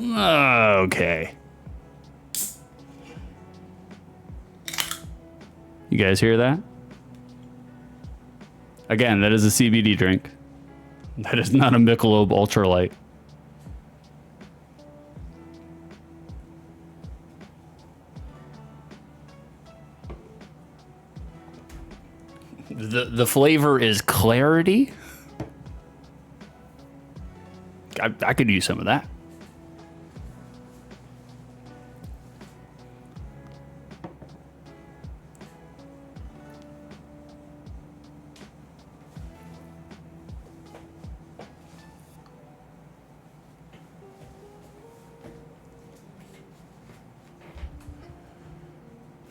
Okay. You guys hear that? Again, that is a CBD drink. That is not a Michelob Ultralight. The flavor is clarity. I could use some of that.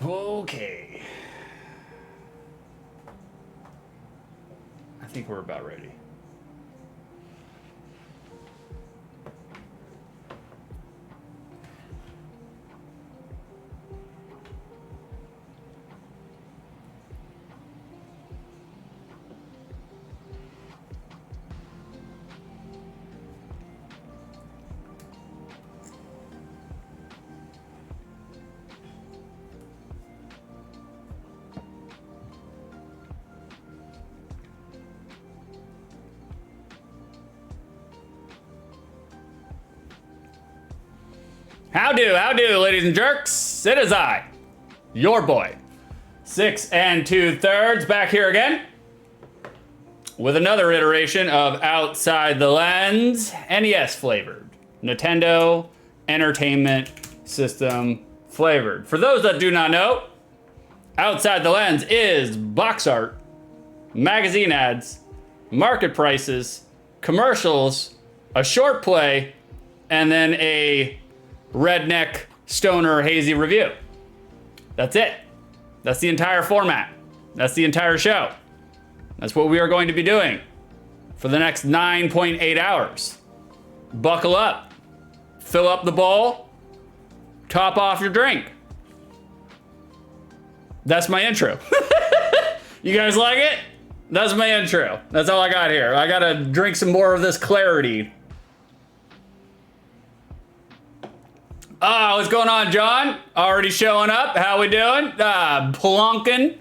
Okay. I think we're about ready. How do, ladies and jerks? It is I, your boy, 6 2/3, back here again with another iteration of Outside the Lens, NES flavored, Nintendo Entertainment System flavored. For those that do not know, Outside the Lens is box art, magazine ads, market prices, commercials, a short play, and then a redneck stoner hazy review. That's it. That's the entire format. That's the entire show. That's what we are going to be doing for the next 9.8 hours. Buckle up, fill up the bowl, top off your drink. That's my intro. You guys like it? That's my intro. That's all I got here. I gotta drink some more of this clarity. What's going on, John? Already showing up. How we doing? Plunking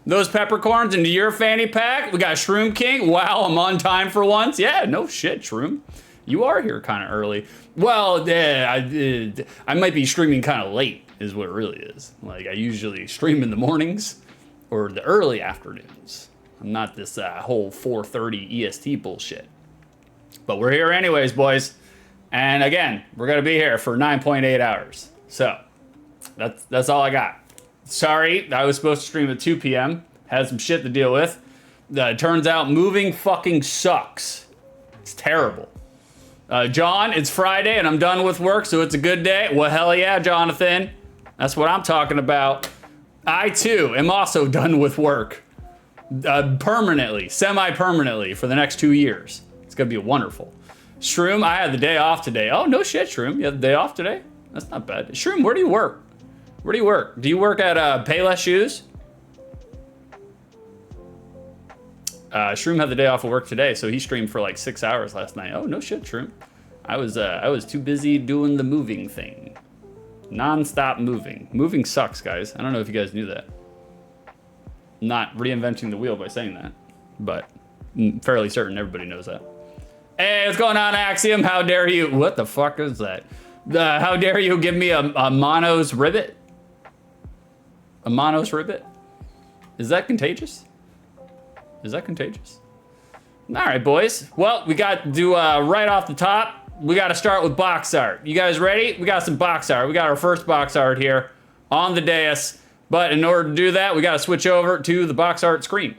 those peppercorns into your fanny pack. We got Shroom King. Wow, I'm on time for once. Yeah, no shit, Shroom. You are here kind of early. Well, I might be streaming kind of late is what it really is. Like, I usually stream in the mornings or the early afternoons. I'm not this whole 4:30 EST bullshit. But we're here anyways, boys. And again, we're gonna be here for 9.8 hours. So that's all I got. Sorry, I was supposed to stream at 2 p.m. Had some shit to deal with. It turns out moving fucking sucks. It's terrible. John, it's Friday and I'm done with work, so it's a good day. Well, hell yeah, Jonathan. That's what I'm talking about. I too am also done with work. Permanently, semi-permanently for the next 2 years. It's gonna be wonderful. Shroom, I had the day off today. Oh, no shit, Shroom. You had the day off today? That's not bad. Shroom, where do you work? Where do you work? Do you work at Payless Shoes? Shroom had the day off of work today, so he streamed for like 6 hours last night. Oh, no shit, Shroom. I was too busy doing the moving thing. Non-stop moving. Moving sucks, guys. I don't know if you guys knew that. Not reinventing the wheel by saying that, but I'm fairly certain everybody knows that. Hey, what's going on, Axiom? How dare you? What the fuck is that? How dare you give me a Monos ribbit? A Monos ribbit? Is that contagious? Is that contagious? All right, boys. Well, we got to do right off the top. We got to start with box art. You guys ready? We got some box art. We got our first box art here on the dais. But in order to do that, we got to switch over to the box art screen.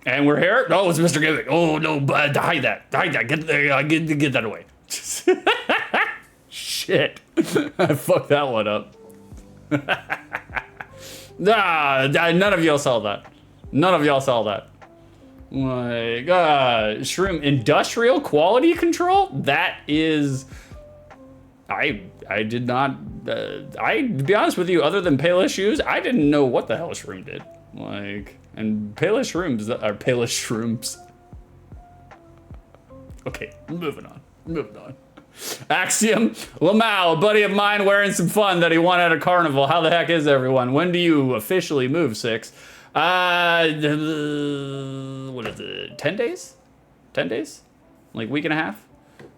And we're here. Oh, it's Mr. Gimmick. Oh, no, hide that. Hide that. Get that away. Shit. I fucked that one up. None of y'all saw that. None of y'all saw that. My God. Shroom. Industrial quality control? That is... I did not... to be honest with you, other than Payless Shoes, I didn't know what the hell Shroom did. Like... And Payless Shrooms are Payless Shrooms. Okay, moving on. Axiom, Lamau, a buddy of mine wearing some fun that he won at a carnival. How the heck is everyone? When do you officially move, Six? What is it, 10 days? 10 days? Like week and a half,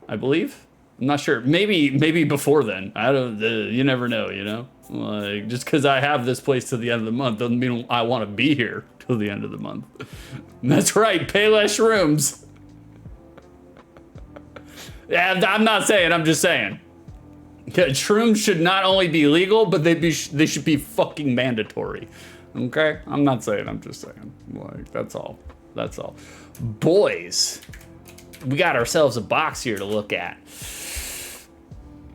I believe. I'm not sure. Maybe before then. I don't. You never know. You know, like just because I have this place till the end of the month doesn't mean I want to be here till the end of the month. That's right. Pay less shrooms. Yeah, I'm not saying. I'm just saying. Shrooms should not only be legal, but they should be fucking mandatory. Okay. I'm not saying. I'm just saying. Like that's all. That's all. Boys, we got ourselves a box here to look at.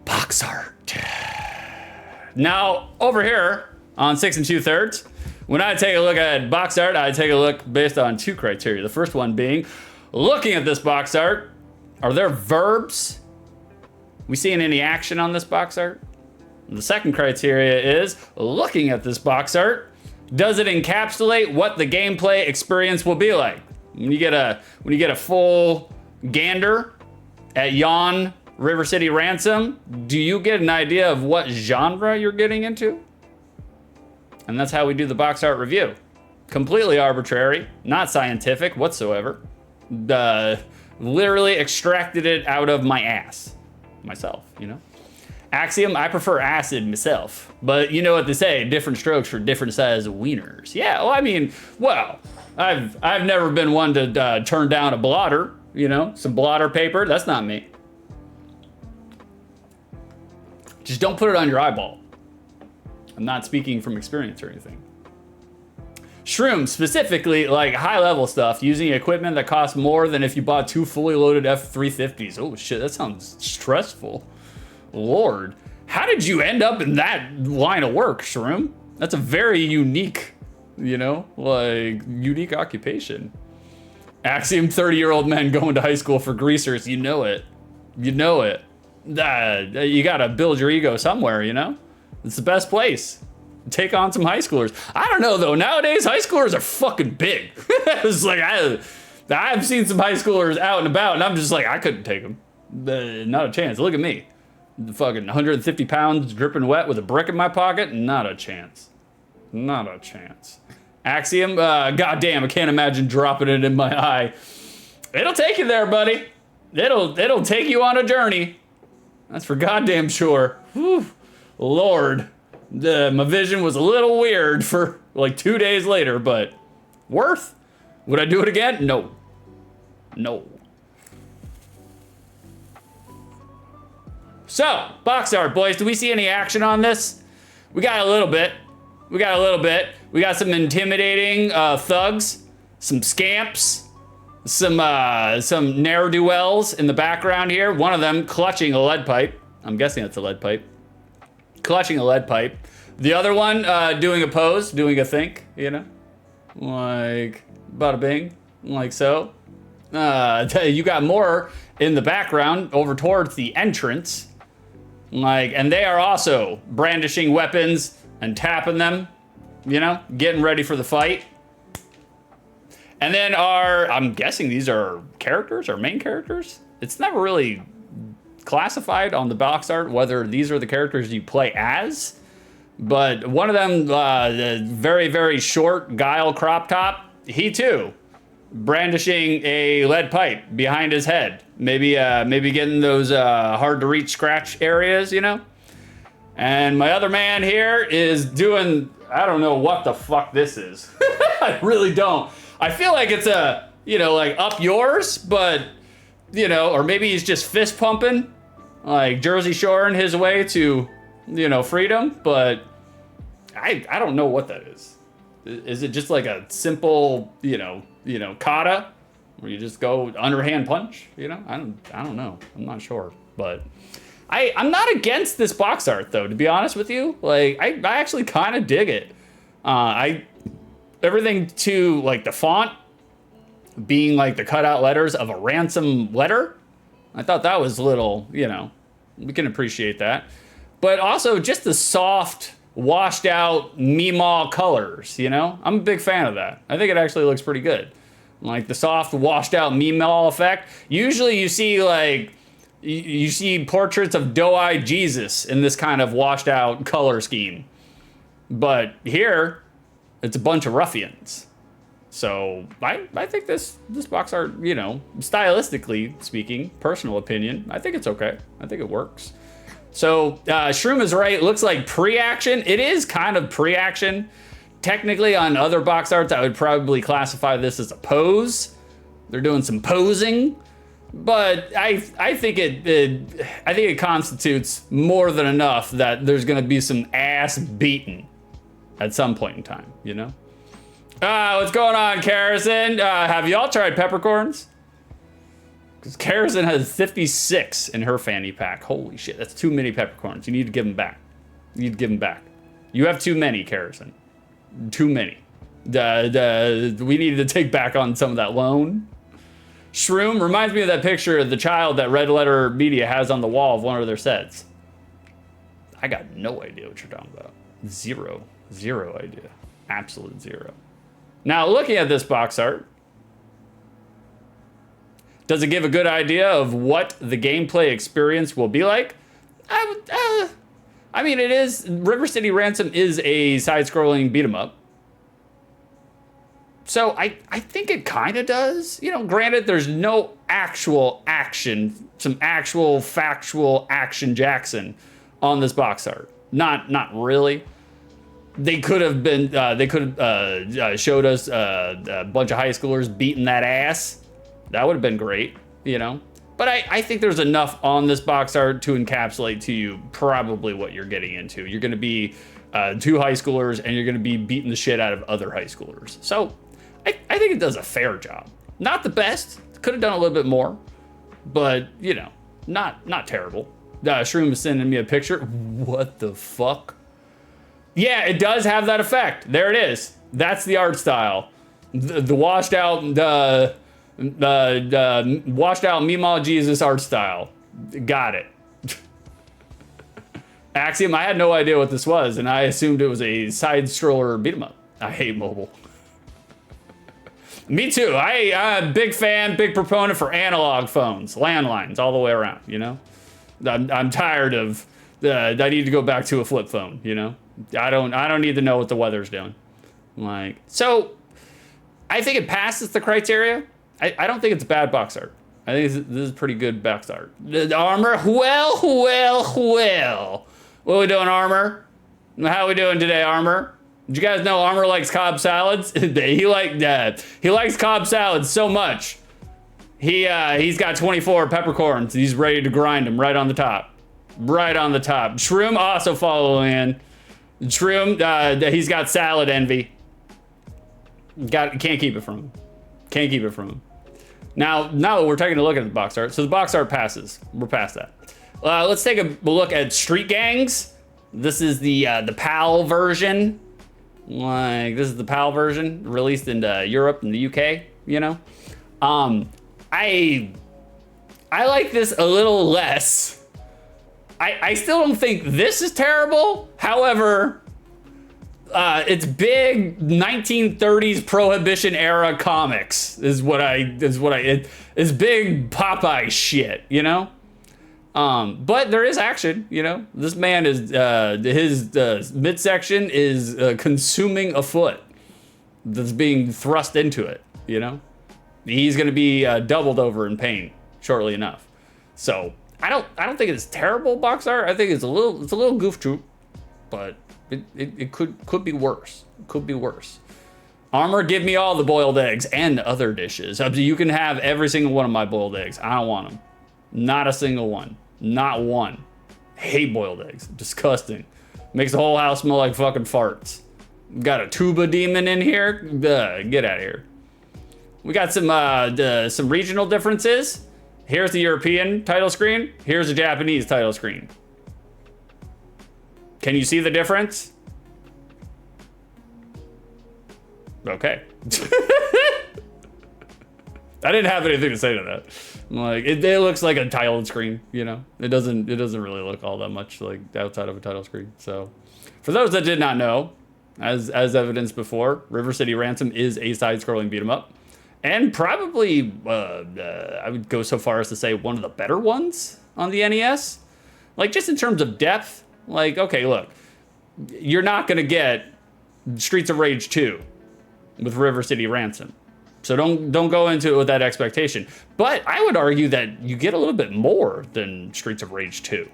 Box art. Now, over here on 6 2/3, when I take a look at box art, I take a look based on 2 criteria. The first one being, looking at this box art, are there verbs? We seeing any action on this box art? And the second criteria is, looking at this box art, does it encapsulate what the gameplay experience will be like? When you get a full gander at Yawn River City Ransom, do you get an idea of what genre you're getting into? And that's how we do the box art review. Completely arbitrary, not scientific whatsoever. Literally extracted it out of my ass. Myself, you know? Axiom, I prefer acid myself. But you know what they say, different strokes for different size wieners. Yeah, well, I mean, well, I've never been one to turn down a blotter, you know? Some blotter paper, that's not me. Just don't put it on your eyeball. I'm not speaking from experience or anything. Shrooms, specifically like high level stuff, using equipment that costs more than if you bought 2 fully loaded F350s. Oh shit, that sounds stressful. Lord, how did you end up in that line of work, Shroom? That's a very unique, you know, like unique occupation. Axiom, 30-year-old men going to high school for greasers. You know it. You know it. You gotta build your ego somewhere, you know? It's the best place. Take on some high schoolers. I don't know though, nowadays high schoolers are fucking big. It's like, I've seen some high schoolers out and about and I'm just like, I couldn't take them. Not a chance. Look at me. The fucking 150 pounds dripping wet with a brick in my pocket. Not a chance. Not a chance. Axiom, goddamn, I can't imagine dropping it in my eye. It'll take you there, buddy. It'll take you on a journey. That's for goddamn sure. Whew. Lord, my vision was a little weird for like 2 days later, but worth. Would I do it again? No. No. So, box art, boys. Do we see any action on this? We got a little bit. We got some intimidating thugs, some scamps, some ne'er-do-wells in the background here. One of them clutching a lead pipe. I'm guessing it's a lead pipe. Clutching a lead pipe. The other one doing a pose, doing a think, you know? Like, bada bing, like so. You got more in the background over towards the entrance. Like, and they are also brandishing weapons and tapping them, you know, getting ready for the fight. And then I'm guessing these are characters or main characters. It's never really classified on the box art whether these are the characters you play as. But one of them, the very, very short Guile crop top, he too, brandishing a lead pipe behind his head. Maybe getting those hard to reach scratch areas, you know? And my other man here is doing, I don't know what the fuck this is. I really don't. I feel like it's like up yours, but, you know, or maybe he's just fist pumping, like Jersey Shoring his way to, you know, freedom, but I don't know what that is. Is it just like a simple, you know, kata, where you just go underhand punch? You know, I don't know. I'm not sure, but I'm not against this box art though. To be honest with you, like I actually kind of dig it. Everything to like the font being like the cutout letters of a Ransom letter. I thought that was a little, you know, we can appreciate that. But also just the soft washed out Meemaw colors, you know? I'm a big fan of that. I think it actually looks pretty good. Like the soft washed out Meemaw effect. Usually you see like, you see portraits of doe-eyed Jesus in this kind of washed out color scheme. But here, it's a bunch of ruffians. So I think this box art, you know, stylistically speaking, personal opinion, I think it's okay. I think it works. So Shroom is right. It looks like pre-action. It is kind of pre-action. Technically, on other box arts, I would probably classify this as a pose. They're doing some posing, but I think it constitutes more than enough that there's going to be some ass beaten at some point in time, you know? What's going on, Karrison? Have y'all tried peppercorns? Because Karrison has 56 in her fanny pack. Holy shit, that's too many peppercorns. You need to give them back. You need to give them back. You have too many, Karrison. Too many. We need to take back on some of that loan. Shroom reminds me of that picture of the child that Red Letter Media has on the wall of one of their sets. I got no idea what you're talking about. Zero idea. Absolute zero. Now, looking at this box art, does it give a good idea of what the gameplay experience will be like? I mean, it is, River City Ransom is a side-scrolling beat-em-up. So I think it kind of does. You know, granted, there's no actual action, some actual factual action Jackson on this box art. Not really. They could have been, showed us a bunch of high schoolers beating that ass. That would have been great, you know? But I think there's enough on this box art to encapsulate to you probably what you're getting into. You're gonna be two high schoolers and you're gonna be beating the shit out of other high schoolers. So I think it does a fair job. Not the best, could have done a little bit more, but you know, not terrible. Shroom is sending me a picture. What the fuck? Yeah, it does have that effect. There it is. That's the art style. The washed out, washed out Meemaw Jesus art style. Got it. Axiom, I had no idea what this was, and I assumed it was a side scroller beat 'em up. I hate mobile. Me too. I'm a big fan, big proponent for analog phones, landlines, all the way around, you know? I'm tired of, I need to go back to a flip phone, you know? I don't need to know what the weather's doing. Like, so I think it passes the criteria. I don't think it's bad box art. I think this is pretty good box art. The armor, well. What are we doing, Armor? How are we doing today, Armor? Did you guys know Armor likes Cobb salads? He likes Cobb salads so much. He's got 24 peppercorns. He's ready to grind them right on the top. Right on the top. Shroom also following in. Shroom, he's got salad envy. Can't keep it from him. Can't keep it from him. Now we're taking a look at the box art. So the box art passes. We're past that. Let's take a look at Street Gangs. This is the PAL version. Like, this is the PAL version released in Europe and the UK, you know? I like this a little less. I still don't think this is terrible. However, it's big 1930s Prohibition era comics is it's big Popeye shit, you know? But there is action, you know? This man is, his midsection is consuming a foot that's being thrust into it, you know? He's gonna be doubled over in pain shortly enough. So I don't think it's terrible box art. I think it's a little goof troop, but it could be worse. Could be worse. Armor, give me all the boiled eggs and other dishes. You can have every single one of my boiled eggs. I don't want them. Not a single one. Not one. Hate boiled eggs. Disgusting. Makes the whole house smell like fucking farts. Got a tuba demon in here. Get out of here. We got some regional differences. Here's the European title screen. Here's the Japanese title screen. Can you see the difference? Okay. I didn't have anything to say to that. Like, it looks like a title screen, you know? It doesn't really look all that much like outside of a title screen. So For those that did not know, as evidenced before, River City Ransom is a side-scrolling beat 'em up. And probably, I would go so far as to say one of the better ones on the NES. Like, just in terms of depth, like, okay, look, you're not going to get Streets of Rage 2 with River City Ransom. So don't go into it with that expectation. But I would argue that you get a little bit more than Streets of Rage 2.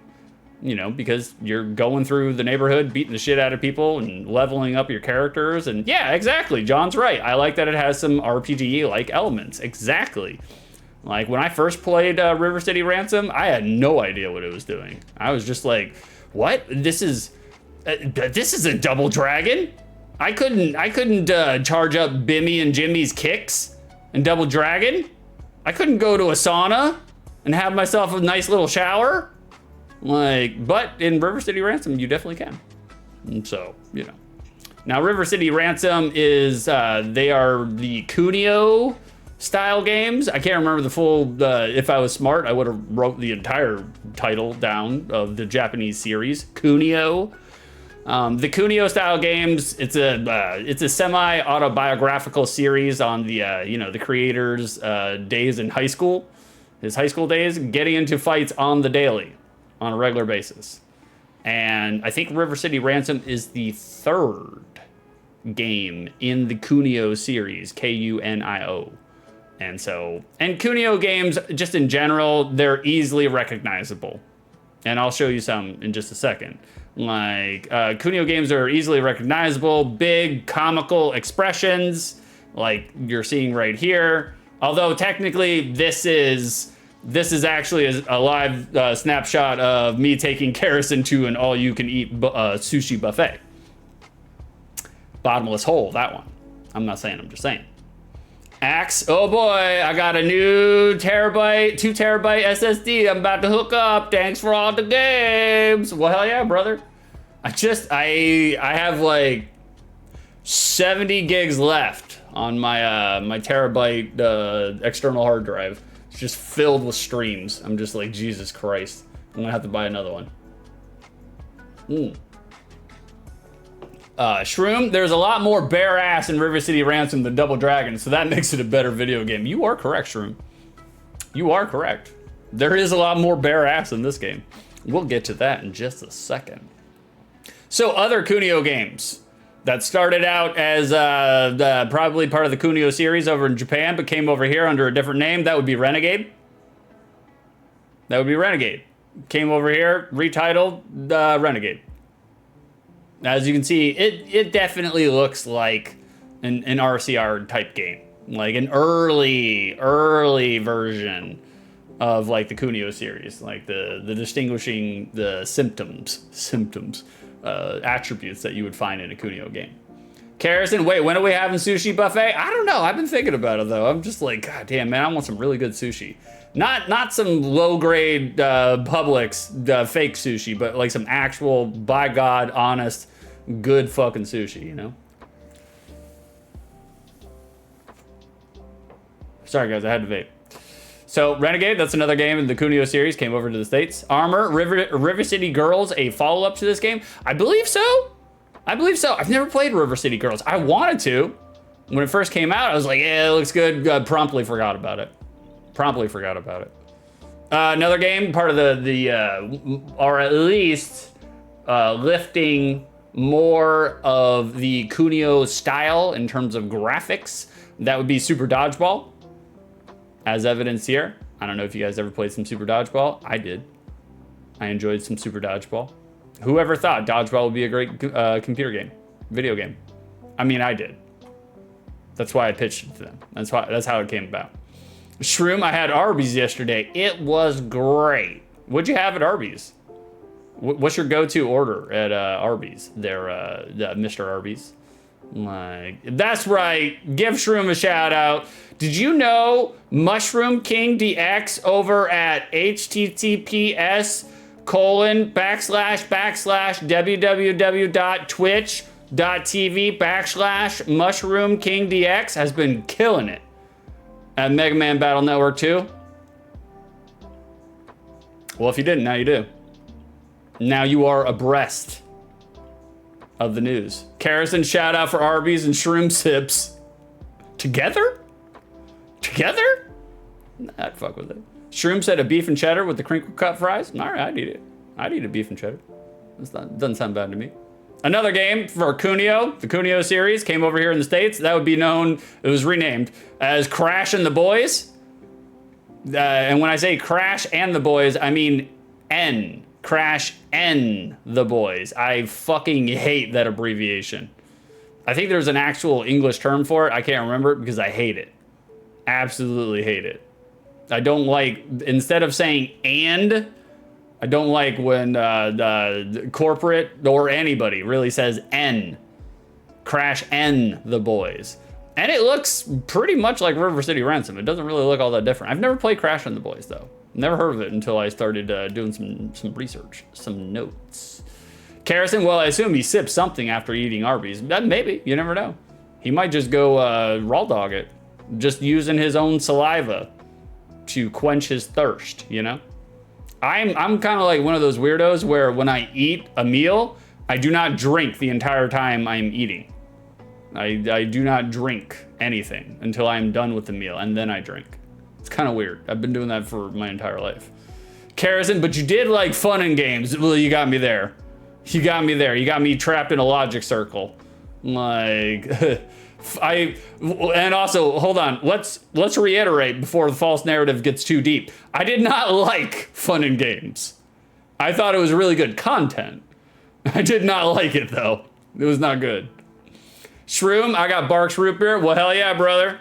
You know, because you're going through the neighborhood, beating the shit out of people and leveling up your characters. And yeah, exactly. John's right. I like that it has some RPG-like elements. Exactly. Like when I first played River City Ransom, I had no idea what it was doing. I was just like, what? This is a Double Dragon? I couldn't charge up Bimmy and Jimmy's kicks in Double Dragon. I couldn't go to a sauna and have myself a nice little shower. Like, but in River City Ransom, you definitely can. And so, you know. Now, River City Ransom is, they are the Kunio style games. I can't remember the full, if I was smart, I would have wrote the entire title down of the Japanese series, Kunio. The Kunio style games, it's a semi-autobiographical series on the, you know, the creator's days in high school, his high school days, getting into fights on the daily. On a regular basis. And I think River City Ransom is the third game in the Kunio series, Kunio. And so, and Kunio games, just in general, they're easily recognizable. And I'll show you some in just a second. Like, Kunio games are easily recognizable, big comical expressions, like you're seeing right here. Although technically this is actually a live snapshot of me taking Karras to an all-you-can-eat sushi buffet. Bottomless hole, that one. I'm not saying, I'm just saying. Axe, oh boy, I got a new 2 terabyte SSD I'm about to hook up. Thanks for all the games. Well, hell yeah, brother. I have like 70 gigs left on my my terabyte external hard drive. Just filled with streams. I'm just like, Jesus Christ. I'm gonna have to buy another one. Shroom, there's a lot more bare ass in River City Ransom than Double Dragon, so that makes it a better video game. You are correct, Shroom. You are correct. There is a lot more bare ass in this game. We'll get to that in just a second. So other Kunio games that started out as probably part of the Kunio series over in Japan, but came over here under a different name. That would be Renegade. That would be Renegade. Came over here, retitled Renegade. As you can see, it definitely looks like an RCR type game. Like an early version of like the Kunio series. Like the distinguishing the symptoms. Attributes that you would find in a Kunio game. Karras, wait, when are we having sushi buffet? I don't know. I've been thinking about it though. I'm just like, God damn, man, I want some really good sushi. Not some low grade Publix fake sushi, but like some actual, by God, honest, good fucking sushi, you know? Sorry guys, I had to vape. So Renegade, that's another game in the Kunio series, came over to the States. Armor, River City Girls, a follow-up to this game. I believe so. I've never played River City Girls. I wanted to. When it first came out, I was like, yeah, it looks good. Promptly forgot about it. Another game, part of the or at least lifting more of the Kunio style in terms of graphics. That would be Super Dodgeball. As evidenced here. I don't know if you guys ever played some Super Dodgeball. I did. I enjoyed some Super Dodgeball. Whoever thought Dodgeball would be a great video game? I mean, I did. That's why I pitched it to them. That's how it came about. Shroom, I had Arby's yesterday. It was great. What'd you have at Arby's? What's your go-to order at Arby's? Mr. Arby's. Like, that's right. Give Shroom a shout out. Did you know Mushroom King DX over at https://www.twitch.tv/Mushroom King DX has been killing it at Mega Man Battle Network 2? Well, if you didn't, now you do. Now you are abreast of the news. Karrison, shout out for Arby's and Shroom Sips. Together? Together? Nah, I'd fuck with it. Shroom said a beef and cheddar with the crinkle cut fries. All right, I'd eat it. I'd eat a beef and cheddar. Doesn't sound bad to me. Another game for Cuneo, the Cuneo series, came over here in the States. That would be known, it was renamed as Crash and the Boys. And when I say Crash and the Boys, I mean N. Crash N the Boys. I fucking hate that abbreviation. I think there's an actual English term for it. I can't remember it because I hate it. Absolutely hate it. I don't like, instead of saying and, I don't like when corporate or anybody really says N. Crash N the Boys. And it looks pretty much like River City Ransom. It doesn't really look all that different. I've never played Crash and the Boys though. Never heard of it until I started doing some research, some notes. Karrison, well, I assume he sips something after eating Arby's. Maybe, you never know. He might just go raw dog it. Just using his own saliva to quench his thirst, you know? I'm kind of like one of those weirdos where when I eat a meal, I do not drink the entire time I'm eating. I do not drink anything until I'm done with the meal, and then I drink. It's kind of weird. I've been doing that for my entire life. Karrison, but you did like fun and games. Well, you got me there. You got me there. You got me trapped in a logic circle. Like, and also, hold on. Let's reiterate before the false narrative gets too deep. I did not like fun and games. I thought it was really good content. I did not like it though. It was not good. Shroom, I got Barks root beer. Well, hell yeah, brother.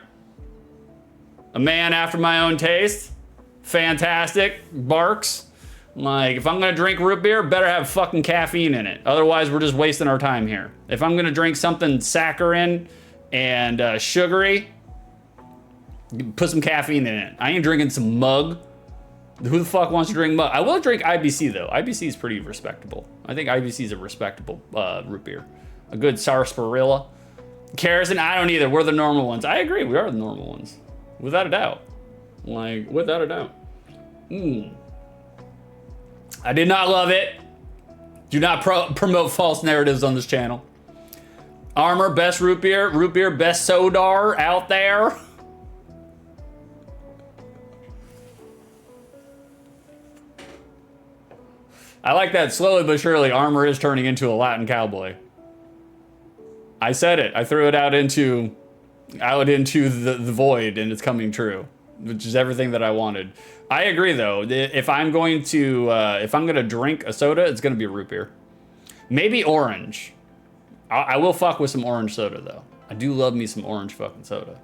A man after my own taste. Fantastic. Barks. Like, if I'm gonna drink root beer, better have fucking caffeine in it. Otherwise, we're just wasting our time here. If I'm gonna drink something saccharine and sugary, put some caffeine in it. I ain't drinking some mug. Who the fuck wants to drink mug? I will drink IBC though. IBC is pretty respectable. I think IBC is a respectable root beer. A good sarsaparilla. Karrison, I don't either. We're the normal ones. I agree, we are the normal ones. Without a doubt. Like, without a doubt. I did not love it. Do not promote false narratives on this channel. Armor, best root beer, best sodar out there. I like that slowly but surely Armor is turning into a Latin cowboy. I said it. I threw it out into the void, and it's coming true, which is everything that I wanted. I agree though. If I'm gonna drink a soda, it's gonna be a root beer. Maybe orange. I will fuck with some orange soda though. I do love me some orange fucking soda.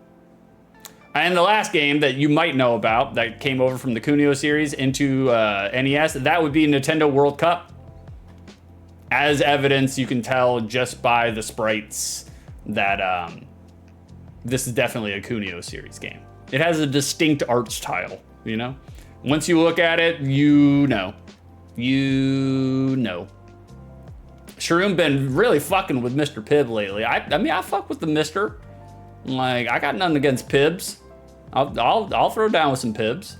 And the last game that you might know about that came over from the Cuneo series into NES, that would be Nintendo World Cup. As evidence, you can tell just by the sprites that this is definitely a Cuneo series game. It has a distinct art style, you know? Once you look at it, you know. You know. Shroom been really fucking with Mr. Pibb lately. I mean, I fuck with the Mr. Like, I got nothing against Pibbs. I'll throw down with some Pibbs.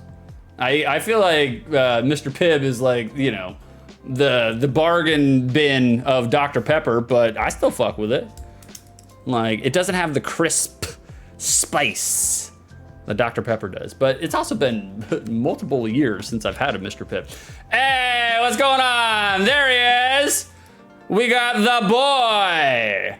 I feel like Mr. Pibb is like, you know, the bargain bin of Dr. Pepper, but I still fuck with it. Like, it doesn't have the crisp spice that Dr. Pepper does, but it's also been multiple years since I've had a Mr. Pibb. Hey, what's going on? There he is. We got the boy.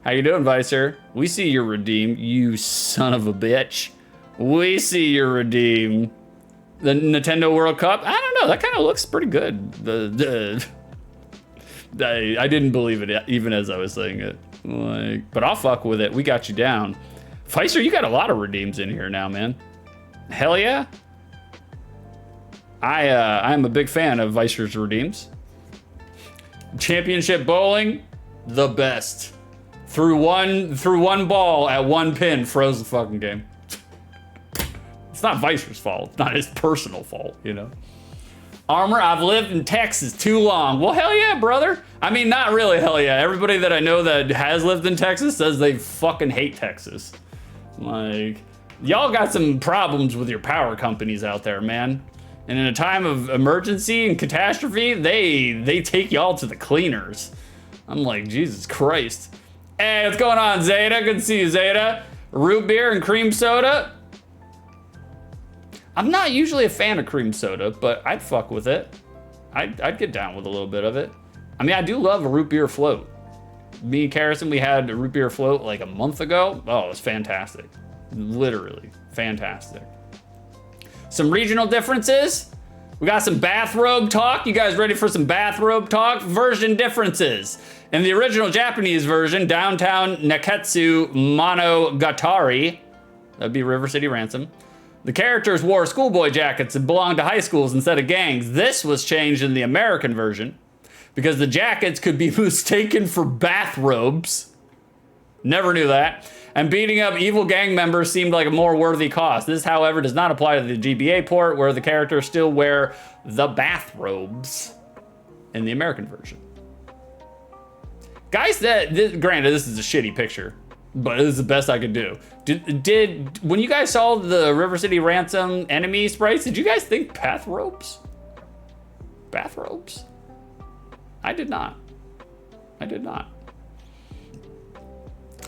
How you doing, Vicer? We see your redeem, you son of a bitch. We see your redeem. The Nintendo World Cup? I don't know, that kind of looks pretty good. I didn't believe it even as I was saying it. Like, but I'll fuck with it. We got you down. Vicer, you got a lot of redeems in here now, man. Hell yeah. I'm a big fan of Vicer's redeems. Championship bowling, the best. Through one ball at one pin, froze the fucking game. It's not Vicer's fault. It's not his personal fault, you know. Armor, I've lived in Texas too long. Well, hell yeah, brother. I mean, not really hell yeah. Everybody that I know that has lived in Texas says they fucking hate Texas. Like, y'all got some problems with your power companies out there, man. And in a time of emergency and catastrophe, they take y'all to the cleaners. I'm like, Jesus Christ. Hey, what's going on, Zeta? Good to see you, Zeta. Root beer and cream soda. I'm not usually a fan of cream soda, but I'd fuck with it. I'd get down with a little bit of it. I mean, I do love a root beer float. Me and Carrison, we had a root beer float like a month ago. Oh, it was fantastic. Literally fantastic. Some regional differences. We got some bathrobe talk. You guys ready for some bathrobe talk? Version differences. In the original Japanese version, downtown Neketsu Monogatari, that'd be River City Ransom, the characters wore schoolboy jackets and belonged to high schools instead of gangs. This was changed in the American version because the jackets could be mistaken for bathrobes. Never knew that. And beating up evil gang members seemed like a more worthy cause. This, however, does not apply to the GBA port, where the characters still wear the bathrobes in the American version. Guys, granted, this is a shitty picture, but this is the best I could do. When you guys saw the River City Ransom enemy sprites, did you guys think bathrobes? Bathrobes? I did not. I did not.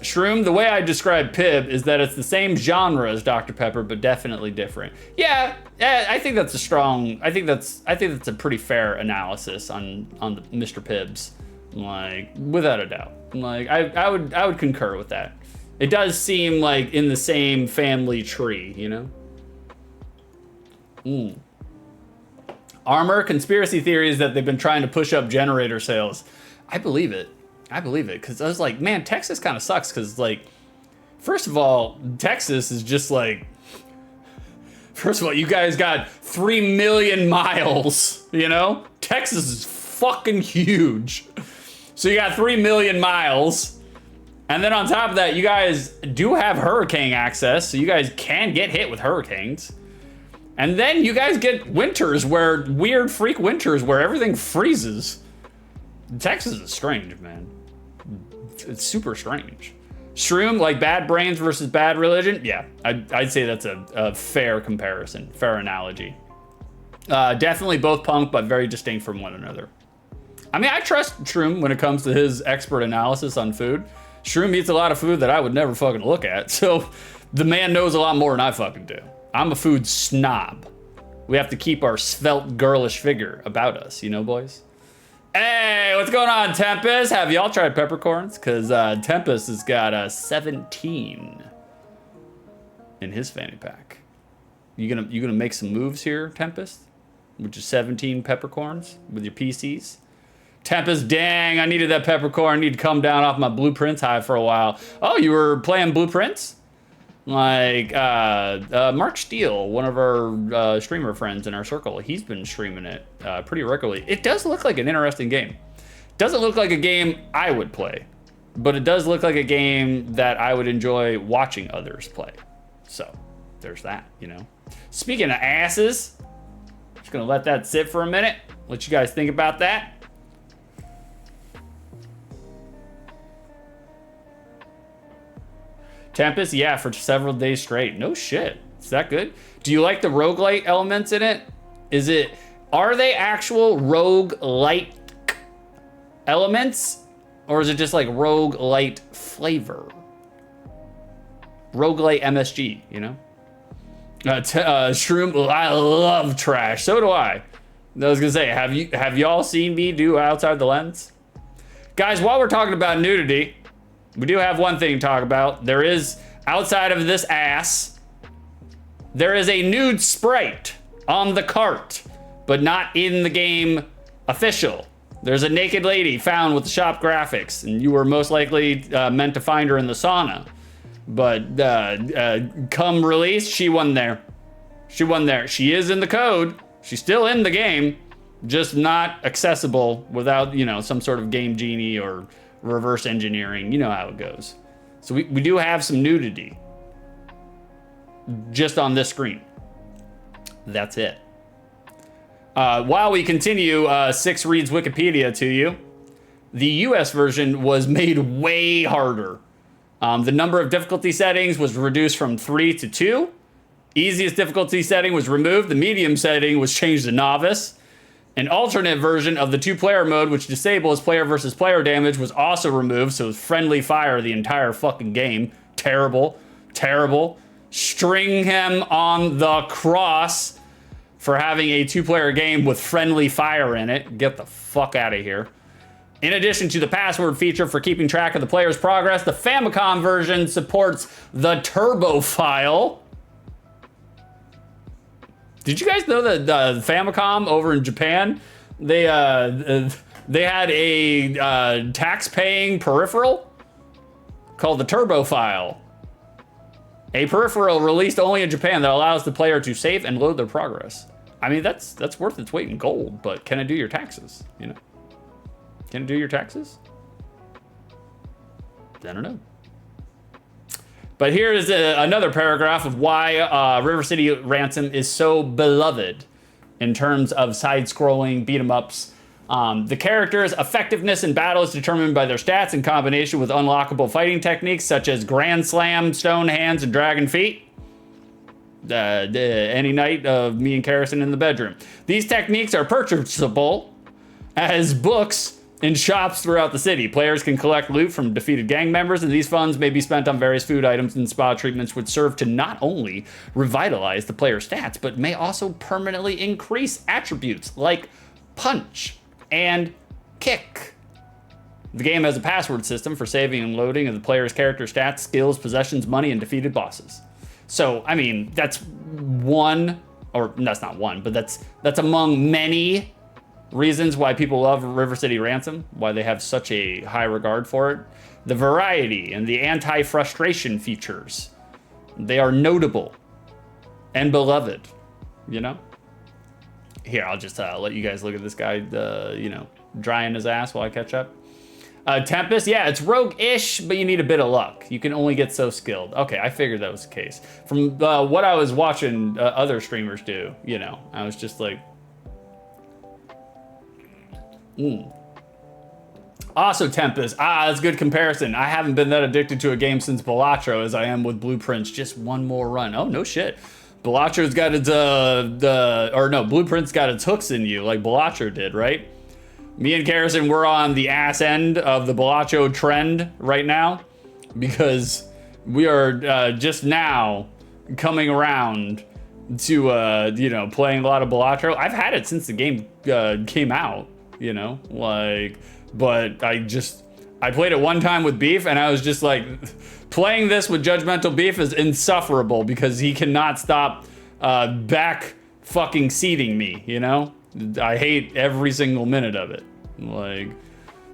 Shroom, the way I describe Pib is that it's the same genre as Dr. Pepper, but definitely different. Yeah, I think that's a strong. I think that's a pretty fair analysis on the Mr. Pibbs, like without a doubt. Like I would concur with that. It does seem like in the same family tree, you know. Armor conspiracy theories that they've been trying to push up generator sales. I believe it. I believe it, because I was like, man, Texas kind of sucks, because, like, first of all, Texas is just like, first of all, you guys got 3 million miles, you know? Texas is fucking huge. So you got 3 million miles, and then on top of that, you guys do have hurricane access, so you guys can get hit with hurricanes. And then you guys get winters where, weird freak winters where everything freezes. Texas is strange, man. It's super strange. Shroom, like Bad Brains versus Bad Religion? Yeah, I'd say that's a fair comparison, fair analogy. Definitely both punk, but very distinct from one another. I mean, I trust Shroom when it comes to his expert analysis on food. Shroom eats a lot of food that I would never fucking look at, so the man knows a lot more than I fucking do. I'm a food snob. We have to keep our svelte, girlish figure about us, you know, boys? Hey, what's going on, Tempest? Have y'all tried peppercorns? Because Tempest has got a 17 in his fanny pack. You gonna make some moves here, Tempest? With your 17 peppercorns with your PCs? Tempest, dang, I needed that peppercorn. I need to come down off my Blueprints high for a while. Oh, you were playing Blueprints? Like, Mark Steele, one of our streamer friends in our circle, he's been streaming it pretty regularly. It does look like an interesting game. Doesn't look like a game I would play, but it does look like a game that I would enjoy watching others play. So, there's that, you know. Speaking of asses, just gonna let that sit for a minute, let you guys think about that. Tempest, yeah, for several days straight. No shit. Is that good? Do you like the roguelite elements in it? Are they actual roguelite elements? Or is it just like roguelite flavor? Roguelite MSG, you know? Shroom, I love trash. So do I. I was gonna say, have y'all seen me do Outside the Lens? Guys, while we're talking about nudity, we do have one thing to talk about. There is, outside of this ass, there is a nude sprite on the cart, but not in the game official. There's a naked lady found with the shop graphics, and you were most likely meant to find her in the sauna. But come release, she wasn't there. She wasn't there. She is in the code. She's still in the game, just not accessible without, you know, some sort of game genie or reverse engineering. You know how it goes. So we do have some nudity just on this screen. That's it. While we continue, Six reads Wikipedia to you. The US version was made way harder. The number of difficulty settings was reduced from 3 to 2. Easiest difficulty setting was removed. The medium setting was changed to novice. An alternate version of the 2-player mode, which disables player versus player damage, was also removed, so it was friendly fire the entire fucking game. Terrible. Terrible. String him on the cross for having a 2-player game with friendly fire in it. Get the fuck out of here. In addition to the password feature for keeping track of the player's progress, the Famicom version supports the turbo file. Did you guys know that the Famicom over in Japan, they had a tax-paying peripheral called the turbo file? A peripheral released only in Japan that allows the player to save and load their progress. I mean, that's worth its weight in gold, but can it do your taxes, you know? Can it do your taxes? I don't know. But here's another paragraph of why River City Ransom is so beloved in terms of side-scrolling beat-em-ups. The characters' effectiveness in battle is determined by their stats in combination with unlockable fighting techniques such as Grand Slam, Stone Hands, and Dragon Feet. Any night of me and Karrison in the bedroom. These techniques are purchasable as books in shops throughout the city. Players can collect loot from defeated gang members, and these funds may be spent on various food items and spa treatments, which serve to not only revitalize the player's stats, but may also permanently increase attributes like punch and kick. The game has a password system for saving and loading of the player's character stats, skills, possessions, money, and defeated bosses. So, I mean, that's one, or that's not one, but that's among many reasons why people love River City Ransom, why they have such a high regard for it. The variety and the anti-frustration features, they are notable and beloved, you know? Here, I'll just let you guys look at this guy, you know, drying his ass while I catch up. Tempest, yeah, it's rogue-ish, but you need a bit of luck. You can only get so skilled. Okay, I figured that was the case. From what I was watching other streamers do, you know, I was just like, Also, Tempest. That's a good comparison. I haven't been that addicted to a game since Balatro as I am with Blueprints. Just one more run. Oh, no shit. Balatro's got its, Blueprint's got its hooks in you like Balatro did, right? Me and Karrison, we're on the ass end of the Balatro trend right now because we are just now coming around to, you know, playing a lot of Balatro. I've had it since the game came out. You know, like, but I played it one time with Beef and I was just like, playing this with Judgmental Beef is insufferable because he cannot stop back fucking seating me, you know? I hate every single minute of it. Like,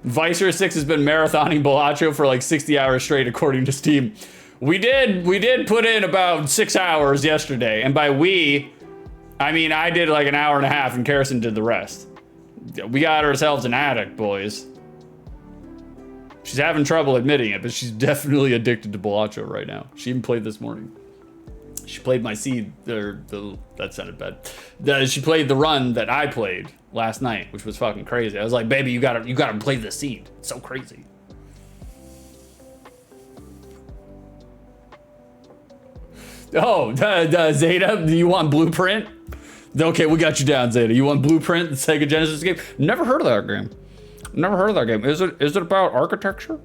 Vicer 6 has been marathoning Balatro for like 60 hours straight according to Steam. We did put in about 6 hours yesterday, and by we, I mean I did like an hour and a half and Karrison did the rest. We got ourselves an addict, boys. She's having trouble admitting it, but she's definitely addicted to Balatro right now. She even played this morning. She played my seed, that sounded bad. She played the run that I played last night, which was fucking crazy. I was like, baby, you gotta play this seed. It's so crazy. Oh, Zeta, do you want Blueprint? Okay, we got you down, Zeta. You want Blueprint, the Sega Genesis game? Never heard of that game. Never heard of that game. Is it about architecture?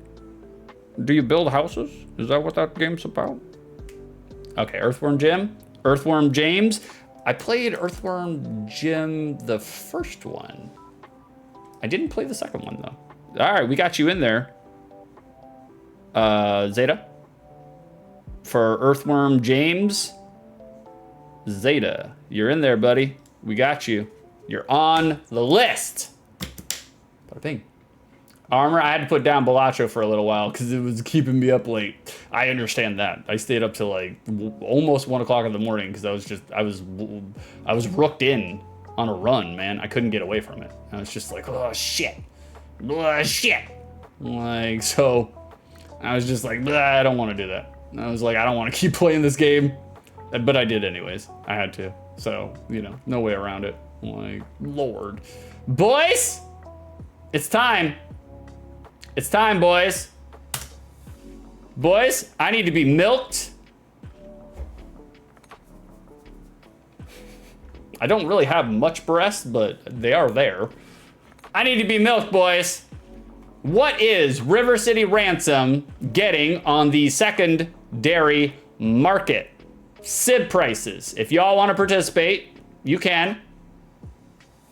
Do you build houses? Is that what that game's about? Okay, Earthworm Jim. Earthworm James. I played Earthworm Jim the first one. I didn't play the second one, though. All right, we got you in there. Zeta. For Earthworm James. Zeta, you're in there, buddy. We got you. You're on the list. Bada bing. Armor, I had to put down Balatro for a little while because it was keeping me up late. I understand that. I stayed up till like almost 1 o'clock in the morning because I was rooked in on a run, man. I couldn't get away from it. I was just like, oh shit. Oh shit. Like, so I was just like, I don't want to do that. And I was like, I don't want to keep playing this game. But I did anyways. I had to. So, you know, no way around it. Like, Lord. Boys! It's time. It's time, boys. Boys, I need to be milked. I don't really have much breast, but they are there. I need to be milked, boys. What is River City Ransom getting on the secondary market? SIB prices. If y'all want to participate, you can.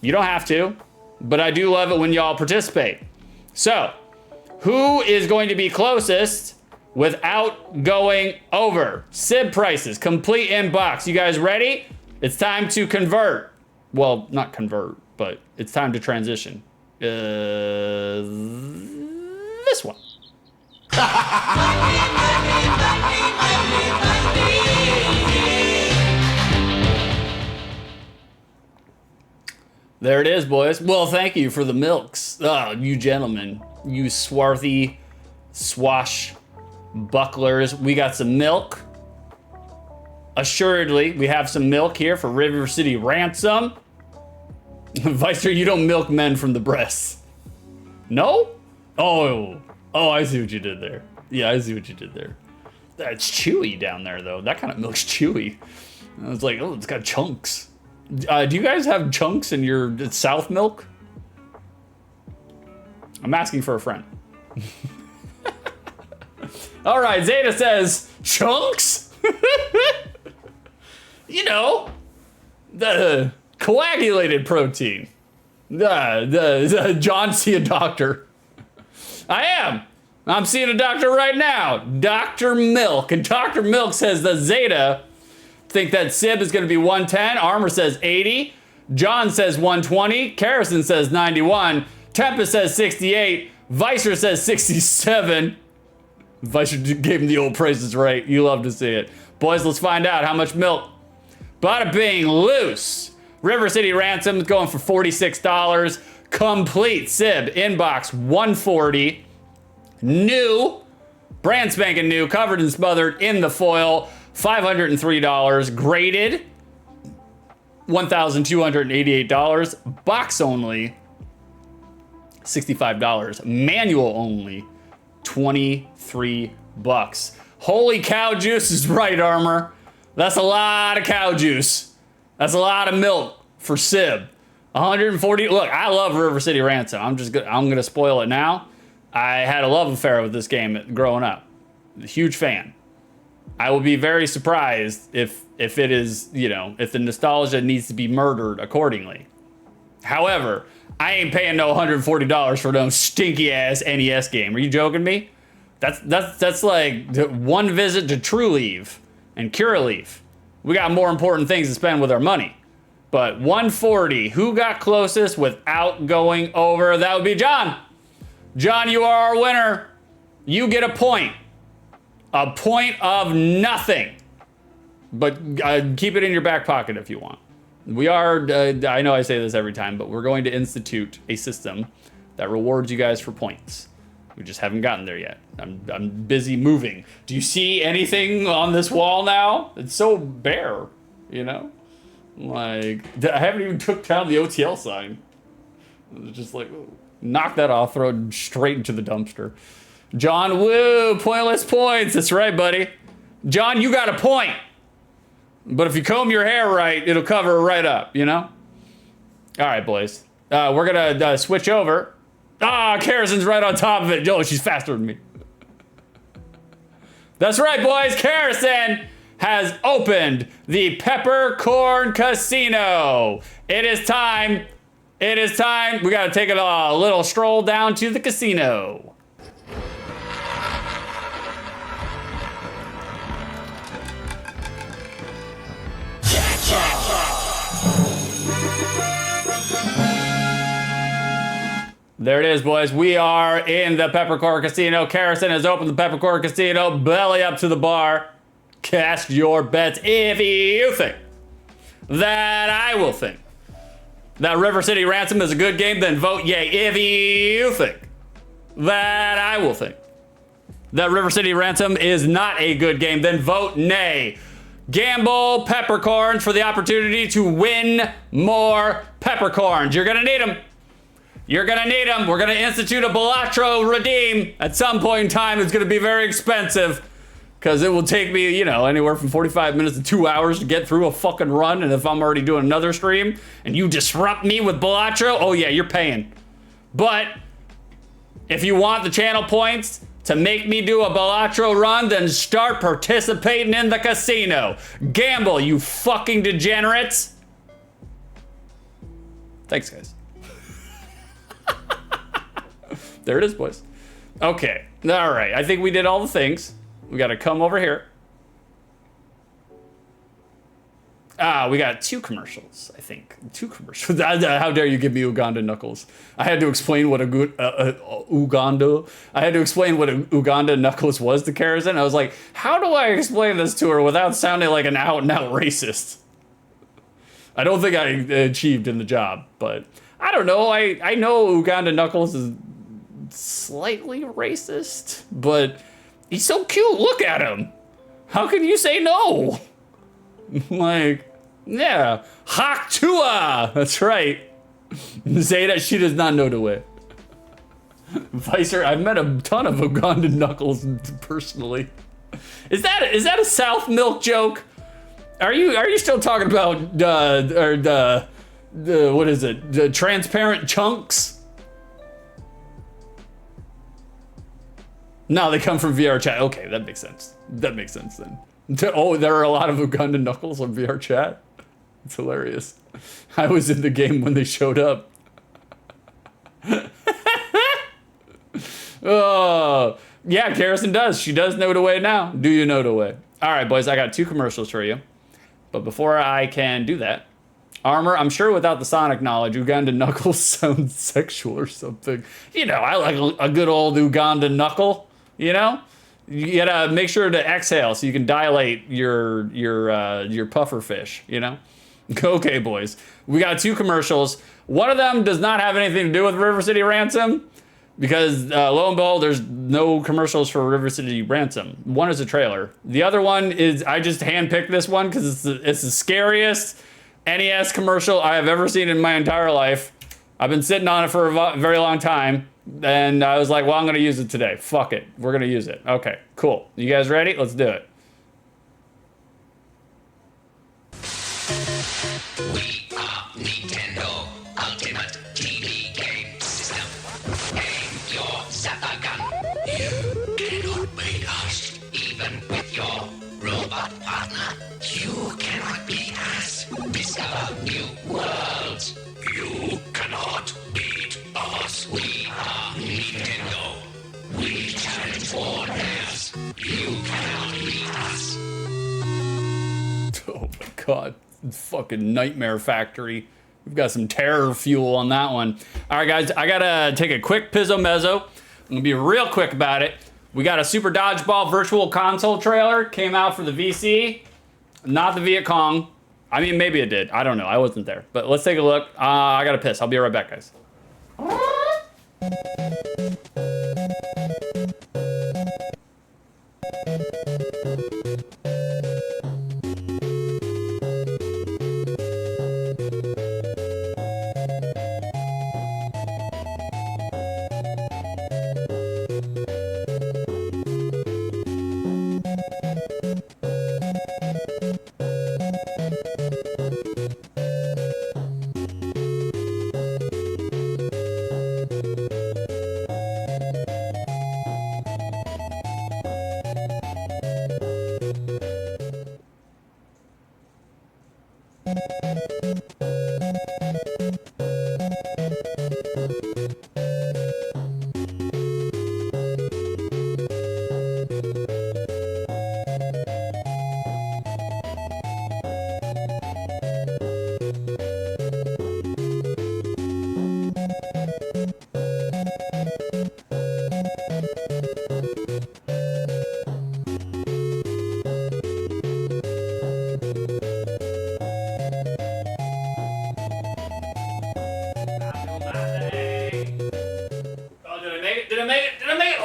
You don't have to, but I do love it when y'all participate. So, who is going to be closest without going over? SIB prices, complete inbox. You guys ready? It's time to convert. Well, not convert, but it's time to transition. This one. There it is, boys. Well, thank you for the milks. Oh, you gentlemen. You swarthy swashbucklers. We got some milk. Assuredly, we have some milk here for River City Ransom. Vicer, you don't milk men from the breasts. No? Oh, I see what you did there. Yeah, I see what you did there. That's chewy down there, though. That kind of milk's chewy. I was like, oh, it's got chunks. Do you guys have chunks in your South milk? I'm asking for a friend. All right, Zeta says, chunks? You know, the coagulated protein. John, see a doctor. I am. I'm seeing a doctor right now. Dr. Milk. And Dr. Milk says that Zeta think that SIB is going to be 110. Armor says 80. John says 120. Karrison says 91. Tempest says 68. Vicer says 67. Vicer gave him the old prices right. You love to see it. Boys, let's find out how much milk. Bada bing, loose. River City Ransom is going for $46. Complete SIB inbox 140. New, brand spanking new, covered and smothered in the foil, $503. Graded, $1,288. Box only, $65. Manual only, $23. Holy cow juice is right, Armor. That's a lot of cow juice. That's a lot of milk for SIB. 140. Look, I love River City Ransom. I'm gonna spoil it now. I had a love affair with this game growing up. Huge fan. I will be very surprised if it is, you know, if the nostalgia needs to be murdered accordingly. However, I ain't paying no $140 for no stinky ass NES game. Are you joking me? That's like one visit to True Leave and Cure Leaf. We got more important things to spend with our money. But 140, who got closest without going over? That would be John. John, you are our winner. You get a point. A point of nothing. But keep it in your back pocket if you want. We are, I know I say this every time, but we're going to institute a system that rewards you guys for points. We just haven't gotten there yet. I'm busy moving. Do you see anything on this wall now? It's so bare, you know? Like, I haven't even took down the OTL sign. It's just like, knock that off, throw it straight into the dumpster. John, woo, pointless points. That's right, buddy. John, you got a point. But if you comb your hair right, it'll cover it right up, you know? All right, boys. We're gonna switch over. Karrison's right on top of it. Oh, she's faster than me. That's right, boys. Karrison has opened the Peppercorn Casino. It is time. It is time. We got to take a little stroll down to the casino. There it is, boys. We are in the Peppercorn Casino. Karrison has opened the Peppercorn Casino. Belly up to the bar. Cast your bets if you think that I will think that River City Ransom is a good game, then vote yay. If you think that I will think that River City Ransom is not a good game, then vote nay. Gamble peppercorns for the opportunity to win more peppercorns. You're gonna need them. You're gonna need them. We're gonna institute a Balatro redeem at some point in time. It's gonna be very expensive. Because it will take me, you know, anywhere from 45 minutes to 2 hours to get through a fucking run. And if I'm already doing another stream and you disrupt me with Balatro, oh yeah, you're paying. But if you want the channel points to make me do a Balatro run, then start participating in the casino. Gamble, you fucking degenerates. Thanks, guys. There it is, boys. Okay, all right. I think we did all the things. We got to come over here. We got 2 commercials, I think. 2 commercials. How dare you give me Uganda Knuckles? I had to explain what Uganda. I had to explain what Uganda Knuckles was to Karazin. I was like, how do I explain this to her without sounding like an out-and-out racist? I don't think I achieved in the job, but I don't know. I know Uganda Knuckles is slightly racist, but he's so cute. Look at him. How can you say no? Like, yeah. Haktua! That's right. Zeta, she does not know the way. Vicer, I've met a ton of Ugandan Knuckles personally. Is that a South Milk joke? Are you still talking about the what is it? The transparent chunks? No, they come from VR chat. Okay, that makes sense. That makes sense then. Oh, there are a lot of Ugandan Knuckles on VR chat. It's hilarious. I was in the game when they showed up. Oh, yeah, Garrison does. She does know the way now. Do you know the way? All right, boys, I got 2 commercials for you. But before I can do that, Armor, I'm sure without the Sonic knowledge, Ugandan Knuckles sounds sexual or something. You know, I like a good old Ugandan Knuckle, you know? You gotta make sure to exhale so you can dilate your puffer fish, you know? Okay, boys. We got 2 commercials. One of them does not have anything to do with River City Ransom because lo and behold, there's no commercials for River City Ransom. One is a trailer. The other one is, I just handpicked this one because it's the scariest NES commercial I have ever seen in my entire life. I've been sitting on it for a very long time. And I was like, well, I'm going to use it today. Fuck it. We're going to use it. Okay, cool. You guys ready? Let's do it. We are Nintendo Ultimate TV Game System. Aim your zapper gun. You cannot beat us. Even with your robot partner, you cannot beat us. Discover new worlds. You cannot beat us. We are Nintendo. We challenge borders. You cannot beat us. Oh my god. Fucking Nightmare Factory. We've got some terror fuel on that one. All right, guys, I gotta take a quick pizzo mezzo. I'm gonna be real quick about it. We got a Super Dodgeball Virtual Console trailer. Came out for the VC, not the Viet Cong. I mean, maybe it did. I don't know. I wasn't there. But let's take a look. I gotta piss. I'll be right back, guys.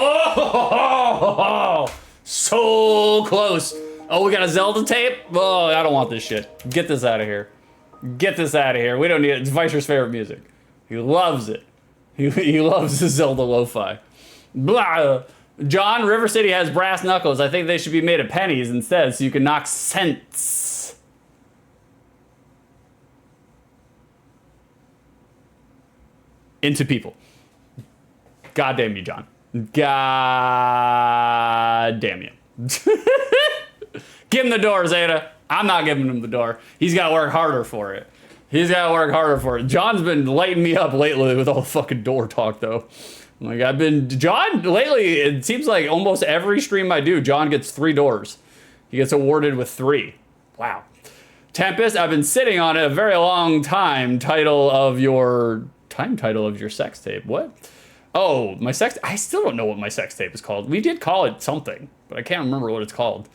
Oh, so close. Oh, we got a Zelda tape? Oh, I don't want this shit. Get this out of here. Get this out of here. We don't need it. It's Vicer's favorite music. He loves it. He loves the Zelda lo-fi. Blah. John, River City has brass knuckles. I think they should be made of pennies instead so you can knock cents. Into people. God damn you, John. God damn you. Give him the door, Zeta. I'm not giving him the door. He's got to work harder for it. He's got to work harder for it. John's been lighting me up lately with all the fucking door talk, though. Like, John, lately, it seems like almost every stream I do, John gets 3 doors. He gets awarded with 3. Wow. Tempest, I've been sitting on it a very long time. Title of your sex tape. What? Oh, my sex, I still don't know what my sex tape is called. We did call it something, but I can't remember what it's called.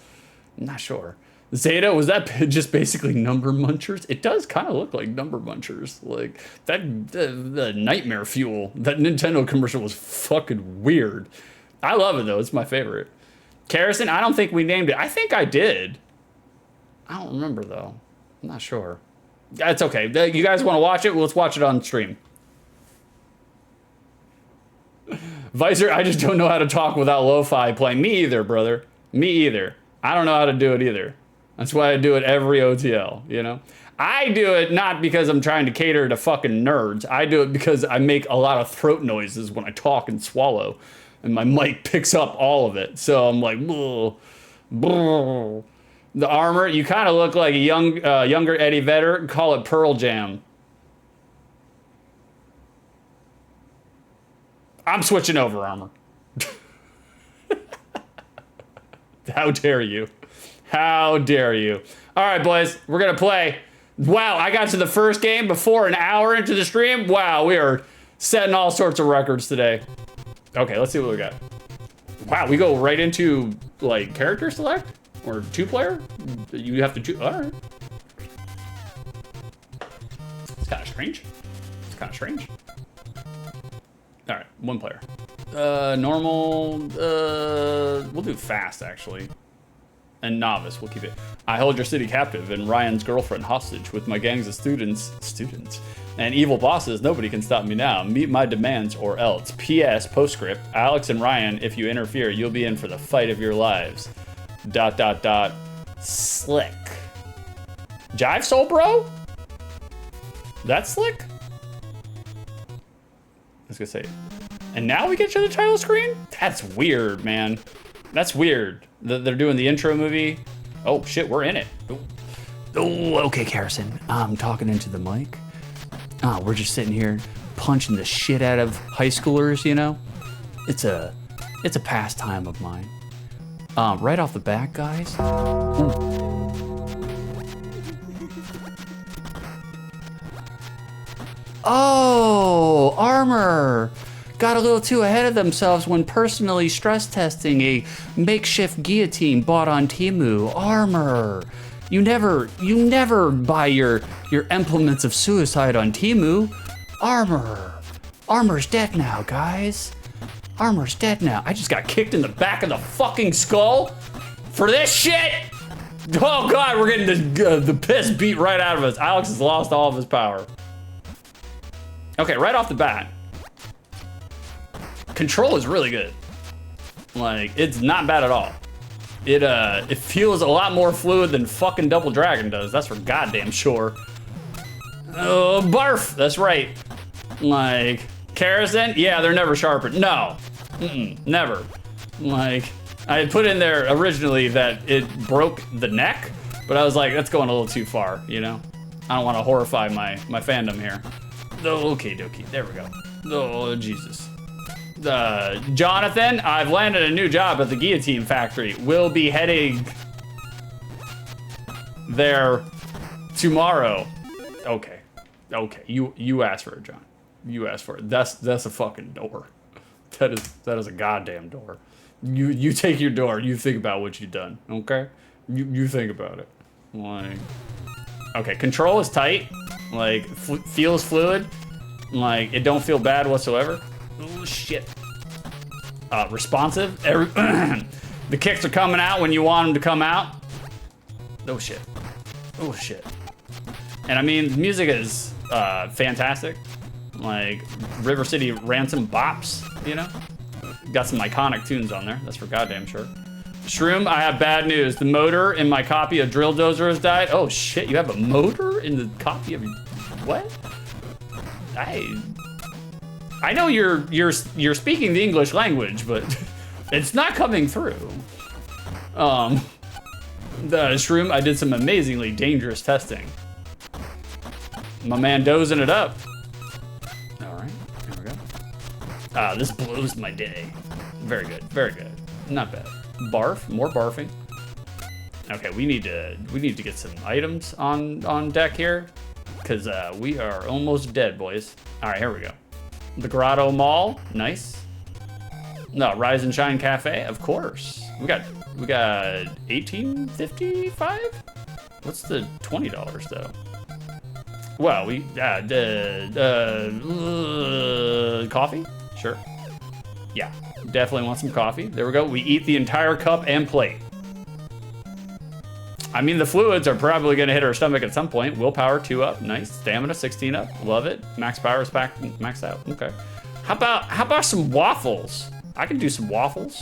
I'm not sure. Zeta, was that just basically Number Munchers? It does kind of look like Number Munchers. Like, that, the nightmare fuel. That Nintendo commercial was fucking weird. I love it, though. It's my favorite. Kerrison, I don't think we named it. I think I did. I don't remember, though. I'm not sure. That's okay. You guys want to watch it? Well, let's watch it on stream. Visor, I just don't know how to talk without lo-fi playing. Me either, brother. Me either. I don't know how to do it either. That's why I do it every OTL, you know? I do it not because I'm trying to cater to fucking nerds. I do it because I make a lot of throat noises when I talk and swallow. And my mic picks up all of it. So I'm like, bleh, bleh. The armor, you kind of look like a younger Eddie Vedder. Call it Pearl Jam. I'm switching over, Armor. How dare you? How dare you? All right, boys, we're going to play. Wow, I got to the first game before an hour into the stream. Wow, we are setting all sorts of records today. Okay, let's see what we got. Wow, we go right into, like, character select? Or 2-player? You have to choose. All right. It's kind of strange. It's kind of strange. All right, 1 player. Normal, we'll do fast, actually. And novice, we'll keep it. I hold your city captive and Ryan's girlfriend hostage with my gangs of students, and evil bosses. Nobody can stop me now. Meet my demands or else. P.S. Postscript, Alex and Ryan, if you interfere, you'll be in for the fight of your lives. ... Slick. Jive Soul Bro? That's slick? I was gonna say, and now we get to the title screen? That's weird, man. That's weird. They're doing the intro movie. Oh shit, we're in it. Oh, okay, Kerrison. I'm talking into the mic. We're just sitting here punching the shit out of high schoolers, you know? It's a pastime of mine. Right off the bat, guys. Oh, Armor got a little too ahead of themselves when personally stress testing a makeshift guillotine bought on Temu. Armor, you never buy your implements of suicide on Temu. Armor's dead now, guys. Armor's dead now. I just got kicked in the back of the fucking skull for this shit. Oh God, we're getting the piss beat right out of us. Alex has lost all of his power. Okay, right off the bat, control is really good. Like, it's not bad at all. It feels a lot more fluid than fucking Double Dragon does. That's for goddamn sure. Oh, barf. That's right. Like, Kerrison? Yeah, they're never sharpened. No. Never. Like, I had put in there originally that it broke the neck, but I was like, that's going a little too far, you know? I don't want to horrify my fandom here. Oh, okay, dokie. There we go. Oh, Jesus. Jonathan, I've landed a new job at the Guillotine Factory. We'll be heading there tomorrow. Okay. Okay. You asked for it, John. You asked for it. That's a fucking door. That is a goddamn door. You take your door. You think about what you've done. Okay? You think about it. Like, okay, control is tight. Like, feels fluid. Like, it don't feel bad whatsoever. Oh, shit. Responsive. The kicks are coming out when you want them to come out. Oh, shit. Oh, shit. And I mean, the music is fantastic. Like, River City Ransom bops, you know? Got some iconic tunes on there. That's for goddamn sure. Shroom, I have bad news. The motor in my copy of Drill Dozer has died. Oh shit, you have a motor in the copy of what? I know you're speaking the English language, but it's not coming through. The Shroom, I did some amazingly dangerous testing. My man dozing it up. All right, here we go. This blows my day. Very good, very good. Not bad. Barf, more barfing. Okay, we need to get some items on deck here, because we are almost dead, boys. All right, here we go. The Grotto Mall, nice. No, Rise and Shine Cafe, of course. We got $18.55. What's the $20 though? Well, we coffee, sure. Yeah, definitely want some coffee. There we go. We eat the entire cup and plate. I mean, the fluids are probably gonna hit our stomach at some point. Willpower 2 up, nice. Stamina 16 up, love it. Max power is maxed out. Okay. How about some waffles? I can do some waffles.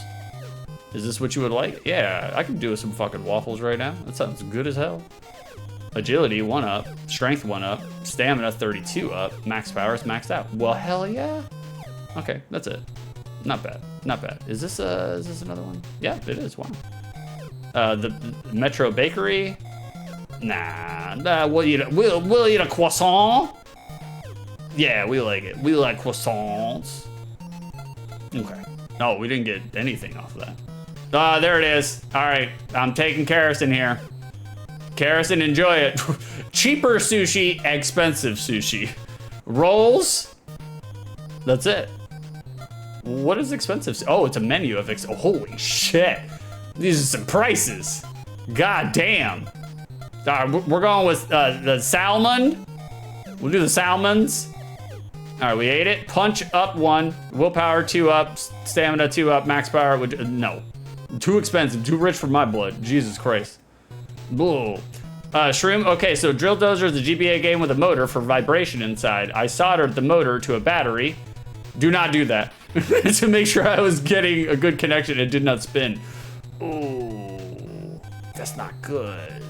Is this what you would like? Yeah, I can do some fucking waffles right now. That sounds good as hell. Agility 1 up, strength 1 up, stamina 32 up, max power is maxed out. Well, hell yeah. Okay, that's it. Not bad, not bad. Is this another one? Yeah, it is. Wow. The Metro Bakery. Nah, we'll eat a croissant. Yeah, we like it. We like croissants. Okay. Oh, we didn't get anything off of that. Ah, there it is. All right, I'm taking kerosene here. Kerosene, enjoy it. Cheaper sushi, expensive sushi. Rolls. That's it. What is expensive? Oh, it's a menu of oh, holy shit. These are some prices. God damn. We're going with the salmon. We'll do the salmons. All right, we ate it. Punch up 1, willpower 2 up, stamina 2 up, max power. No, too expensive, too rich for my blood. Jesus Christ. Whoa. Shroom, okay, so Drill Dozer is a GBA game with a motor for vibration inside. I soldered the motor to a battery. Do not do that. To make sure I was getting a good connection, it did not spin. Oh, that's not good.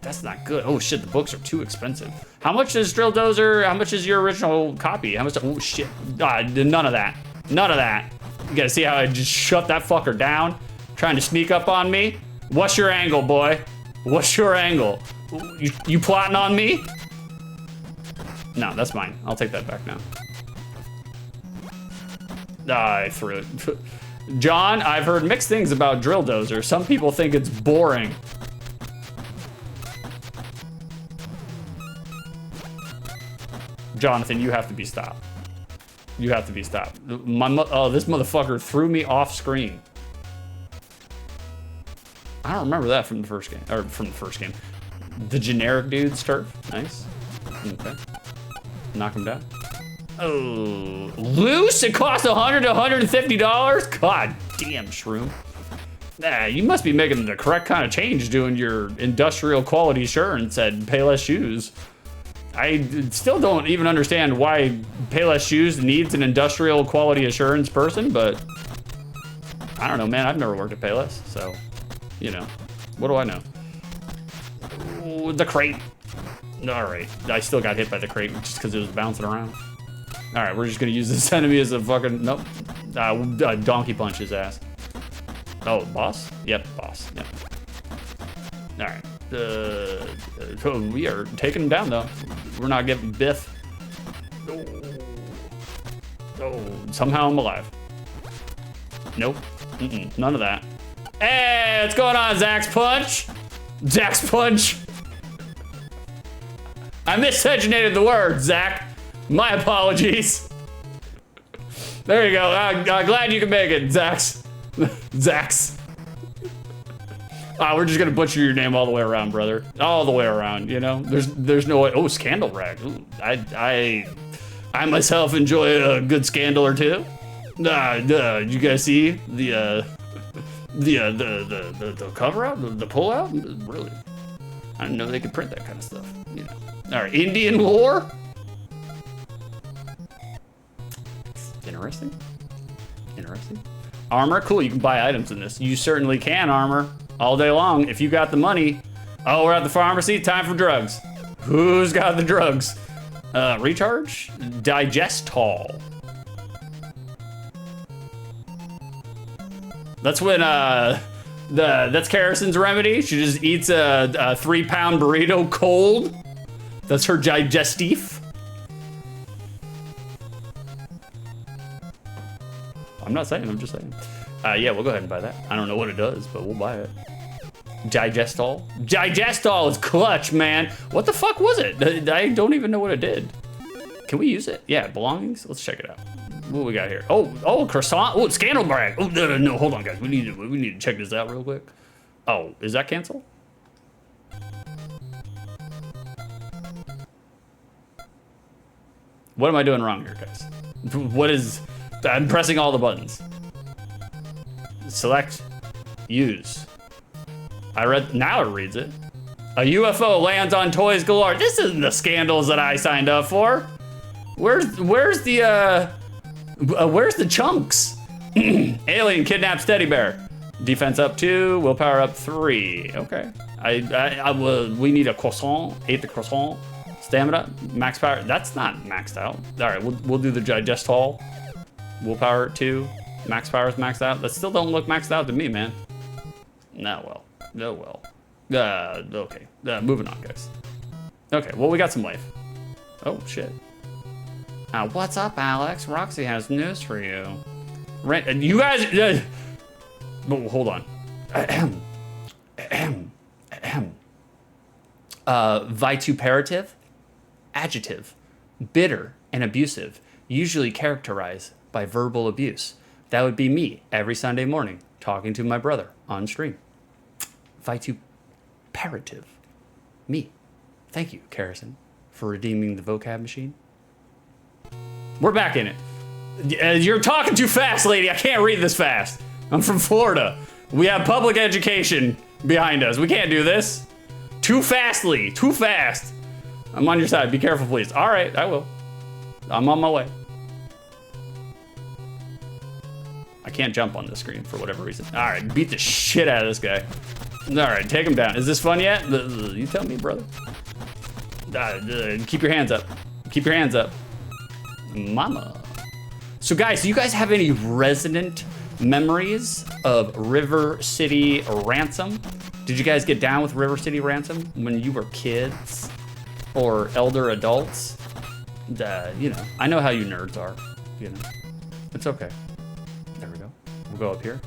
That's not good. Oh shit, the books are too expensive. How much is Drill Dozer? How much is your original copy? How much? Oh shit, none of that. None of that. You gotta see how I just shut that fucker down? Trying to sneak up on me? What's your angle, boy? What's your angle? You plotting on me? No, that's mine. I'll take that back now. I threw it. John, I've heard mixed things about Drill Dozer. Some people think it's boring. Jonathan, you have to be stopped. You have to be stopped. Oh, this motherfucker threw me off screen. I don't remember that from the first game, or from the first game. The generic dude's turf, nice. Okay, knock him down. Oh, loose? It costs $100 to $150? God damn, Shroom. Nah, you must be making the correct kind of change doing your industrial quality assurance at Payless Shoes. I still don't even understand why Payless Shoes needs an industrial quality assurance person, but I don't know, man. I've never worked at Payless, so, you know, what do I know? Ooh, the crate. All right, I still got hit by the crate just because it was bouncing around. All right, we're just gonna use this enemy as a fucking, nope. Donkey punch his ass. Oh, boss? Yep, boss, yep. All right. We are taking him down though. We're not getting biff. Oh, somehow I'm alive. Nope, none of that. Hey, what's going on, Zach's Punch? Zach's Punch. I miscegenated the word, Zach. My apologies. There you go. Glad you can make it, Zach's. Zach's. We're just gonna butcher your name all the way around, brother. All the way around, you know? There's no way. Oh, Scandal Rag. Ooh, I myself enjoy a good scandal or two. You guys see the cover out, the pull out? Really? I didn't know they could print that kind of stuff, you know. All right, Indian lore? Interesting. Interesting. Armor, cool, you can buy items in this. You certainly can, Armor, all day long if you got the money. Oh, we're at the pharmacy, time for drugs. Who's got the drugs? Recharge? Digestol. That's when, that's Harrison's remedy. She just eats a 3-pound burrito cold. That's her digestif. I'm not saying, I'm just saying. Yeah, we'll go ahead and buy that. I don't know what it does, but we'll buy it. Digestol? Digestol is clutch, man. What the fuck was it? I don't even know what it did. Can we use it? Yeah, belongings? Let's check it out. What we got here? Oh, croissant. Oh, scandal brag. Oh, no, hold on, guys. We need to check this out real quick. Oh, is that cancel? What am I doing wrong here, guys? What is... I'm pressing all the buttons. Select. Use. Now it reads it. A UFO lands on toys galore. This isn't the scandals that I signed up for. Where's the chunks? Alien kidnaps teddy bear. Defense up 2, willpower up 3. Okay. We need a croissant. Ate the croissant. Stamina, max power. That's not maxed out. All right, we'll do the digestol. Willpower 2. Max power is maxed out. That still don't look maxed out to me, man. No, well. Okay. Moving on, guys. Okay, well, we got some life. Oh, shit. What's up, Alex? Roxy has news for you. You guys... Oh, hold on. Vituperative, adjective, bitter, and abusive, usually characterized by verbal abuse. That would be me every Sunday morning talking to my brother on stream. Vituperative. Me. Thank you, Harrison, for redeeming the vocab machine. We're back in it. You're talking too fast, lady. I can't read this fast. I'm from Florida. We have public education behind us. We can't do this. Too fastly. Too fast. I'm on your side. Be careful, please. All right, I will. I'm on my way. I can't jump on this screen for whatever reason. All right, beat the shit out of this guy. All right, take him down. Is this fun yet? You tell me, brother. Keep your hands up. Keep your hands up. Mama. So guys, do you guys have any resonant memories of River City Ransom? Did you guys get down with River City Ransom when you were kids or elder adults? You know, I know how you nerds are, you know. It's okay. There we go. We'll go up here.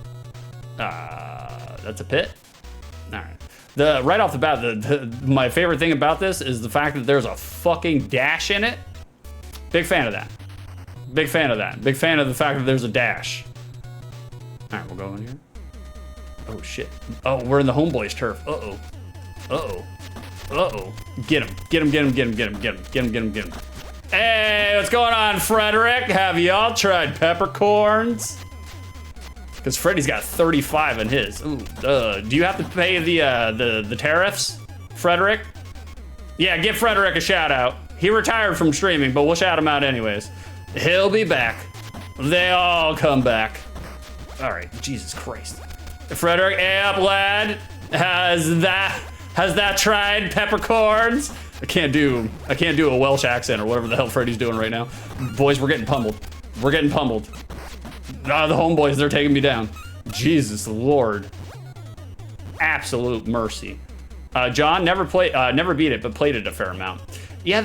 That's a pit. All right. Right off the bat, my favorite thing about this is the fact that there's a fucking dash in it. Big fan of that. Big fan of that. Big fan of the fact that there's a dash. All right, we'll go in here. Oh, shit. Oh, we're in the homeboys turf. Uh-oh. Uh-oh. Uh-oh. Get him. Get him, get him, get him, get him, get him, get him, get him, get him. Hey, what's going on, Frederick? Have y'all tried peppercorns? Because Freddy's got 35 in his. Ooh, do you have to pay the tariffs, Frederick? Yeah, give Frederick a shout out. He retired from streaming, but we'll shout him out anyways. He'll be back. They all come back. All right, Jesus Christ. Frederick, hey up, lad. Has that tried peppercorns? I can't do a Welsh accent or whatever the hell Freddy's doing right now. Boys, we're getting pummeled. We're getting pummeled. The homeboys, they're taking me down. Jesus Lord. Absolute mercy. John, never beat it, but played it a fair amount. Yeah,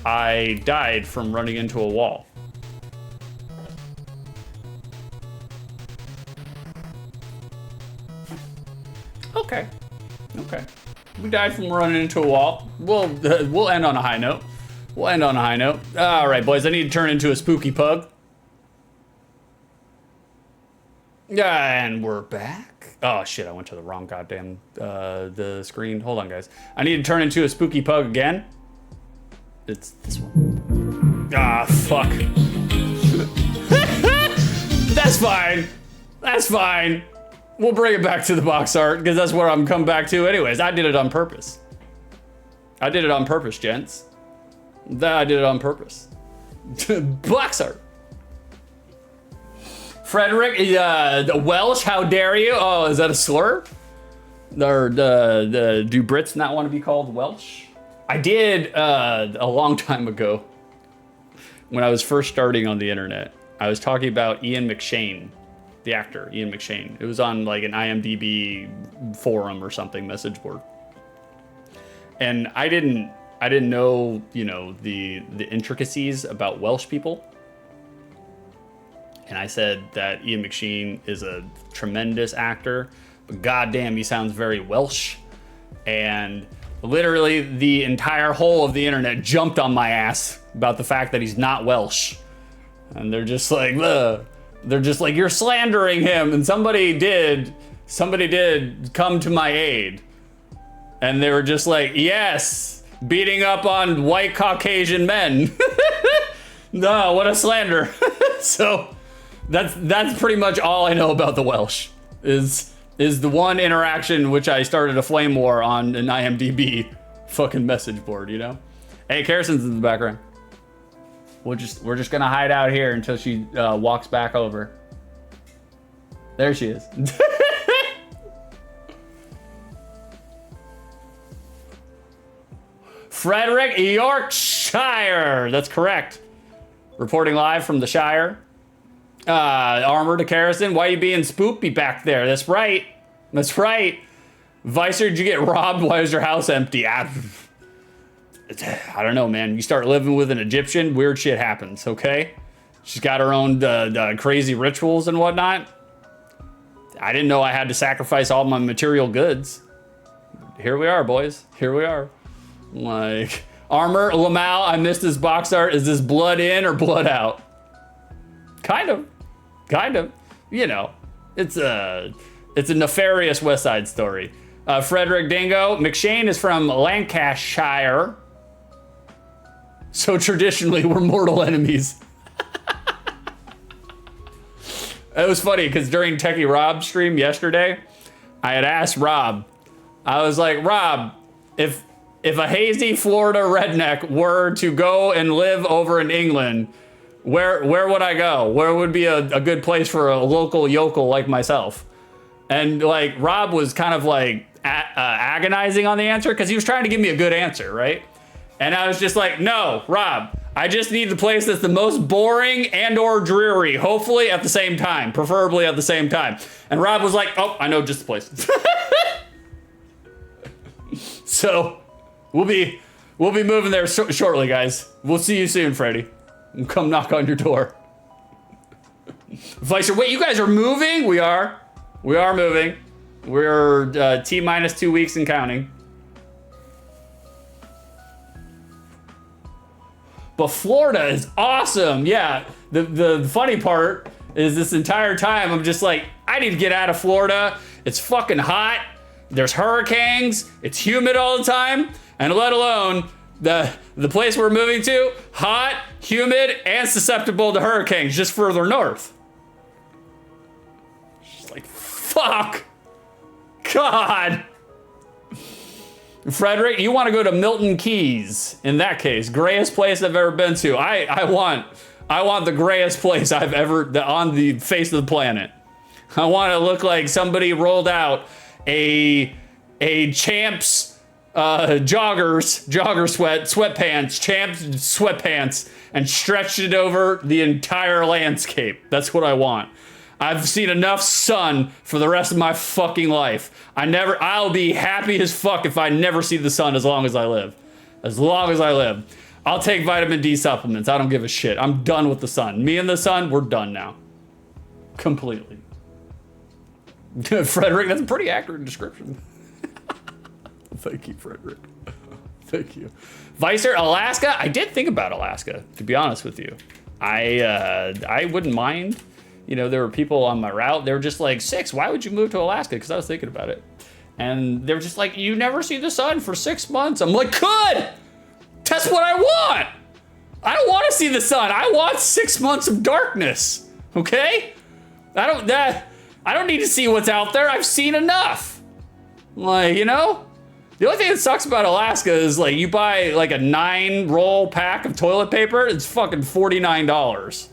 I died from running into a wall. Okay. We died from running into a wall. We'll end on a high note. All right, boys, I need to turn into a spooky pug. And we're back. Oh, shit, I went to the wrong goddamn the screen. Hold on, guys. I need to turn into a spooky pug again. It's this one. Ah, fuck. That's fine. We'll bring it back to the box art, because that's where I'm coming back to anyways. I did it on purpose. Gents. I did it on purpose. Box art. Frederick, the Welsh, how dare you? Oh, is that a slur? Or do Brits not want to be called Welsh? I did a long time ago when I was first starting on the internet. I was talking about Ian McShane, the actor, Ian McShane. It was on like an IMDb forum or something, message board. And I didn't know, you know, the intricacies about Welsh people. And I said that Ian McShane is a tremendous actor, but goddamn, he sounds very Welsh. And literally the entire whole of the internet jumped on my ass about the fact that he's not Welsh. And they're just like, ugh. They're just like, you're slandering him. And somebody did come to my aid. And they were just like, yes, beating up on white Caucasian men. No, what a slander. So that's pretty much all I know about the Welsh is the one interaction which I started a flame war on an IMDb fucking message board, you know? Hey, Kerrison's in the background. We're just gonna hide out here until she walks back over. There she is. Frederick, Yorkshire. That's correct. Reporting live from the Shire. Armor to Kerrison. Why are you being spoopy back there? That's right. That's right. Vicer, did you get robbed? Why is your house empty? I don't know, man. You start living with an Egyptian, weird shit happens, okay? She's got her own crazy rituals and whatnot. I didn't know I had to sacrifice all my material goods. Here we are, boys. Here we are. Like, Armor, Lamau, I missed this box art. Is this blood in or blood out? Kind of. You know, it's a nefarious West Side Story. Frederick Dingo, McShane is from Lancashire. So traditionally, we're mortal enemies. It was funny because during Techie Rob's stream yesterday, I had asked Rob, I was like, Rob, if a hazy Florida redneck were to go and live over in England, where would I go? Where would be a good place for a local yokel like myself? And like Rob was kind of like agonizing on the answer because he was trying to give me a good answer, right? And I was just like, no, Rob, I just need the place that's the most boring and or dreary, hopefully at the same time, preferably at the same time. And Rob was like, oh, I know just the place. So we'll be moving there shortly, guys. We'll see you soon, Freddy. We'll come knock on your door. Vicer, wait, you guys are moving? We are moving. We're T-minus 2 weeks and counting. But Florida is awesome. Yeah, the funny part is this entire time I'm just like, I need to get out of Florida. It's fucking hot. There's hurricanes. It's humid all the time. And let alone the place we're moving to, hot, humid, and susceptible to hurricanes just further north. Just like, fuck. God. Frederick, you want to go to Milton Keys. In that case, grayest place I've ever been to. I want the grayest place I've ever on the face of the planet. I want to look like somebody rolled out a Champs sweatpants, Champs sweatpants, and stretched it over the entire landscape. That's what I want. I've seen enough sun for the rest of my fucking life. I'll be happy as fuck if I never see the sun as long as I live. As long as I live. I'll take vitamin D supplements. I don't give a shit. I'm done with the sun. Me and the sun, we're done now. Completely. Frederick, that's a pretty accurate description. Thank you, Frederick. Thank you. Vicer, Alaska? I did think about Alaska, to be honest with you. I wouldn't mind. You know, there were people on my route, they were just like, Six, why would you move to Alaska? Because I was thinking about it. And they were just like, you never see the sun for 6 months. I'm like, good! That's what I want! I don't want to see the sun. I want 6 months of darkness. Okay? I don't need to see what's out there. I've seen enough. Like, you know? The only thing that sucks about Alaska is like you buy like a 9-roll pack of toilet paper, it's fucking $49.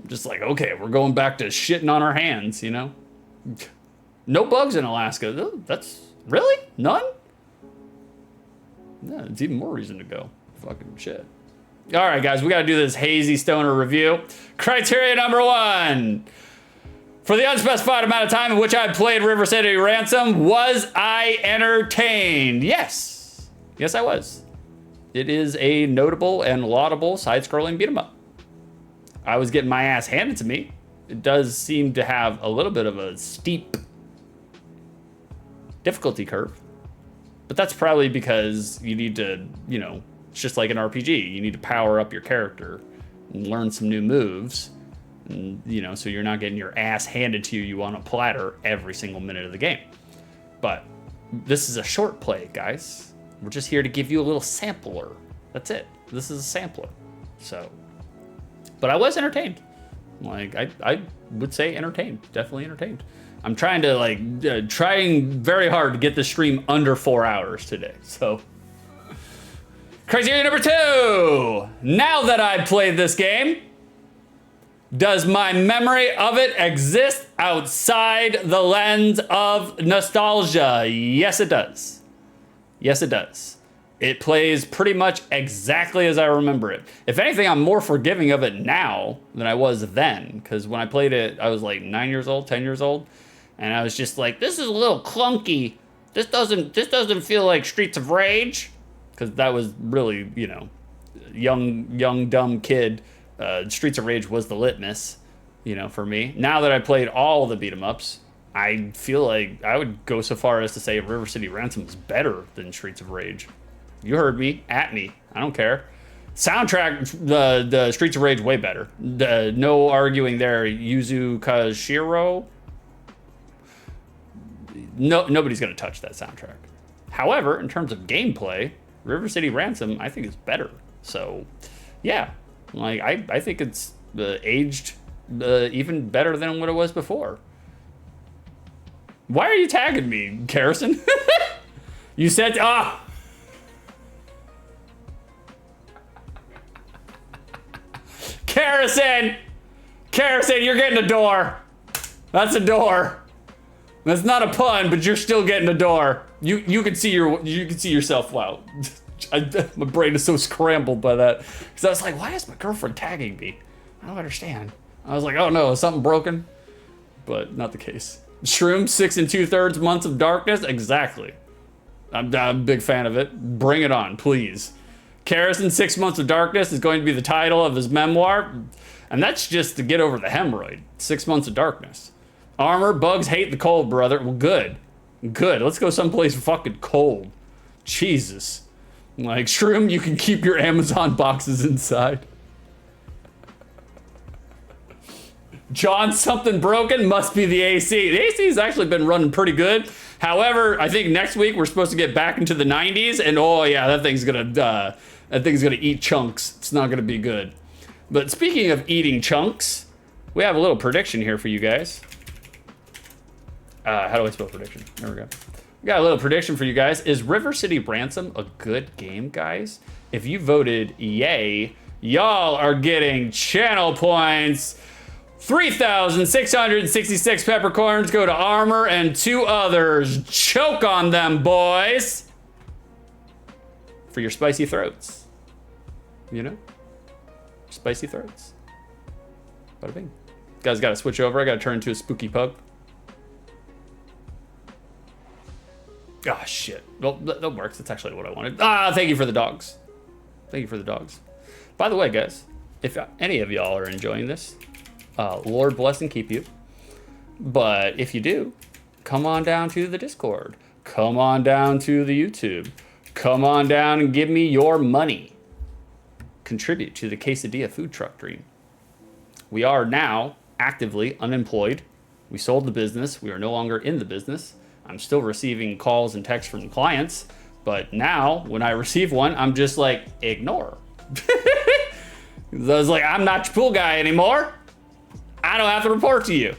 Just like, okay, we're going back to shitting on our hands, you know? No bugs in Alaska. That's really none? Yeah, it's even more reason to go. Fucking shit. All right, guys, we got to do this hazy stoner review. Criteria number 1. For the unspecified amount of time in which I played River City Ransom, was I entertained? Yes. Yes, I was. It is a notable and laudable side-scrolling beat 'em up. I was getting my ass handed to me. It does seem to have a little bit of a steep difficulty curve. But that's probably because you need to, you know, it's just like an RPG. You need to power up your character and learn some new moves. And, you know, so you're not getting your ass handed to you on a platter every single minute of the game. But this is a short play, guys. We're just here to give you a little sampler. That's it. This is a sampler. So, but I was entertained. Like, I would say entertained. Definitely entertained. I'm trying to, like, trying very hard to get the stream under 4 hours today. So, criteria number 2. Now that I played this game, does my memory of it exist outside the lens of nostalgia? Yes, it does. Yes, it does. It plays pretty much exactly as I remember it. If anything, I'm more forgiving of it now than I was then. Because when I played it, I was like 9 years old, 10 years old. And I was just like, this is a little clunky. This doesn't feel like Streets of Rage. Because that was really, you know, young, dumb kid. Streets of Rage was the litmus, you know, for me. Now that I played all the beat 'em ups, I feel like I would go so far as to say River City Ransom is better than Streets of Rage. You heard me, at me. I don't care. Soundtrack, the Streets of Rage way better. No arguing there. Yuzo Koshiro. No, nobody's gonna touch that soundtrack. However, in terms of gameplay, River City Ransom I think is better. So, yeah, like I think it's aged even better than what it was before. Why are you tagging me, Carrison? You said, Carrison, you're getting a door. That's a door. That's not a pun, but you're still getting a door. You can see yourself. Wow, my brain is so scrambled by that because I was like, why is my girlfriend tagging me? I don't understand. I was like, oh no, is something broken? But not the case. Shroom 6 2/3 months of darkness. Exactly. I'm a big fan of it. Bring it on, please. Carrison 6 months of darkness is going to be the title of his memoir, and that's just to get over the hemorrhoid. 6 months of darkness. Armor, bugs hate the cold, brother. Well, good. Let's go someplace fucking cold. Jesus. Like, Shroom, you can keep your Amazon boxes inside. John, something broken? Must be the AC. The AC's actually been running pretty good. However, I think next week we're supposed to get back into the 90s, and oh yeah, that thing's gonna eat chunks. It's not gonna be good. But speaking of eating chunks, we have a little prediction here for you guys. How do I spell prediction? There we go. We got a little prediction for you guys. Is River City Ransom a good game, guys? If you voted yay, y'all are getting channel points. 3,666 peppercorns go to Armor and 2 others. Choke on them, boys. For your spicy throats. You know? Spicy throats. Bada bing. Guys, gotta switch over. I gotta turn into a spooky pug. Ah, shit. Well, that works. That's actually what I wanted. Thank you for the dogs. Thank you for the dogs. By the way, guys, if any of y'all are enjoying this, Lord bless and keep you. But if you do, come on down to the Discord. Come on down to the YouTube. Come on down and give me your money. Contribute to the Quesadilla food truck dream. We are now actively unemployed. We sold the business. We are no longer in the business. I'm still receiving calls and texts from clients, but now when I receive one, I'm just like, ignore. I was like, I'm not your pool guy anymore. I don't have to report to you.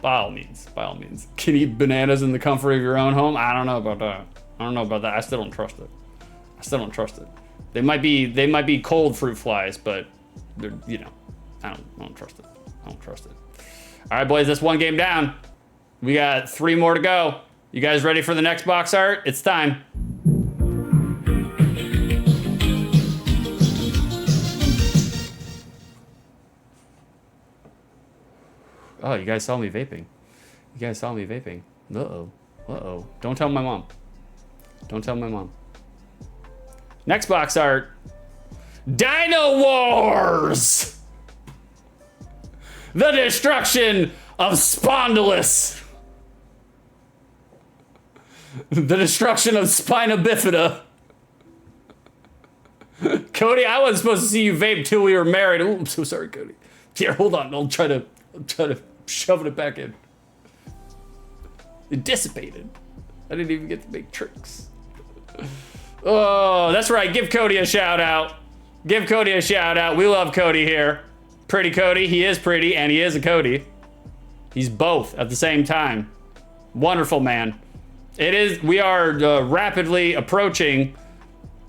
By all means. Can you eat bananas in the comfort of your own home? I don't know about that. I still don't trust it. They might be cold fruit flies, but You know, I don't trust it. I don't trust it. All right, boys, that's one game down. We got 3 more to go. You guys ready for the next box art? It's time. Oh, you guys saw me vaping. You guys saw me vaping. Uh-oh. Uh-oh. Don't tell my mom. Don't tell my mom. Next box art. Dynowarz! The destruction of Spondylus. The destruction of Spina Bifida. Cody, I wasn't supposed to see you vape till we were married. Oh, I'm so sorry, Cody. Here, hold on. I'll try to shove it back in. It dissipated. I didn't even get to make tricks. Oh, that's right. Give Cody a shout out. Give Cody a shout out. We love Cody here. Pretty Cody. He is pretty and he is a Cody. He's both at the same time. Wonderful man. We are rapidly approaching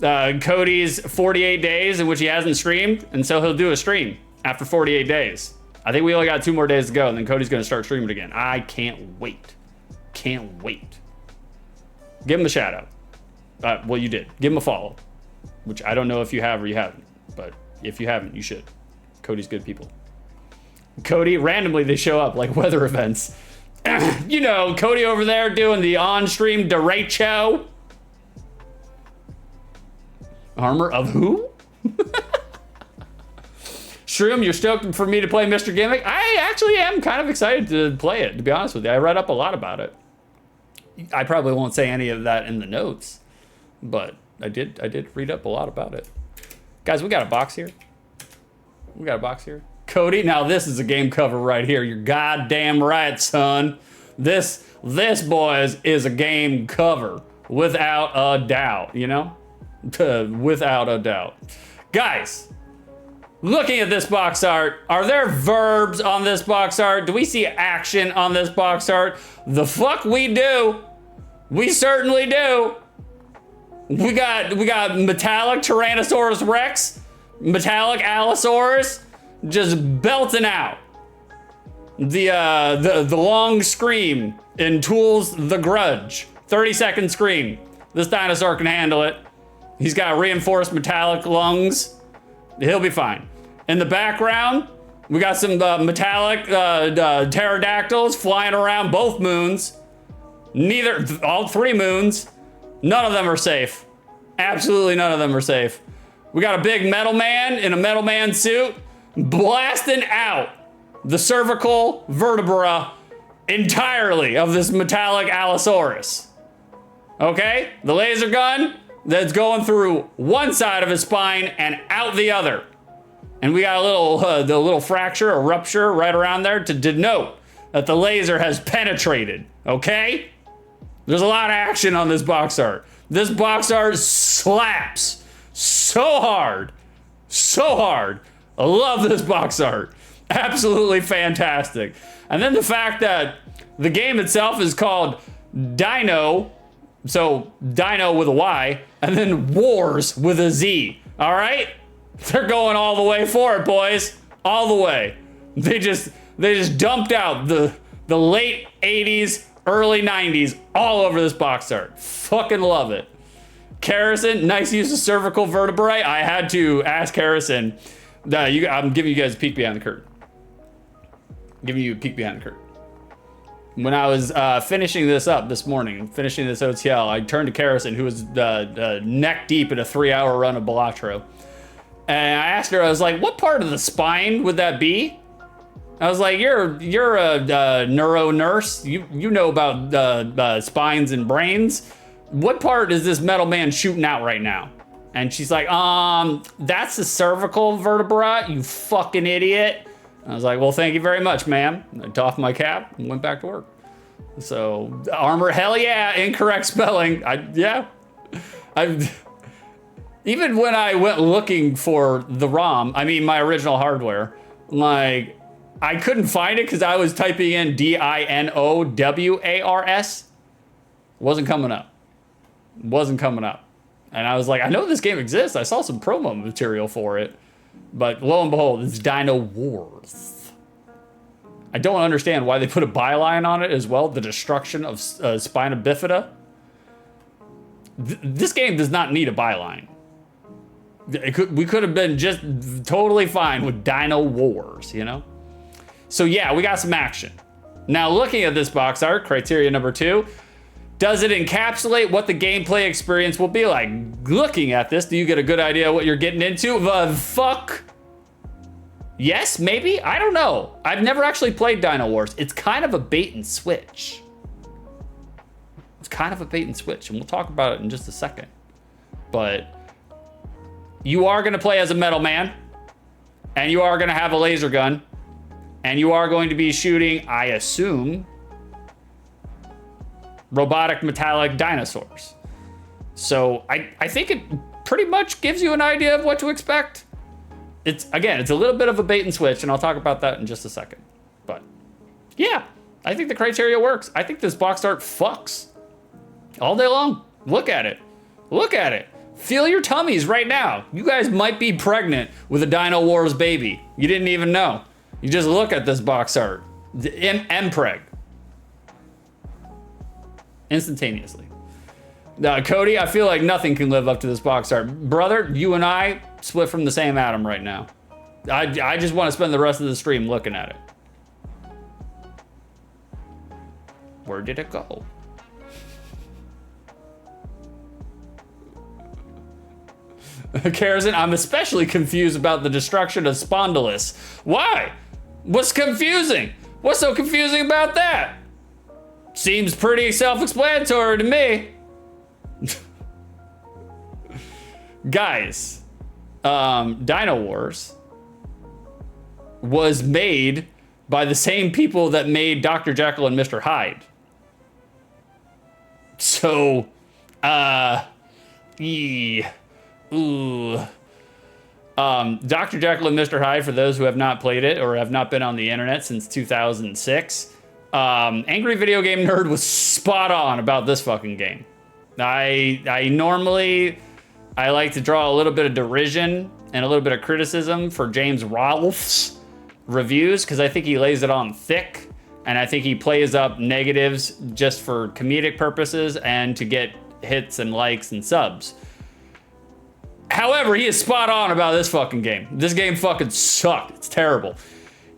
Cody's 48 days in which he hasn't streamed. And so he'll do a stream after 48 days. I think we only got 2 more days to go and then Cody's going to start streaming again. I can't wait. Can't wait. Give him a shout out. Well, you did. Give him a follow, which I don't know if you have or you haven't, but if you haven't, you should. Cody's good people. Cody, randomly they show up like weather events. You know, Cody over there doing the on-stream derecho. Armor of who? Shroom, you're stoked for me to play Mr. Gimmick? I actually am kind of excited to play it, to be honest with you. I read up a lot about it. I probably won't say any of that in the notes, but I did read up a lot about it. Guys, we got a box here. We got a box here. Cody, now this is a game cover right here. You're goddamn right, son. This boys is a game cover without a doubt, you know? Without a doubt. Guys, looking at this box art, are there verbs on this box art? Do we see action on this box art? The fuck we do. We certainly do. We got metallic Tyrannosaurus Rex, metallic Allosaurus, just belting out the long scream in Tools The Grudge. 30-second scream. This dinosaur can handle it. He's got reinforced metallic lungs. He'll be fine. In the background, we got some metallic pterodactyls flying around both moons. All 3 moons. None of them are safe. Absolutely none of them are safe. We got a big metal man in a metal man suit blasting out the cervical vertebra entirely of this metallic Allosaurus. Okay? The laser gun that's going through one side of his spine and out the other. And we got the little fracture or rupture right around there to denote that the laser has penetrated. Okay? There's a lot of action on this box art. This box art slaps so hard. So hard. I love this box art. Absolutely fantastic. And then the fact that the game itself is called Dino, so Dino with a Y, and then Wars with a Z. All right? They're going all the way for it, boys. All the way. They just dumped out the late 80s, early 90s all over this box art. Fucking love it. Harrison, nice use of cervical vertebrae. I had to ask Harrison. I'm giving you guys a peek behind the curtain. Giving you a peek behind the curtain. When I was finishing this up this morning, finishing this OTL, I turned to Harrison, who was neck deep in a 3-hour run of Balatro. And I asked her, I was like, what part of the spine would that be? I was like, you're a neuro nurse. You know about spines and brains. What part is this metal man shooting out right now? And she's like, that's the cervical vertebra, you fucking idiot. I was like, well, thank you very much, ma'am. I doffed my cap and went back to work. So armor, hell yeah, incorrect spelling. Even when I went looking for the ROM, I mean my original hardware, like I couldn't find it because I was typing in DINOWARS. Wasn't coming up. And I was like, I know this game exists. I saw some promo material for it. But lo and behold, it's Dynowarz. I don't understand why they put a byline on it as well. The destruction of Spina Bifida. This game does not need a byline. We could have been just totally fine with Dynowarz, you know? So yeah, we got some action. Now looking at this box art, criteria number 2, does it encapsulate what the gameplay experience will be like? Looking at this, do you get a good idea what you're getting into? The fuck? Yes, maybe? I don't know. I've never actually played Dynowarz. It's kind of a bait and switch. It's kind of a bait and switch, and we'll talk about it in just a second. But you are gonna play as a metal man, and you are gonna have a laser gun, and you are going to be shooting, I assume, robotic metallic dinosaurs. So I think it pretty much gives you an idea of what to expect. It's a little bit of a bait and switch, and I'll talk about that in just a second. But yeah, I think the criteria works. I think this box art fucks all day long. Look at it. Look at it. Feel your tummies right now. You guys might be pregnant with a Dynowarz baby. You didn't even know. You just look at this box art. Mpreg. Instantaneously. Cody, I feel like nothing can live up to this box art. Brother, you and I split from the same atom right now. I just want to spend the rest of the stream looking at it. Where did it go? Karazin, I'm especially confused about the destruction of Spondylus. Why? What's confusing? What's so confusing about that? Seems pretty self-explanatory to me. Guys, Dynowarz was made by the same people that made Dr. Jekyll and Mr. Hyde. So, Dr. Jekyll and Mr. Hyde, for those who have not played it or have not been on the internet since 2006, Angry Video Game Nerd was spot on about this fucking game. I normally like to draw a little bit of derision and a little bit of criticism for James Rolfe's reviews, because I think he lays it on thick, and I think he plays up negatives just for comedic purposes and to get hits and likes and subs. However, he is spot on about this fucking game. This game fucking sucked. It's terrible.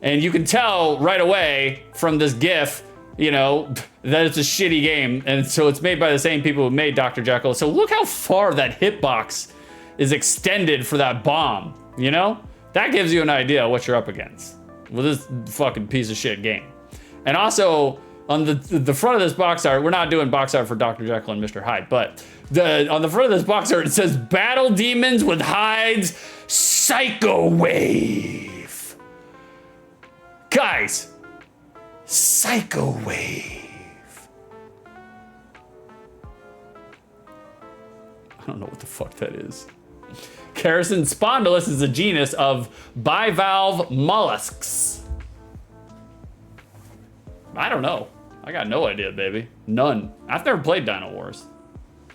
And you can tell right away from this GIF, you know, that it's a shitty game. And so it's made by the same people who made Dr. Jekyll. So look how far that hitbox is extended for that bomb, you know? That gives you an idea of what you're up against with this fucking piece of shit game. And also, on the front of this box art, we're not doing box art for Dr. Jekyll and Mr. Hyde, but on the front of this box art, it says, Battle Demons with Hyde's Psycho Wave. Guys, Psycho Wave. I don't know what the fuck that is. Karazin, Spondylus is a genus of bivalve mollusks. I don't know. I got no idea, baby. None. I've never played Dynowarz.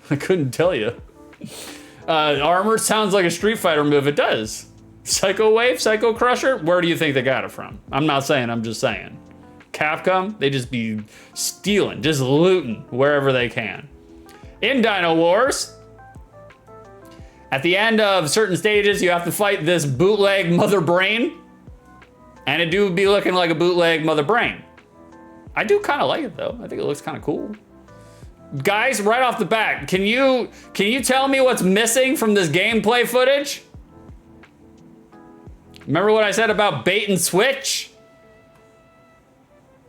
I couldn't tell you. Armor sounds like a Street Fighter move. It does. Psycho Wave, Psycho Crusher. Where do you think they got it from? I'm not saying, I'm just saying. Capcom, they just be stealing, just looting wherever they can. In Dynowarz, at the end of certain stages, you have to fight this bootleg Mother Brain. And it do be looking like a bootleg Mother Brain. I do kind of like it though. I think it looks kind of cool. Guys, right off the bat, can you tell me what's missing from this gameplay footage? Remember what I said about bait and switch?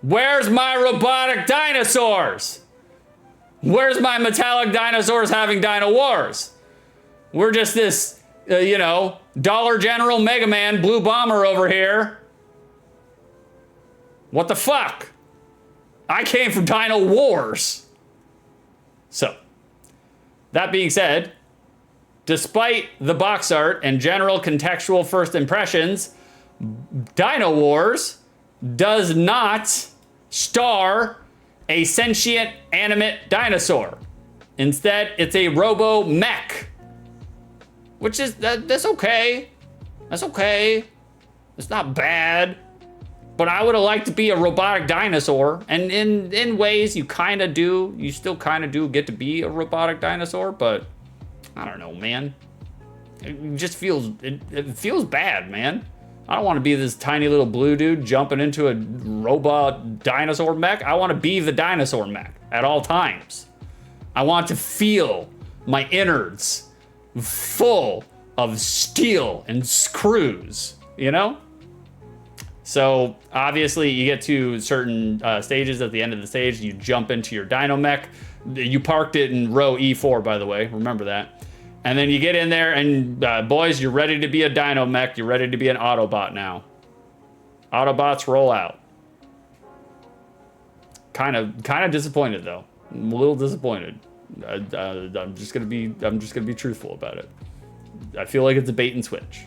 Where's my robotic dinosaurs? Where's my metallic dinosaurs having Dynowarz? We're just this, you know, Dollar General Mega Man Blue Bomber over here. What the fuck? I came from Dynowarz. So, that being said, despite the box art and general contextual first impressions, Dynowarz does not star a sentient animate dinosaur. Instead, it's a robo-mech. Which is, that's okay. That's okay. It's not bad. But I would have liked to be a robotic dinosaur. And in ways you kind of do. You still kind of do get to be a robotic dinosaur. But I don't know, man. It just feels, it feels bad, man. I don't want to be this tiny little blue dude jumping into a robot dinosaur mech. I want to be the dinosaur mech at all times. I want to feel my innards full of steel and screws, you know? So obviously you get to certain stages. At the end of the stage, you jump into your dino mech. You parked it in row E4, by the way, remember that. And then you get in there and boys, you're ready to be a dino mech. You're ready to be an Autobot now. Autobots roll out. Kind of disappointed though. I'm a little disappointed. I'm just gonna be truthful about it. I feel like it's a bait and switch.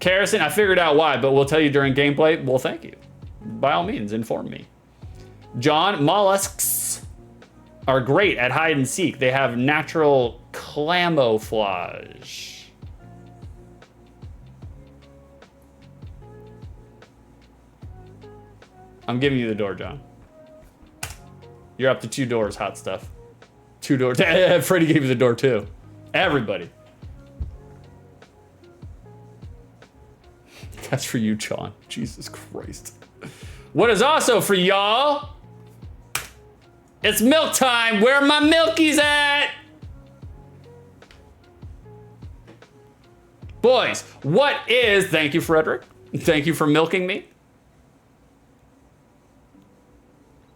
Karrison, I figured out why, but we'll tell you during gameplay. Well, thank you. By all means, inform me. John, mollusks are great at hide and seek. They have natural camouflage. I'm giving you the door, John. You're up to 2 doors, hot stuff. 2 doors. Freddie gave you the door too. Everybody. That's for you, John. Jesus Christ. What is also for y'all? It's milk time. Where are my milkies at? Boys, what is... Thank you, Frederick. Thank you for milking me.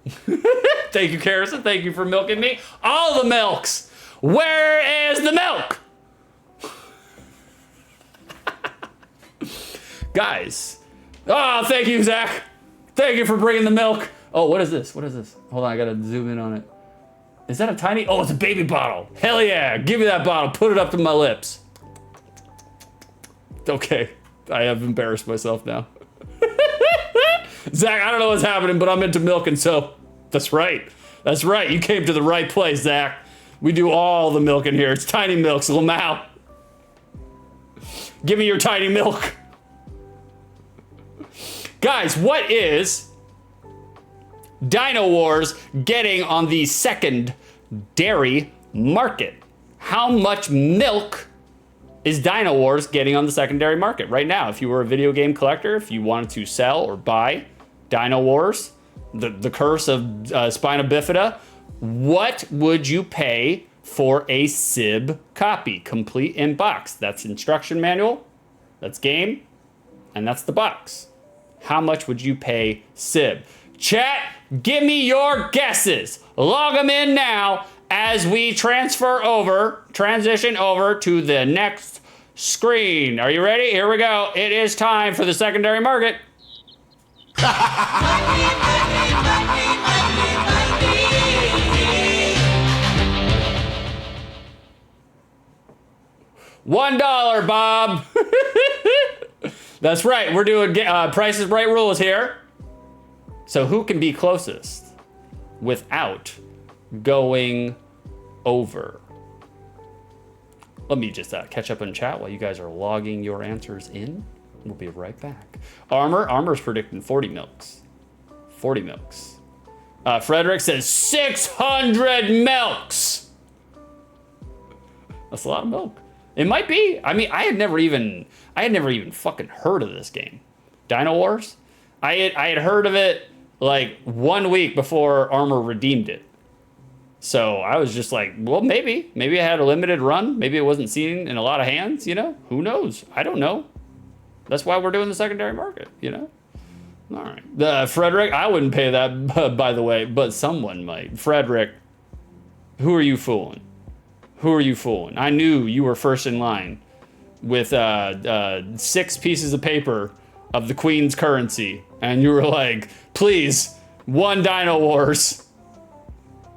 Thank you, Karrison. Thank you for milking me. All the milks. Where is the milk? Guys. Oh, thank you, Zach. Thank you for bringing the milk. Oh, what is this? What is this? Hold on, I gotta zoom in on it. Is that a tiny? Oh, it's a baby bottle. Hell yeah. Give me that bottle. Put it up to my lips. Okay. I have embarrassed myself now. Zach, I don't know what's happening, but I'm into milk, and so that's right. That's right. You came to the right place, Zach. We do all the milk in here. It's tiny milks, Lamau. Give me your tiny milk. Guys, what is Dynowarz getting on the secondary market? How much milk is Dynowarz getting on the secondary market right now? If you were a video game collector, if you wanted to sell or buy Dynowarz, the curse of Spina Bifida, what would you pay for a SIB copy, complete in box? That's instruction manual, that's game, and that's the box. How much would you pay SIB? Chat, give me your guesses. Log them in now as we transition over to the next screen. Are you ready? Here we go. It is time for the secondary market. $1, Bob. That's right. We're doing Price is Right rules here. So who can be closest without going over? Let me just catch up in chat while you guys are logging your answers in. We'll be right back. Armor's predicting 40 milks. 40 milks. Frederick says 600 milks. That's a lot of milk. It might be. I mean, I had never even fucking heard of this game. Dynowarz? I had heard of it like 1 week before Armor redeemed it. So I was just like, well, maybe I had a limited run. Maybe it wasn't seen in a lot of hands, you know? Who knows? I don't know. That's why we're doing the secondary market, you know? All right. Frederick, I wouldn't pay that, by the way, but someone might. Frederick, who are you fooling? Who are you fooling? I knew you were first in line with 6 pieces of paper of the Queen's currency, and you were like, please, 1 Dynowarz.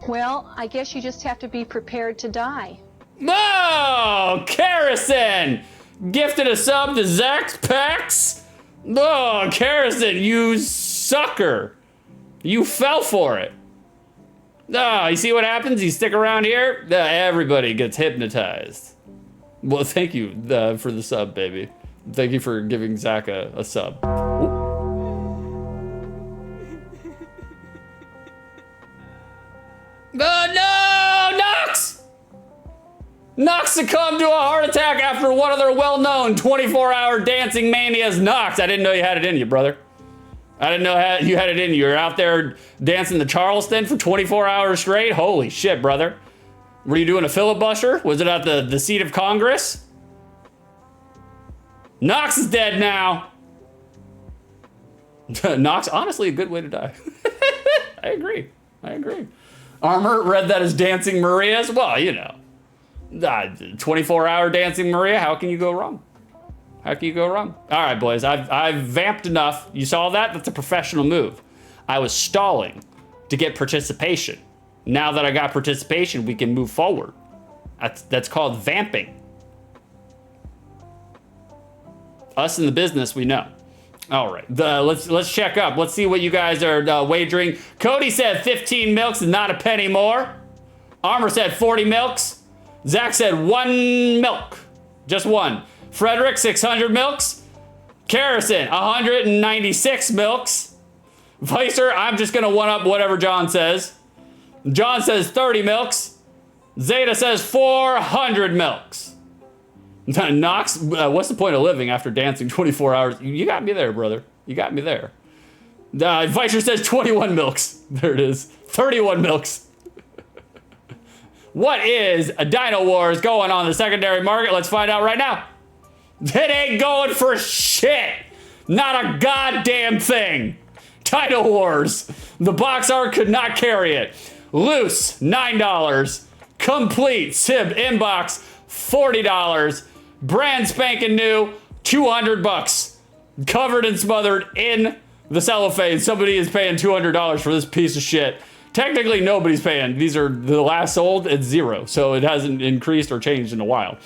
Well, I guess you just have to be prepared to die. Oh, Karrison! Gifted a sub to Zach's Pecs? Oh, Karrison, you sucker. You fell for it. Oh, you see what happens? You stick around here, everybody gets hypnotized. Well, thank you for the sub, baby. Thank you for giving Zach a sub. Ooh. Oh no, Nox! Nox succumbed to a heart attack after one of their well-known 24-hour dancing manias. Nox, I didn't know you had it in you, brother. I didn't know you had it in you. You're out there dancing the Charleston for 24 hours straight? Holy shit, brother. Were you doing a filibuster? Was it at the seat of Congress? Nox is dead now. Nox, honestly, a good way to die. I agree. Armor read that as Dancing Maria's. Well, you know, 24-hour Dancing Maria. How can you go wrong? All right, boys. I've vamped enough. You saw that? That's a professional move. I was stalling to get participation. Now that I got participation, we can move forward. That's called vamping. Us in the business, we know. All right, let's check up. Let's see what you guys are wagering. Cody said 15 milks and not a penny more. Armor said 40 milks. Zach said 1 milk, just 1. Frederick 600 milks. Carrison 196 milks. Vicer, I'm just gonna one up whatever John says. John says 30 milks. Zeta says 400 milks. Nox, what's the point of living after dancing 24 hours? You got me there, brother. You got me there. Vicer says 21 milks. There it is. 31 milks. What is a Dynowarz going on the secondary market? Let's find out right now. It ain't going for shit. Not a goddamn thing. Dynowarz. The box art could not carry it. Loose, $9. Complete, Sib inbox, $40. Brand spanking new, $200. Covered and smothered in the cellophane. Somebody is paying $200 for this piece of shit. Technically, nobody's paying. These are the last sold at 0, so it hasn't increased or changed in a while.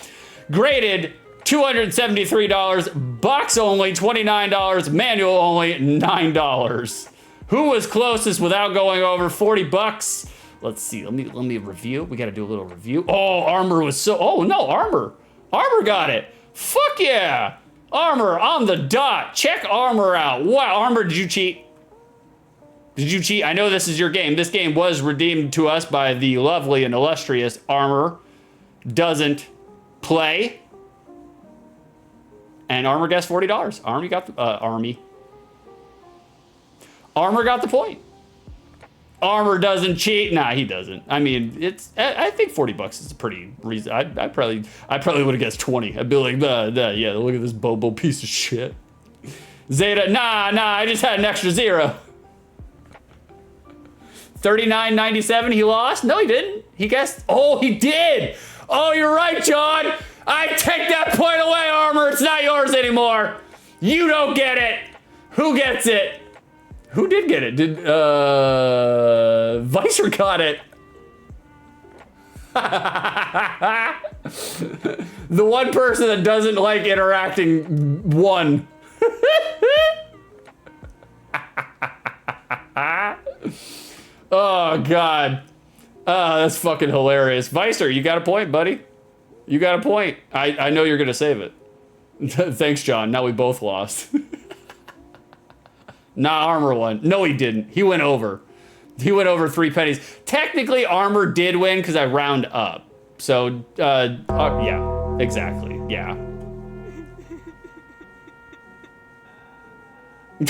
Graded, $273. Box only, $29. Manual only, $9. Who was closest without going over 40 bucks? Let's see. Let me review. We got to do a little review. Oh, Armor was so. Oh no, Armor got it. Fuck yeah, Armor on the dot. Check Armor out. Wow, Armor, did you cheat? I know this is your game. This game was redeemed to us by the lovely and illustrious Armor Doesn't Play. And Armor guessed $40. Army got the Armor got the point. Armor doesn't cheat. Nah, he doesn't. I mean, I think 40 bucks is a pretty reason. I probably would have guessed 20. I'd be like, yeah, look at this Bobo piece of shit. Zeta, nah, I just had an extra 0. 39.97, he lost? No, he didn't. He guessed, oh, he did. Oh, you're right, John. I take that point away, Armor. It's not yours anymore. You don't get it. Who gets it? Who did get it? Did Vicer got it? The one person that doesn't like interacting won. Oh God. That's fucking hilarious. Vicer, you got a point, buddy. You got a point. I know you're gonna save it. Thanks, John. Now we both lost. Nah, Armor won. No, he didn't. He went over. He went over 3 pennies. Technically, Armor did win because I round up. So, yeah, exactly. Yeah.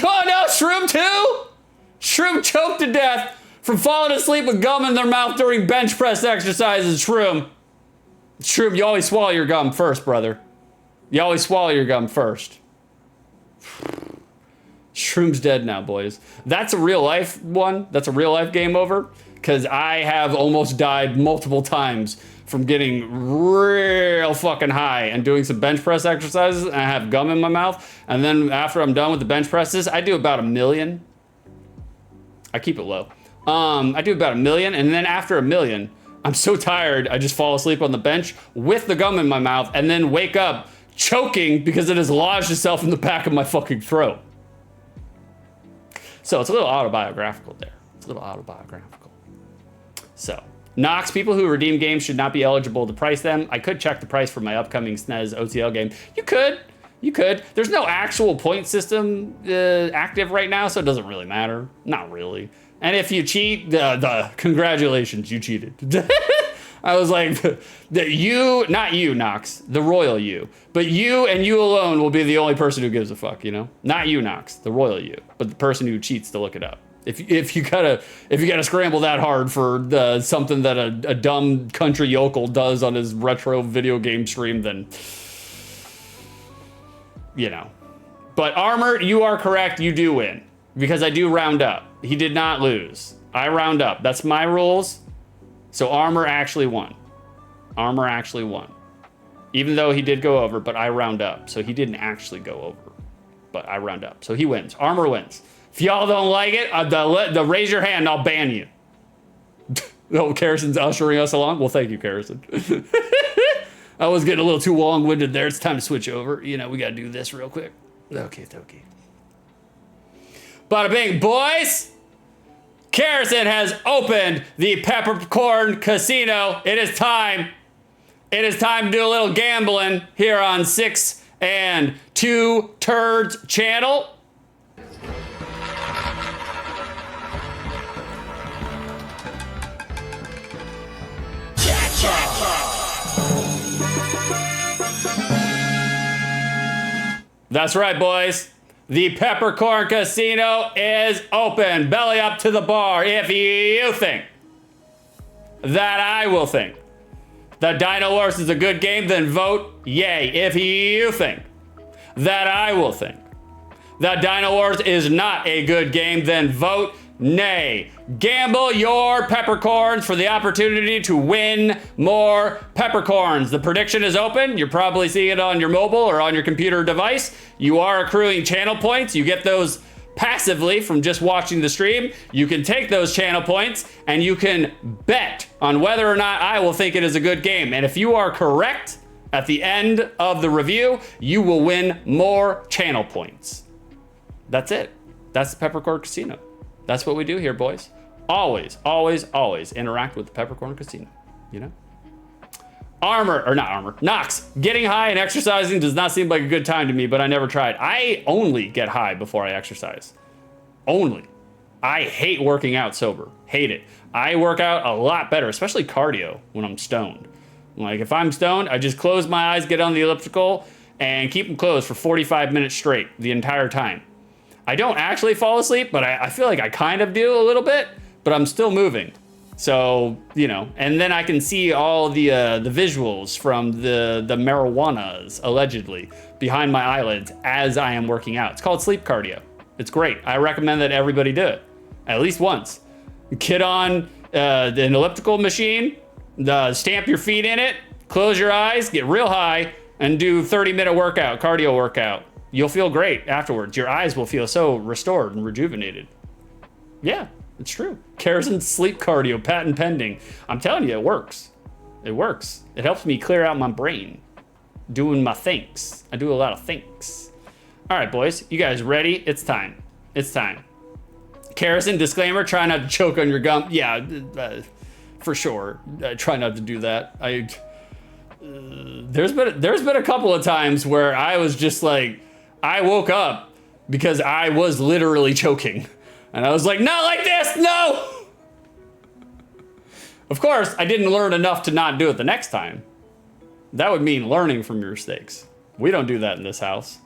Oh no, Shroom too? Shroom choked to death from falling asleep with gum in their mouth during bench press exercises. Shroom, you always swallow your gum first, brother. You always swallow your gum first. Shroom's dead now, boys. That's a real life one. That's a real life game over. Because I have almost died multiple times from getting real fucking high and doing some bench press exercises. And I have gum in my mouth. And then after I'm done with the bench presses, I do about 1 million. I keep it low. I do about 1 million. And then after 1 million, I'm so tired, I just fall asleep on the bench with the gum in my mouth and then wake up choking because it has lodged itself in the back of my fucking throat. So it's a little autobiographical there. It's a little autobiographical. So, Nox, people who redeem games should not be eligible to price them. I could check the price for my upcoming SNES OTL game. You could. You could. There's no actual point system active right now, so it doesn't really matter. Not really. And if you cheat, congratulations, you cheated. I was like, you, not you, Nox, the royal you, but you and you alone will be the only person who gives a fuck, you know? Not you, Nox, the royal you, but the person who cheats to look it up. If you gotta scramble that hard for something that a dumb country yokel does on his retro video game stream, then, you know. But Armor, you are correct, you do win. Because I do round up. He did not lose. I round up. That's my rules. So Armor actually won. Armor actually won. Even though he did go over, but I round up. So he didn't actually go over. But I round up. So he wins. Armor wins. If y'all don't like it, raise your hand and I'll ban you. Oh, Carrison's ushering us along? Well, thank you, Carrison. I was getting a little too long-winded there. It's time to switch over. You know, we got to do this real quick. Okay. Bada bing, boys! Carrison has opened the Peppercorn Casino. It is time. It is time to do a little gambling here on 6 and 2 Turds channel. That's right, boys. The Peppercorn Casino is open. Belly up to the bar. If you think that I will think that Dynowarz is a good game, then vote yay. If you think that I will think that Dynowarz is not a good game, then vote nay. Gamble your peppercorns for the opportunity to win more peppercorns. The prediction is open. You're probably seeing it on your mobile or on your computer device. You are accruing channel points. You get those passively from just watching the stream. You can take those channel points and you can bet on whether or not I will think it is a good game. And if you are correct at the end of the review, you will win more channel points. That's it. That's the Peppercorn Casino. That's what we do here, boys. Always, always, always interact with the Peppercorn Casino, you know? Nox, getting high and exercising does not seem like a good time to me, but I never tried. I only get high before I exercise. Only. I hate working out sober. Hate it. I work out a lot better, especially cardio when I'm stoned. Like if I'm stoned, I just close my eyes, get on the elliptical, and keep them closed for 45 minutes straight the entire time. I don't actually fall asleep, but I feel like I kind of do a little bit, but I'm still moving. So, you know, and then I can see all the visuals from the marijuanas, allegedly, behind my eyelids as I am working out. It's called sleep cardio. It's great. I recommend that everybody do it, at least once. Get on an elliptical machine, stamp your feet in it, close your eyes, get real high, and do 30-minute workout, cardio workout. You'll feel great afterwards. Your eyes will feel so restored and rejuvenated. Yeah, it's true. Carrison's sleep cardio, patent pending. I'm telling you, it works. It works. It helps me clear out my brain. Doing my thinks. I do a lot of thinks. All right, boys, you guys ready? It's time. It's time. Carrison, disclaimer, try not to choke on your gum. Yeah, for sure. Try not to do that. There's been a couple of times where I was just like, I woke up because I was literally choking. And I was like, not like this, no! Of course, I didn't learn enough to not do it the next time. That would mean learning from your mistakes. We don't do that in this house.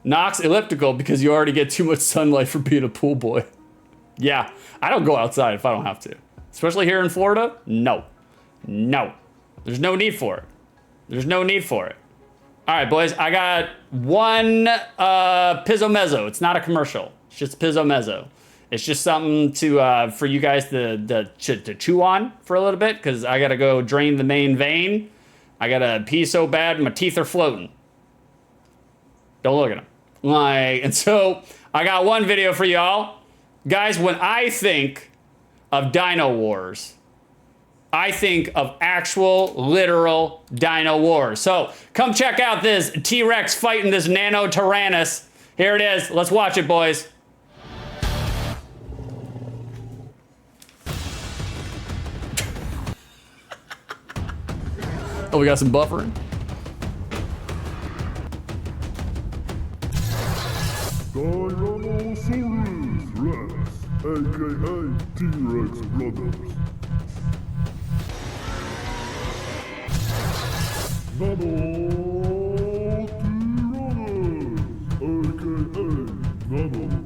Nox elliptical because you already get too much sunlight for being a pool boy. Yeah, I don't go outside if I don't have to. Especially here in Florida, no. No. There's no need for it. There's no need for it. All right, boys, I got one Pizzo Mezzo. It's not a commercial. It's just Pizzo Mezzo. It's just something to for you guys to chew on for a little bit because I got to go drain the main vein. I got to pee so bad, my teeth are floating. Don't look at them. And so I got one video for y'all. Guys, when I think of Dynowarz, I think of actual, literal Dynowarz. So come check out this T-Rex fighting this Nano Tyrannus. Here it is. Let's watch it, boys. Oh, we got some buffering. aka T-Rex Brothers. Nano T-Runners, aka Nano.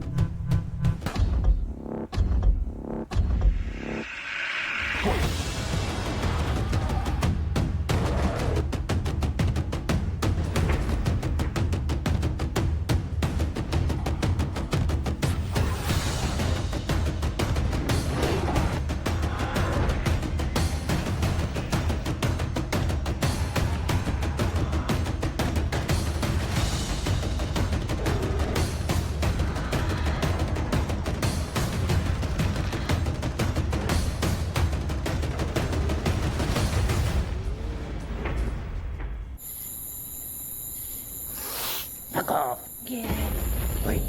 Fuck off. Yeah. Wait.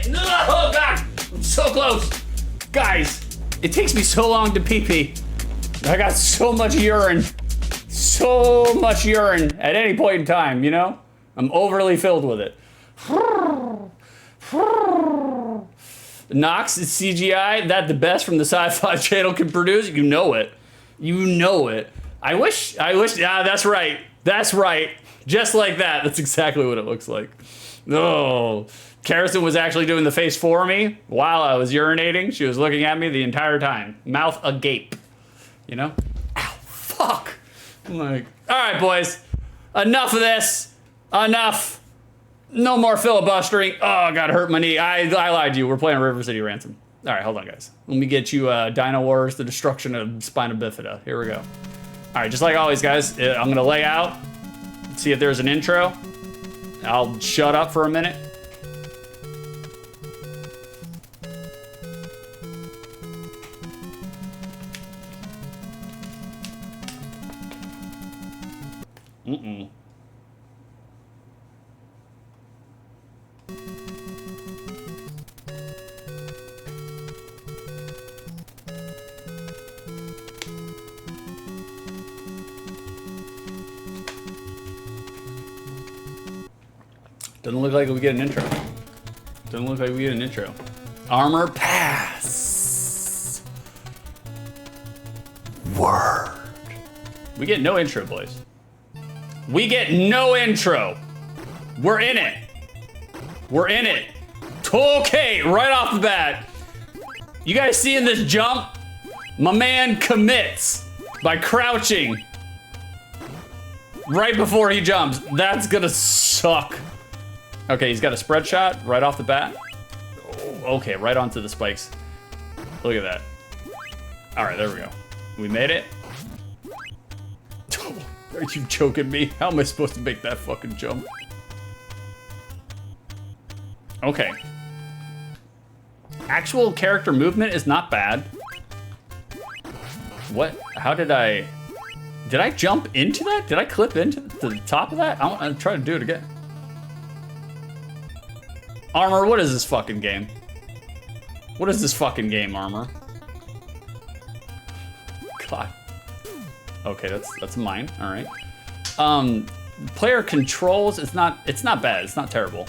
No! Oh god! I'm so close! Guys, it takes me so long to pee-pee. I got so much urine. So much urine at any point in time, you know? I'm overly filled with it. Nox is CGI. That the best from the Sci-Fi Channel can produce. You know it. You know it. I wish, yeah, that's right. That's right. Just like that. That's exactly what it looks like. No. Karrison was actually doing the face for me while I was urinating. She was looking at me the entire time. Mouth agape. You know? Ow, fuck. I'm like, all right, boys. Enough of this. Enough. No more filibustering. Oh, God, hurt my knee. I lied to you. We're playing River City Ransom. All right, hold on, guys. Let me get you Dynowarz, the destruction of Spina Bifida. Here we go. All right, just like always, guys, I'm going to lay out, see if there's an intro. I'll shut up for a minute. Mm-mm. Doesn't look like we get an intro. Doesn't look like we get an intro. Armor pass. Word. We get no intro, boys. We get no intro. We're in it. We're in it. Okay, right off the bat. You guys seeing this jump? My man commits by crouching right before he jumps. That's gonna suck. Okay, he's got a spread shot right off the bat. Oh, okay, right onto the spikes. Look at that. All right, there we go. We made it. Are you joking me? How am I supposed to make that fucking jump? Okay. Actual character movement is not bad. What? How did I jump into that? Did I clip into the top of that? I'm trying to do it again. Armor, what is this fucking game? What is this fucking game, Armor? God. Okay, that's mine. All right. Player controls. It's not bad. It's not terrible.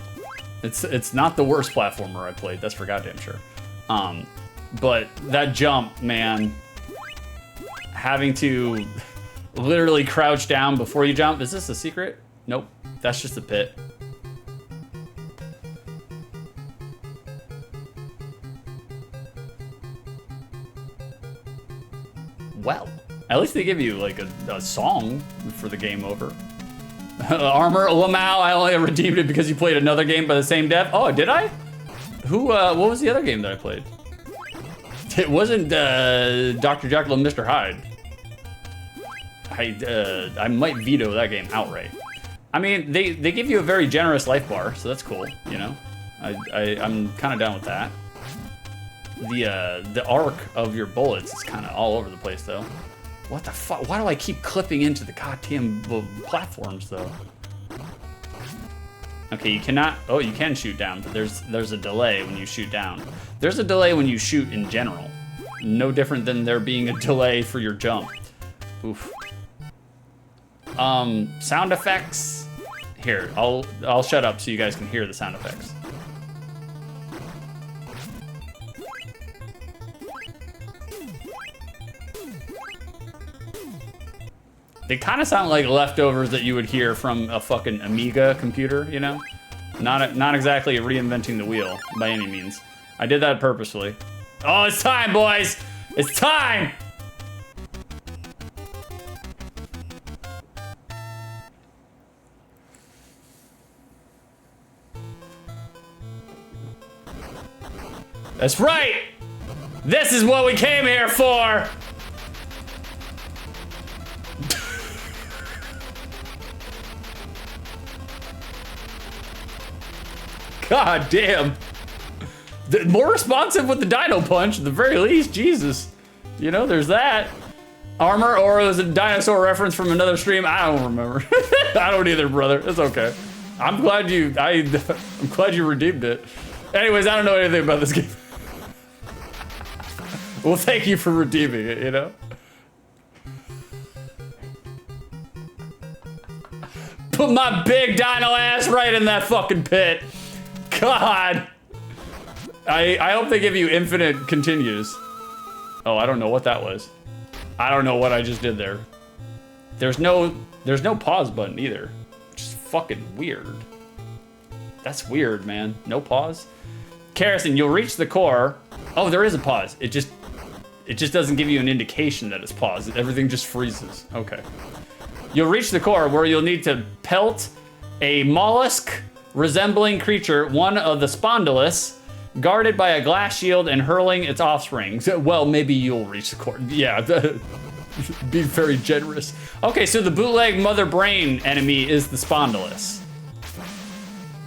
It's not the worst platformer I played. That's for goddamn sure. But that jump, man. Having to literally crouch down before you jump. Is this a secret? Nope. That's just a pit. Well, at least they give you like a song for the game over. Armor, Lamau, I only redeemed it because you played another game by the same dev. Oh, did I? What was the other game that I played? It wasn't Dr. Jekyll and Mr. Hyde. I might veto that game outright. I mean, they give you a very generous life bar, so that's cool, you know? I'm kind of down with that. The arc of your bullets is kind of all over the place, though. What the fuck? Why do I keep clipping into the goddamn platforms, though? Okay, you cannot. Oh, you can shoot down, but there's a delay when you shoot down. There's a delay when you shoot in general. No different than there being a delay for your jump. Oof. Sound effects. Here, I'll shut up so you guys can hear the sound effects. They kind of sound like leftovers that you would hear from a fucking Amiga computer, you know? Not exactly reinventing the wheel by any means. I did that purposefully. Oh, it's time, boys! It's time! That's right! This is what we came here for! God damn. More responsive with the Dino Punch, at the very least, Jesus. You know, there's that. Armor, or was a dinosaur reference from another stream? I don't remember. I don't either, brother. It's okay. I'm glad you redeemed it. Anyways, I don't know anything about this game. Well, thank you for redeeming it, you know? Put my big dino ass right in that fucking pit. God. I hope they give you infinite continues. Oh, I don't know what that was. I don't know what I just did there. There's no pause button either. Which is fucking weird. That's weird, man. No pause. Karrison, you'll reach the core. Oh, there is a pause. It just doesn't give you an indication that it's paused. Everything just freezes. Okay. You'll reach the core where you'll need to pelt a mollusk resembling creature, one of the Spondylus, guarded by a glass shield and hurling its offspring. Well, maybe you'll reach the core. Yeah, be very generous. Okay, so the bootleg mother brain enemy is the Spondylus,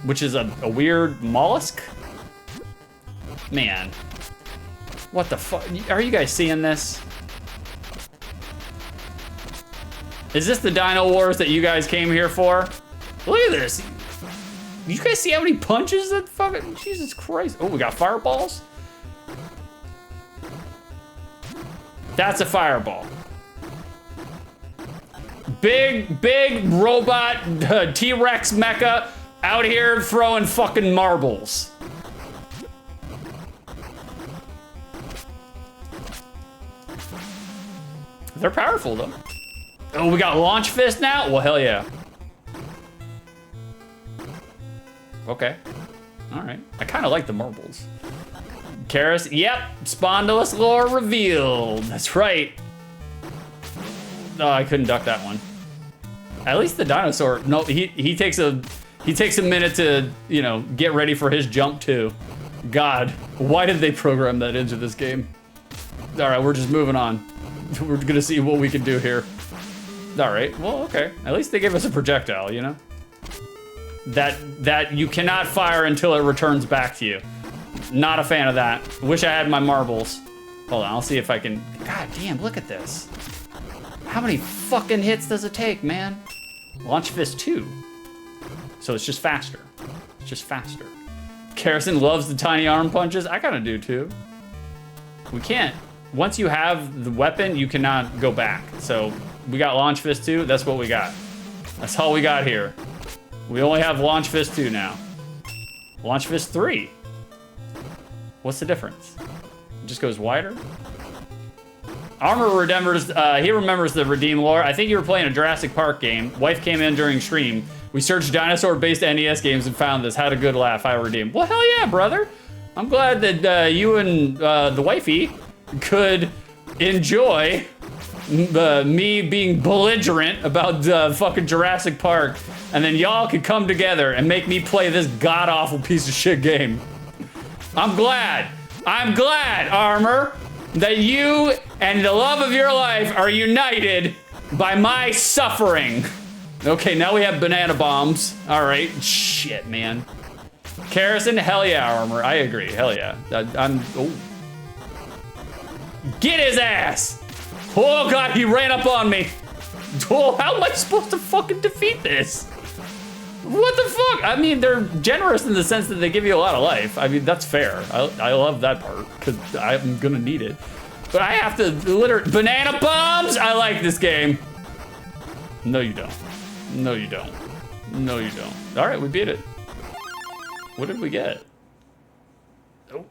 which is a weird mollusk. Man, what the fuck? Are you guys seeing this? Is this the Dynowarz that you guys came here for? Look at this. You guys see how many punches that fucking, Jesus Christ. Oh, we got fireballs? That's a fireball. Big robot T-Rex mecha out here throwing fucking marbles. They're powerful though. Oh, we got launch fist now? Well, hell yeah. Okay. All right. I kind of like the marbles. Karis, yep. Spondylus lore revealed. That's right. Oh, I couldn't duck that one. At least the dinosaur. No, he takes a minute to, you know, get ready for his jump too. God, why did they program that into this game? All right, we're just moving on. We're gonna see what we can do here. All right. Well, okay. At least they gave us a projectile, you know? That you cannot fire until it returns back to you. Not a fan of that. Wish I had my marbles. Hold on, I'll see if I can. God damn, look at this. How many fucking hits does it take, man? Launch Fist 2. So it's just faster. It's just faster. Karrison loves the tiny arm punches. I kind of do too. We can't. Once you have the weapon, you cannot go back. So we got Launch Fist 2. That's what we got. That's all we got here. We only have Launch Fist 2 now. Launch Fist 3. What's the difference? It just goes wider? Armor remembers, he remembers the Redeem lore. I think you were playing a Jurassic Park game. Wife came in during stream. We searched dinosaur-based NES games and found this. Had a good laugh. I redeemed. Well, hell yeah, brother. I'm glad that you and the wifey could enjoy me being belligerent about fucking Jurassic Park, and then y'all could come together and make me play this god-awful piece of shit game. I'm glad, Armor, that you and the love of your life are united by my suffering. Okay, now we have banana bombs. All right, shit, man. Kerosene, hell yeah, Armor. I agree, hell yeah. Oh. Get his ass! Oh God, he ran up on me. Oh, how am I supposed to fucking defeat this? What the fuck? I mean, they're generous in the sense that they give you a lot of life. I mean, that's fair. I love that part, because I'm gonna need it. But I have to literally, banana bombs? I like this game. No, you don't. No, you don't. No, you don't. All right, we beat it. What did we get? Oh,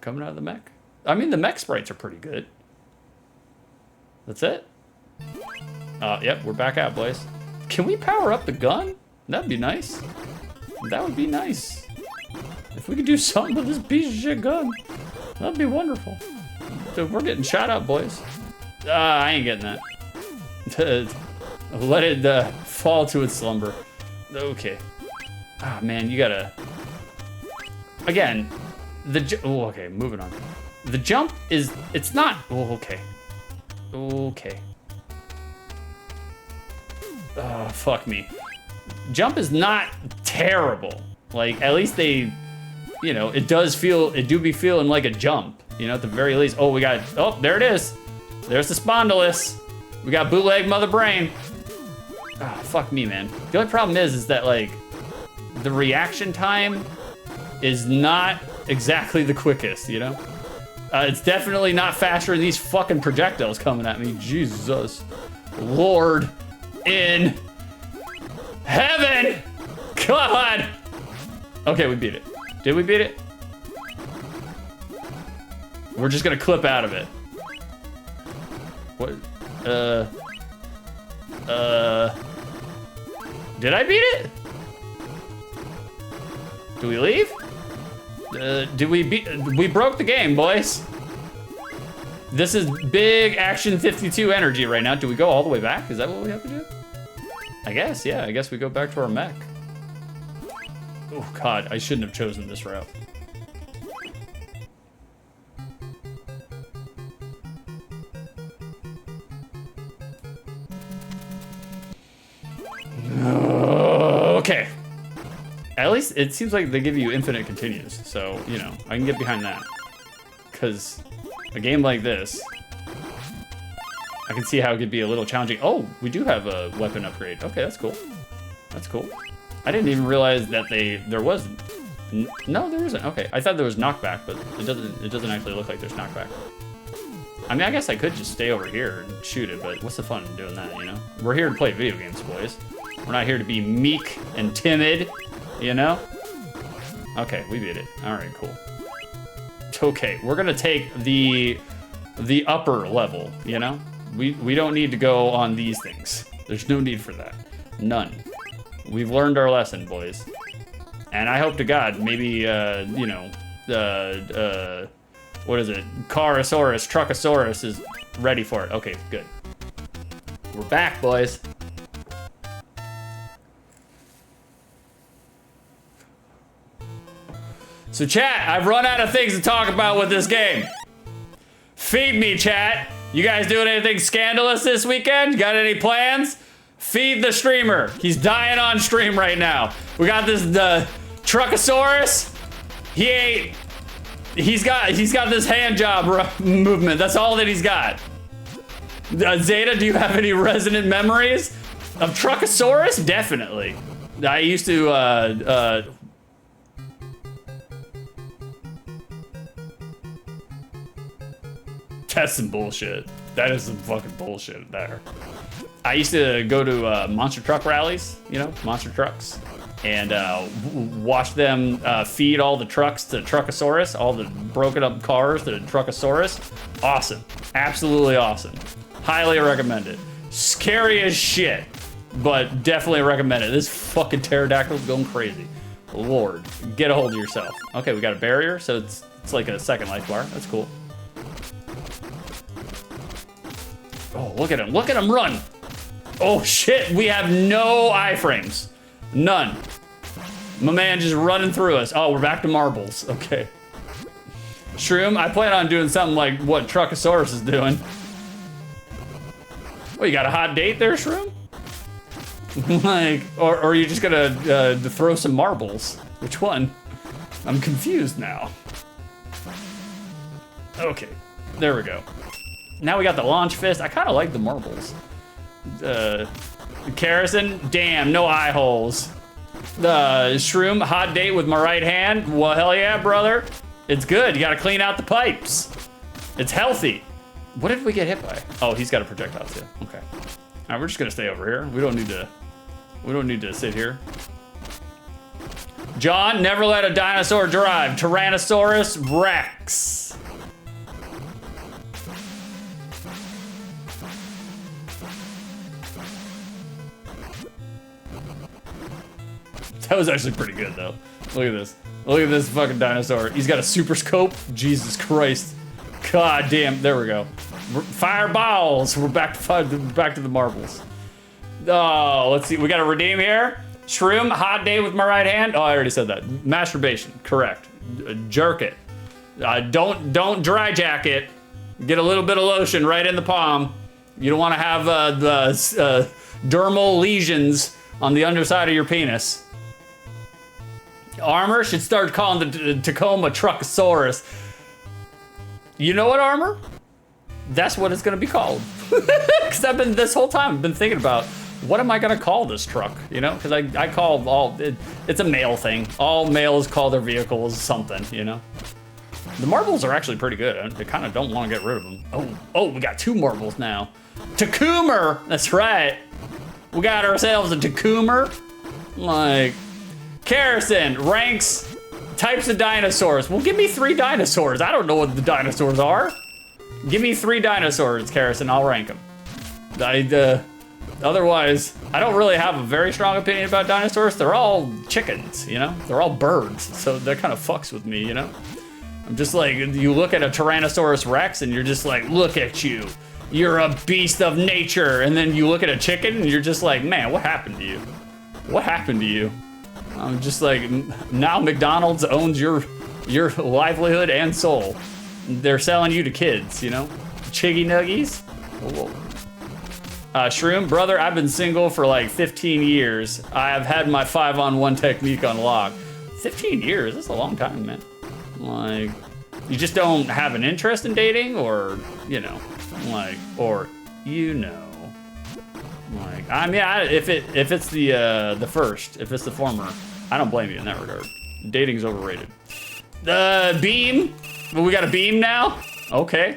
coming out of the mech. I mean, the mech sprites are pretty good. That's it? Yep, we're back out, boys. Can we power up the gun? That'd be nice. That would be nice. If we could do something with this piece of shit gun, that'd be wonderful. So we're getting shot up, boys. I ain't getting that. Let it fall to its slumber. Okay. Ah, man, you gotta... Again, oh, okay, moving on. The jump is, it's not, oh, okay. Okay. Oh, fuck me. Jump is not terrible. Like, at least they, you know, it do be feeling like a jump, you know, at the very least. Oh, we got, oh, there it is. There's the Spondylus. We got bootleg Mother Brain. Ah, fuck me, man. The only problem is that, like, the reaction time is not exactly the quickest, you know? It's definitely not faster than these fucking projectiles coming at me. Jesus. Lord in heaven! God! Okay, we beat it. Did we beat it? We're just gonna clip out of it. What? Did I beat it? Do we leave? We broke the game, boys. This is big Action 52 energy right now. Do we go all the way back? Is that what we have to do? I guess, yeah, I guess we go back to our mech. Oh God, I shouldn't have chosen this route. Okay. At least it seems like they give you infinite continues, so, you know, I can get behind that. Because a game like this, I can see how it could be a little challenging. Oh, we do have a weapon upgrade. Okay, that's cool. That's cool. I didn't even realize that there was... No, there isn't. Okay, I thought there was knockback, but it doesn't actually look like there's knockback. I mean, I guess I could just stay over here and shoot it, but what's the fun in doing that, you know? We're here to play video games, boys. We're not here to be meek and timid. You know? Okay, we beat it. All right, cool. Okay, we're gonna take the upper level, you know? We don't need to go on these things. There's no need for that. None. We've learned our lesson, boys. And I hope to God, maybe, you know, what is it? Carasaurus, Truckosaurus is ready for it. Okay, good. We're back, boys. So chat, I've run out of things to talk about with this game. Feed me, chat. You guys doing anything scandalous this weekend? Got any plans? Feed the streamer. He's dying on stream right now. We got this Truckosaurus. He's got this hand job movement. That's all that he's got. Zeta, do you have any resonant memories of Truckosaurus? Definitely. I used to that's some bullshit. That is some fucking bullshit there. I used to go to monster truck rallies, you know, monster trucks, and watch them feed all the trucks to Truckosaurus, all the broken up cars to Truckosaurus. Awesome. Absolutely awesome. Highly recommend it. Scary as shit, but definitely recommend it. This fucking pterodactyl's going crazy. Lord, get a hold of yourself. Okay, we got a barrier, so it's like a second life bar. That's cool. Oh, look at him run. Oh shit, we have no iframes. None. My man just running through us. Oh, we're back to marbles, okay. Shroom, I plan on doing something like what Truckosaurus is doing. Well, you got a hot date there, Shroom? Like, or are you just gonna throw some marbles? Which one? I'm confused now. Okay, there we go. Now we got the launch fist. I kind of like the marbles. Kerrison, damn, no eye holes. Shroom, hot date with my right hand. Well, hell yeah, brother. It's good. You gotta clean out the pipes. It's healthy. What did we get hit by? Oh, he's got a projectile too. Okay. All right, we're just gonna stay over here. We don't need to sit here. John, never let a dinosaur drive. Tyrannosaurus Rex. That was actually pretty good though. Look at this. Look at this fucking dinosaur. He's got a super scope. Jesus Christ. God damn. There we go. Fireballs. We're back to the marbles. Oh, let's see. We got to redeem here. Shroom, hot day with my right hand. Oh, I already said that. Masturbation. Correct. Jerk it. Don't dry jack it. Get a little bit of lotion right in the palm. You don't want to have the dermal lesions on the underside of your penis. Armor should start calling the Tacoma Truckosaurus. You know what, Armor? That's what it's gonna be called. Because this whole time I've been thinking about what am I gonna call this truck, you know? Because I call it's a male thing. All males call their vehicles something, you know? The marbles are actually pretty good. I kind of don't want to get rid of them. Oh, we got 2 marbles now. Tacoomer, that's right. We got ourselves a Tacoomer. Like, Kerrison, ranks, types of dinosaurs. Well, give me 3 dinosaurs. I don't know what the dinosaurs are. Give me 3 dinosaurs, Kerrison, I'll rank them. Otherwise, I don't really have a very strong opinion about dinosaurs. They're all chickens, you know? They're all birds, so that kind of fucks with me, you know? I'm just like, you look at a Tyrannosaurus Rex and you're just like, look at you. You're a beast of nature. And then you look at a chicken and you're just like, man, what happened to you? What happened to you? I'm just like, now McDonald's owns your livelihood and soul. They're selling you to kids, you know? Chiggy nuggies? Whoa. Shroom, brother, I've been single for like 15 years. I have had my 5-on-1 technique unlocked. 15 years? That's a long time, man. Like, you just don't have an interest in dating, or, you know, like, or, you know. Like, I mean, if it's the first, if it's the former, I don't blame you in that regard. Dating's overrated. Beam. Well, we got a beam now. Okay.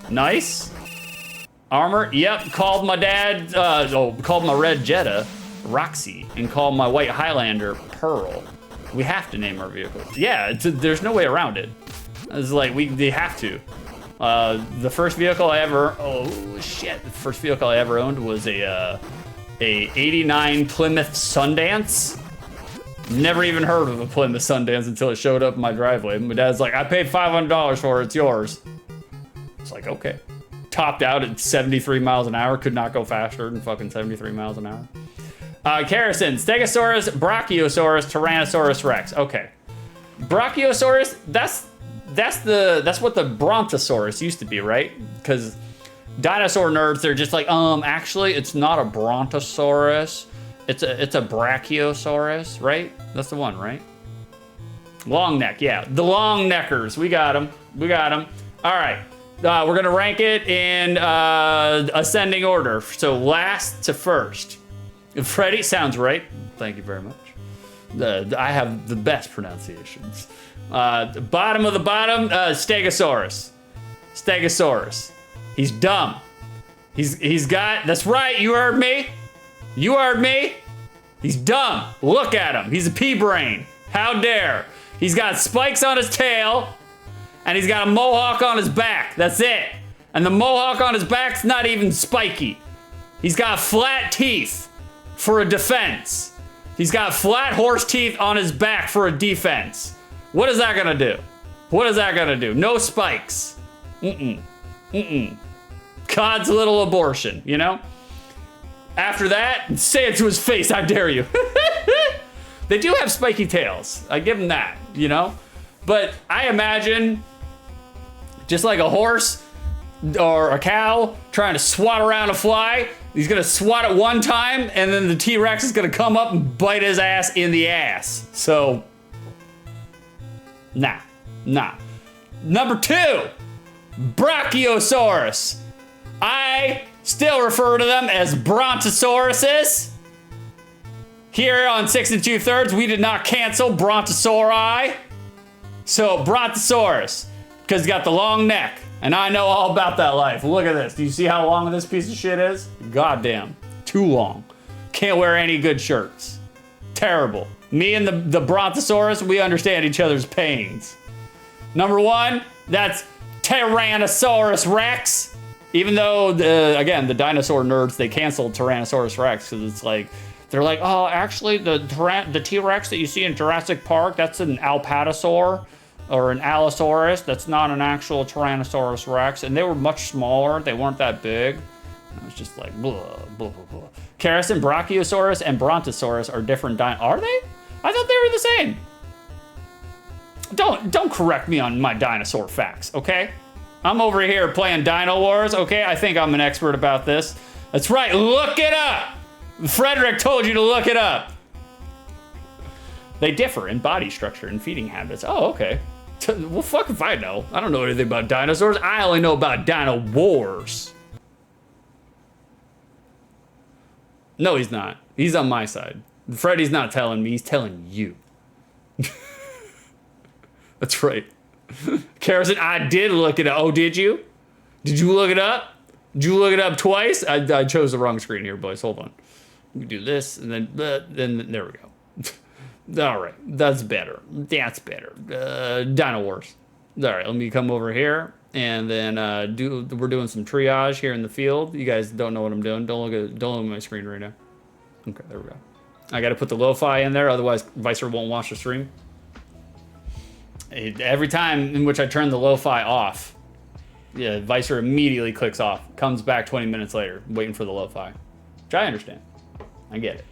Nice. Armor. Yep. Called my dad. Called my red Jetta Roxy, and called my white Highlander Pearl. We have to name our vehicles. Yeah. There's no way around it. It's like they have to. The first vehicle I ever, the first vehicle I ever owned was a 89 Plymouth Sundance. Never even heard of a Plymouth Sundance until it showed up in my driveway. My dad's like, I paid $500 for it, it's yours. It's like, okay. Topped out at 73 miles an hour, could not go faster than fucking 73 miles an hour. Kerrison, Stegosaurus, Brachiosaurus, Tyrannosaurus Rex. Okay. Brachiosaurus, that's what the Brontosaurus used to be, right? Because dinosaur nerds, they're just like, actually, it's not a Brontosaurus. It's a Brachiosaurus, right? That's the one, right? Long neck, yeah. The long neckers. We got them. All right. We're going to rank it in ascending order. So last to first. Freddy, sounds right. Thank you very much. I have the best pronunciations. Bottom of the bottom, Stegosaurus. He's dumb. He's got, that's right, you heard me. He's dumb. Look at him. He's a pea brain. How dare. He's got spikes on his tail, and he's got a mohawk on his back. That's it. And the mohawk on his back's not even spiky. He's got flat teeth for a defense. He's got flat horse teeth on his back for a defense. What is that gonna do? No spikes. God's little abortion, you know? After that, say it to his face, I dare you. They do have spiky tails. I give them that, you know? But I imagine just like a horse or a cow trying to swat around a fly. He's gonna swat it one time, and then the T-Rex is gonna come up and bite his ass in the ass. So, nah. Number 2, Brachiosaurus. I still refer to them as Brontosauruses. Here on 6 2/3, we did not cancel Brontosauri. So Brontosaurus, because he's got the long neck. And I know all about that life. Look at this. Do you see how long this piece of shit is? Goddamn. Too long. Can't wear any good shirts. Terrible. Me and the Brontosaurus, we understand each other's pains. Number 1, that's Tyrannosaurus Rex. Even though, again, the dinosaur nerds, they canceled Tyrannosaurus Rex because it's like, they're like, oh, actually, the T-Rex that you see in Jurassic Park, that's an Alpatosaur or an Allosaurus. That's not an actual Tyrannosaurus Rex. And they were much smaller. They weren't that big. And it was just like, blah, blah, blah, blah. Carison, Brachiosaurus, and Brontosaurus are different Are they? I thought they were the same. Don't correct me on my dinosaur facts, okay? I'm over here playing Dynowarz, okay? I think I'm an expert about this. That's right, look it up! Frederick told you to look it up. They differ in body structure and feeding habits. Oh, okay. Well, fuck if I know. I don't know anything about dinosaurs. I only know about Dynowarz. No, he's not. He's on my side. Freddy's not telling me, he's telling you. That's right. Carison, I did look it up. Oh, did you? Did you look it up? Did you look it up twice? I chose the wrong screen here, boys. Hold on. We do this, and then there we go. All right, that's better. That's better. Dynowarz. All right, let me come over here, and then we're doing some triage here in the field. You guys don't know what I'm doing. Don't look at my screen right now. Okay, there we go. I got to put the lo-fi in there, otherwise Vicer won't watch the stream. Every time in which I turn the lo-fi off, yeah, Vicer immediately clicks off, comes back 20 minutes later, waiting for the lo-fi. Which I understand. I get it.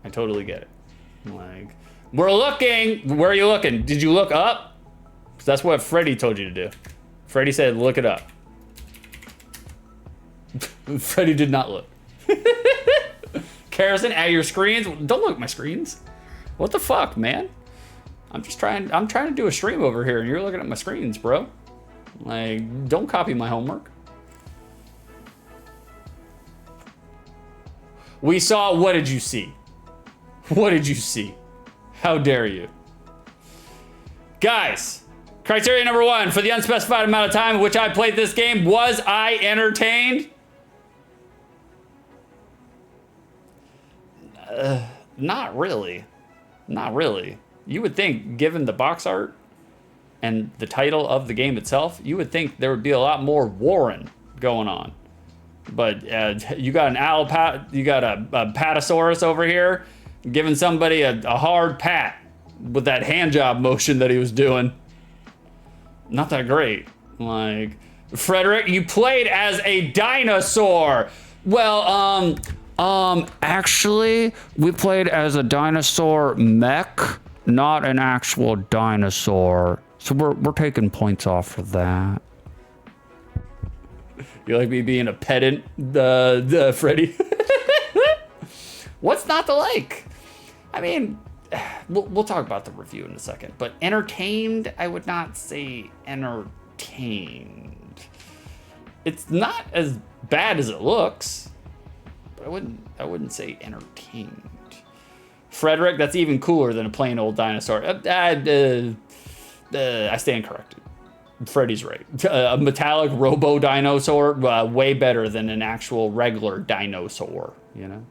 I totally get it. Like, we're looking. Where are you looking? Did you look up? Because that's what Freddy told you to do. Freddy said, look it up. Freddy did not look. Carison, at your screens. Don't look at my screens. What the fuck, man? I'm trying to do a stream over here, and you're looking at my screens, bro. Like, don't copy my homework. We saw, what did you see? What did you see? How dare you? Guys, criteria number 1, for the unspecified amount of time in which I played this game, was I entertained? Not really. Not really. You would think, given the box art and the title of the game itself, you would think there would be a lot more warring going on. But you got a Patasaurus over here giving somebody a hard pat with that hand job motion that he was doing. Not that great. Like, Frederick, you played as a dinosaur. Well, actually, we played as a dinosaur mech, not an actual dinosaur. So we're taking points off for that. You like me being a pedant, Freddy? What's not to like? I mean, we'll talk about the review in a second, but entertained, I would not say entertained. It's not as bad as it looks, but I wouldn't say entertained. Frederick, that's even cooler than a plain old dinosaur. I stand corrected. Freddy's right. A metallic robo dinosaur, way better than an actual regular dinosaur, you know?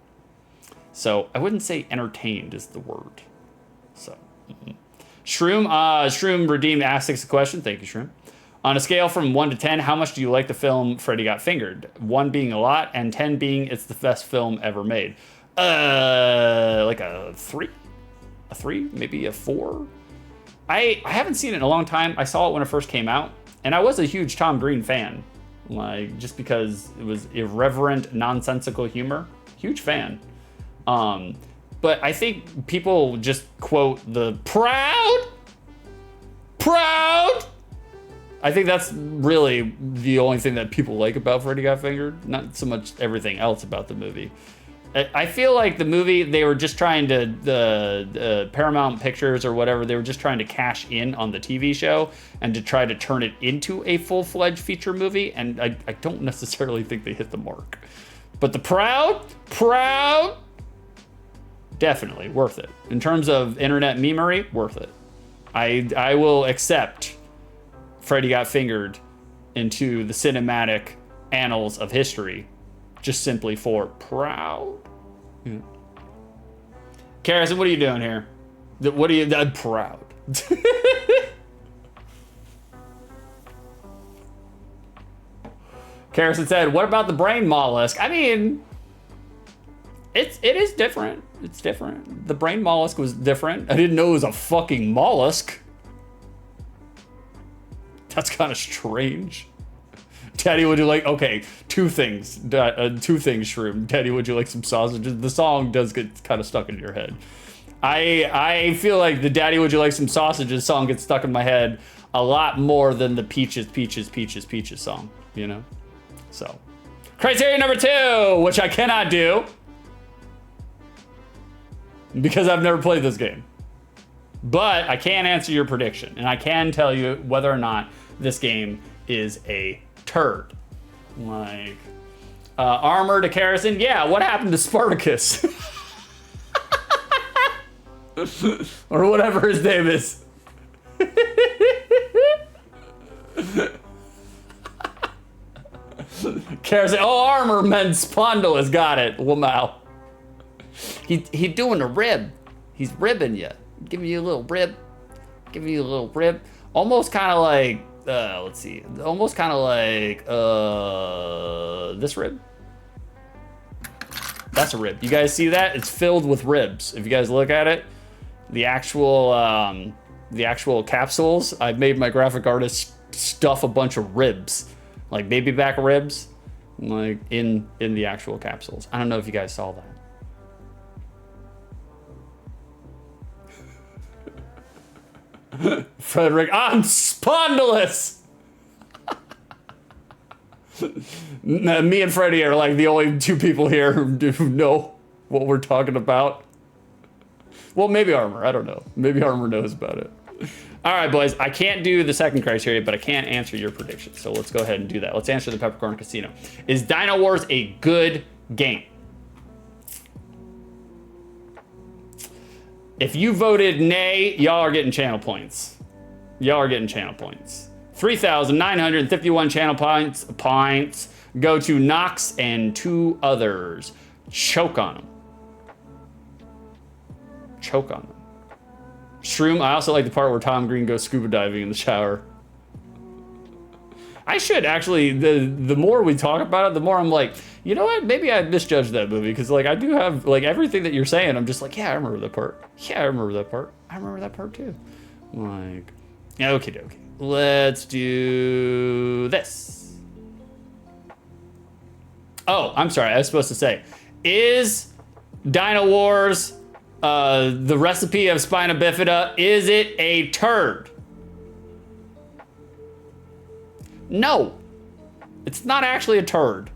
So I wouldn't say entertained is the word. So, Shroom Redeemed asks a question. Thank you, Shroom. On a scale from 1 to 10, how much do you like the film Freddy Got Fingered? 1 being a lot, and 10 being it's the best film ever made. Like a 3? A 3? Maybe a 4? I haven't seen it in a long time. I saw it when it first came out, and I was a huge Tom Green fan. Like, just because it was irreverent, nonsensical humor. Huge fan. But I think people just quote the proud I think that's really the only thing that people like about Freddy Got Fingered, not so much everything else about the movie. I feel like the movie, they were just trying to, the Paramount Pictures or whatever, they were just trying to cash in on the TV show and to try to turn it into a full-fledged feature movie, and I don't necessarily think they hit the mark. But the Proud, definitely worth it. In terms of internet memery, worth it. I will accept Freddy Got Fingered into the cinematic annals of history just simply for Proud. Yeah. Karrison, what are you doing here? What are you, Proud? Karrison said, what about the brain mollusk? I mean, it is different. It's different. The brain mollusk was different. I didn't know it was a fucking mollusk. That's kind of strange. Daddy, would you like, okay, two things, Shroom. Daddy, would you like some sausages? The song does get kind of stuck in your head. I feel like the Daddy, would you like some sausages song gets stuck in my head a lot more than the Peaches song, you know? So, criteria number 2, which I cannot do because I've never played this game. But I can answer your prediction, and I can tell you whether or not this game is a turd. Like, armor to Karrison. Yeah, what happened to Spartacus? Or whatever his name is. Karrison, oh, armor meant Spondylus, got it. Wow. He doing a rib. He's ribbing you. Giving you a little rib. Giving you a little rib. Almost kind of like, let's see. Almost kind of like this rib. That's a rib. You guys see that? It's filled with ribs. If you guys look at it, the actual capsules, I've made my graphic artist stuff a bunch of ribs, like baby back ribs, like in the actual capsules. I don't know if you guys saw that. Frederick, I'm Spondylus. Me and Freddy are like the only two people here who know what we're talking about. Well, maybe Armor. I don't know. Maybe Armor knows about it. All right, boys. I can't do the second criteria, but I can answer your prediction. So let's go ahead and do that. Let's answer the Peppercorn Casino. Is Dynowarz a good game? If you voted nay, y'all are getting channel points. Y'all are getting channel points. 3,951 channel points go to Knox and 2 others. Choke on them. Choke on them. Shroom, I also like the part where Tom Green goes scuba diving in the shower. I should actually, the more we talk about it, the more I'm like, you know what? Maybe I misjudged that movie because like I do have like everything that you're saying. I'm just like, yeah, I remember that part. Yeah, I remember that part. I remember that part too. Like, okay, dokie. Let's do this. Oh, I'm sorry. I was supposed to say, is Dynowarz the recipe of spina bifida? Is it a turd? No, it's not actually a turd.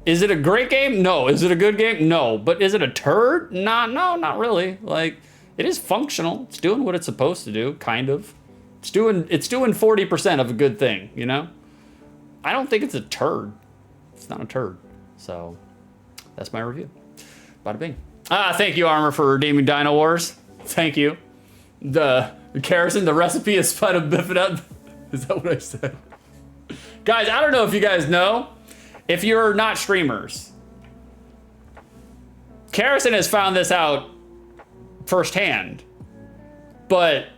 Is it a great game? No. Is it a good game? No. But is it a turd? No, not really. Like, it is functional. It's doing what it's supposed to do, kind of. It's doing 40% of a good thing, you know? I don't think it's a turd. It's not a turd. So, that's my review. Bada bing. Thank you, Armor, for redeeming Dynowarz. Thank you. The Karrison, the recipe is spina bifida. Is that what I said? Guys, I don't know if you guys know. If you're not streamers, Karrison has found this out firsthand. But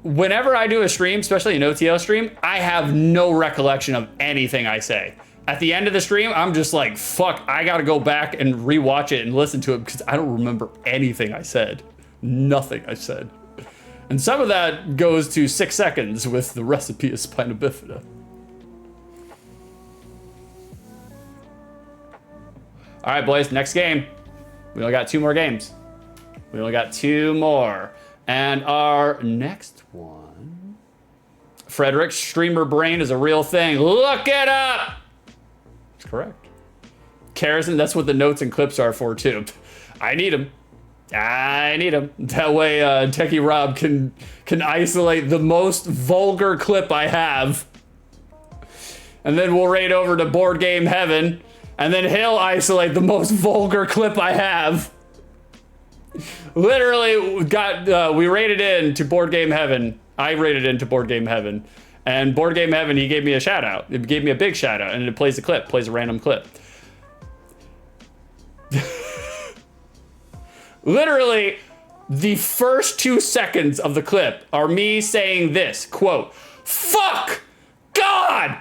whenever I do a stream, especially an OTL stream, I have no recollection of anything I say. At the end of the stream, I'm just like, fuck, I gotta go back and rewatch it and listen to it because I don't remember anything I said. Nothing I said. And some of that goes to 6 seconds with the recipe of spina bifida. All right, boys, next game. We only got 2 more games. We only got 2 more. And our next one, Frederick, streamer brain is a real thing. Look it up! It's correct. Karrison, that's what the notes and clips are for, too. I need them. I need them. That way, Techie Rob can isolate the most vulgar clip I have. And then we'll raid over to Board Game Heaven. And then he'll isolate the most vulgar clip I have. Literally, we raided into Board Game Heaven. I raided into Board Game Heaven. And Board Game Heaven, he gave me a shout out. It gave me a big shout out. And it plays a clip, plays a random clip. Literally, the first 2 seconds of the clip are me saying this, quote, "Fuck God!"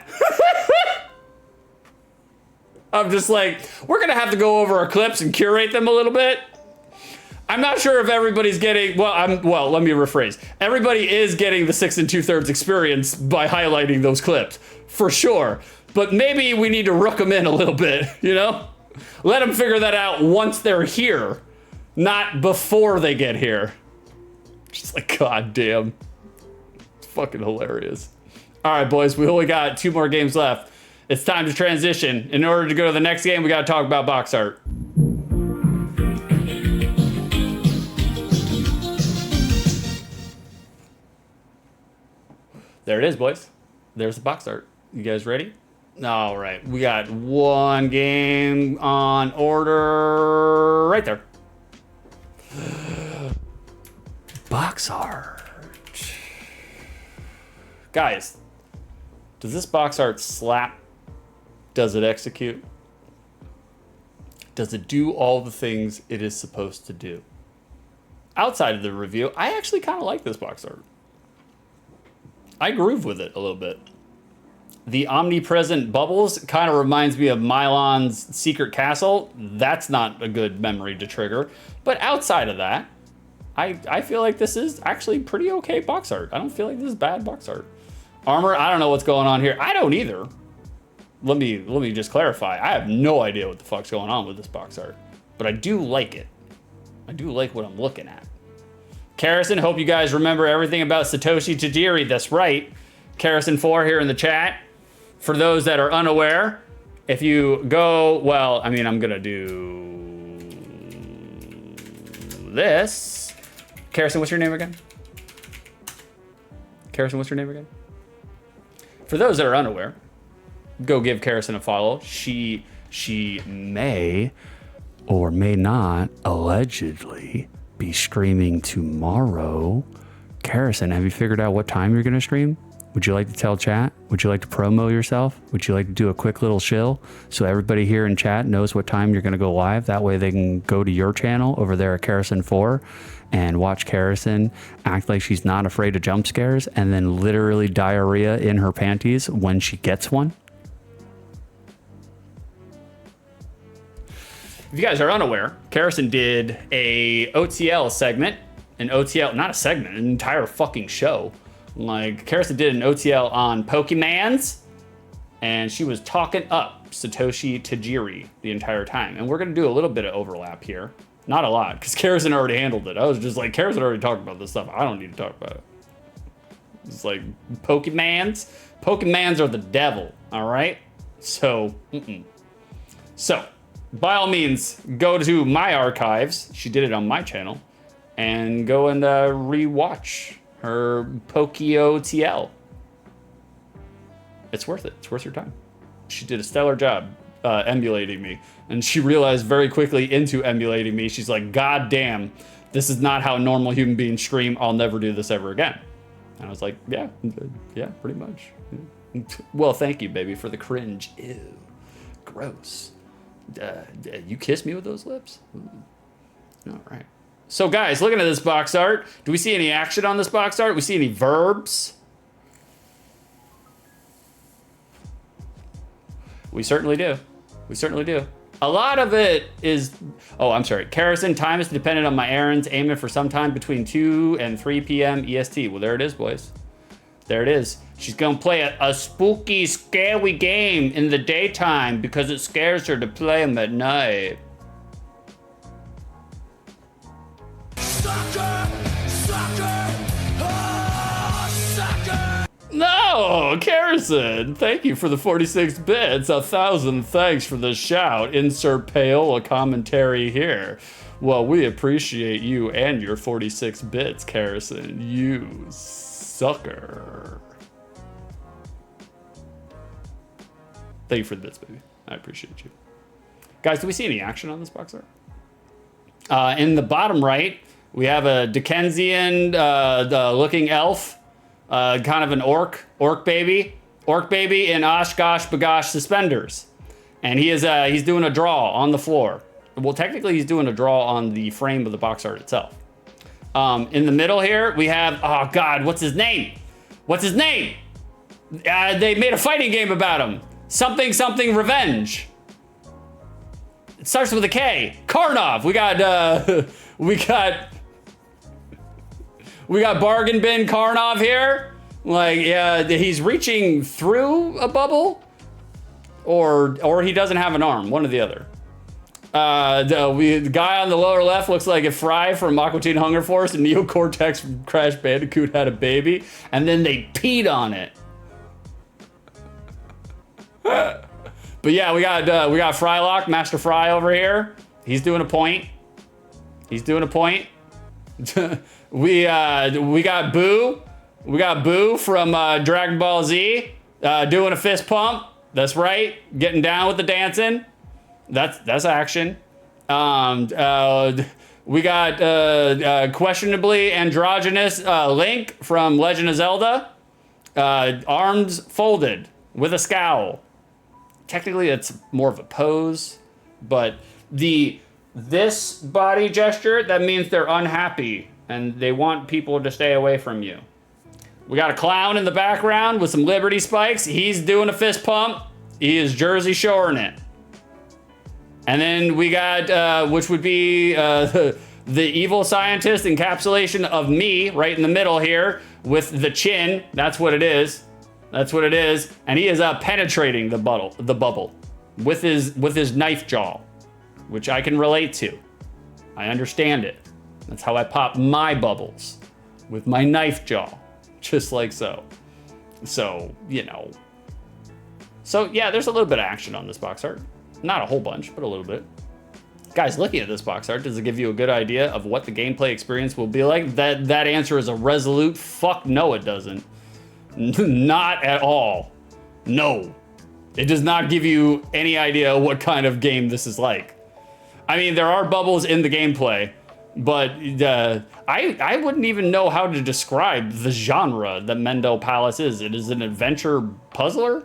I'm just like, we're gonna have to go over our clips and curate them a little bit. I'm not sure if everybody's getting, well, let me rephrase. Everybody is getting the 6 2/3 experience by highlighting those clips, for sure. But maybe we need to rook them in a little bit, you know? Let them figure that out once they're here, not before they get here. Just like, god damn. It's fucking hilarious. All right, boys, we only got 2 more games left. It's time to transition. In order to go to the next game, we gotta talk about box art. There it is, boys. There's the box art. You guys ready? All right, we got 1 game on order right there. Box art. Guys, does this box art slap? Does it execute? Does it do all the things it is supposed to do? Outside of the review, I actually kind of like this box art. I groove with it a little bit. The omnipresent bubbles kind of reminds me of Mylon's Secret Castle. That's not a good memory to trigger. But outside of that, I feel like this is actually pretty okay box art. I don't feel like this is bad box art. Armor, I don't know what's going on here. I don't either. Let me just clarify. I have no idea what the fuck's going on with this box art. But I do like it. I do like what I'm looking at. Karrison, hope you guys remember everything about Satoshi Tajiri. That's right. Karrison4 here in the chat. For those that are unaware, if you go, well, I mean, I'm gonna do this. Karrison, what's your name again? Karrison, what's your name again? For those that are unaware, go give Karrison a follow. She may or may not allegedly be streaming tomorrow. Karrison, have you figured out what time you're gonna stream? Would you like to tell chat? Would you like to promo yourself? Would you like to do a quick little shill so everybody here in chat knows what time you're gonna go live? That way they can go to your channel over there at Karrison4 and watch Karrison act like she's not afraid of jump scares and then literally diarrhea in her panties when she gets one. If you guys are unaware, Karrison did a OTL segment, not a segment, an entire fucking show. Like, Karrison did an OTL on Pokemans, and she was talking up Satoshi Tajiri the entire time. And we're gonna do a little bit of overlap here. Not a lot, because Karrison already handled it. I was just like, Karrison already talked about this stuff. I don't need to talk about it. It's like, Pokemans are the devil, all right? So, So, by all means, go to my archives. She did it on my channel. And go and rewatch her PokeOTL. It's worth it. It's worth your time. She did a stellar job emulating me. And she realized very quickly into emulating me. She's like, God damn, this is not how normal human beings stream. I'll never do this ever again. And I was like, yeah, pretty much. Well, thank you, baby, for the cringe. Ew, gross. You kiss me with those lips? All right. So guys, looking at this box art, do we see any action on this box art? Do we see any verbs? We certainly do. We certainly do. A lot of it is, oh, I'm sorry. Karrison, time is dependent on my errands, aiming for sometime between 2 and 3 p.m. EST. Well, there it is, boys. There it is. She's gonna play a spooky, scary game in the daytime because it scares her to play them at night. Sucker! Sucker! Oh, sucker! No! Oh, Carrison, thank you for the 46 bits. 1,000 thanks for the shout. Insert payola commentary here. Well, we appreciate you and your 46 bits, Carrison. You sucker. Thank you for the bits, baby. I appreciate you. Guys, do we see any action on this box art? In the bottom right, we have a Dickensian looking elf, kind of an orc baby in Oshkosh Bagosh suspenders. And he's doing a draw on the floor. Well, technically he's doing a draw on the frame of the box art itself. In the middle here, we have, oh God, what's his name? What's his name? They made a fighting game about him. Something Revenge. It starts with a K. Karnov. We got Bargain Bin Karnov here. Like, yeah, he's reaching through a bubble, or he doesn't have an arm. One or the other. The guy on the lower left looks like if Fry from Aqua Teen Hunger Force and Neocortex from Crash Bandicoot had a baby, and then they peed on it. But yeah, we got Frylock, Master Fry over here. He's doing a point. We got Boo. We got Boo from Dragon Ball Z doing a fist pump. That's right, getting down with the dancing. That's action. We got questionably androgynous Link from Legend of Zelda. Arms folded with a scowl. Technically, it's more of a pose, but this body gesture, that means they're unhappy and they want people to stay away from you. We got a clown in the background with some Liberty spikes. He's doing a fist pump. He is Jersey Shoring it. And then we got, which would be the evil scientist encapsulation of me right in the middle here with the chin. That's what it is. That's what it is. And he is penetrating the bubble with his knife jaw, which I can relate to. I understand it. That's how I pop my bubbles, with my knife jaw, just like so. So, you know. So yeah, there's a little bit of action on this box art. Not a whole bunch, but a little bit. Guys, looking at this box art, does it give you a good idea of what the gameplay experience will be like? That answer is a resolute fuck no, it doesn't. Not at all. No. It does not give you any idea what kind of game this is like. I mean, there are bubbles in the gameplay, but I wouldn't even know how to describe the genre that Mendel Palace is. It is an adventure puzzler.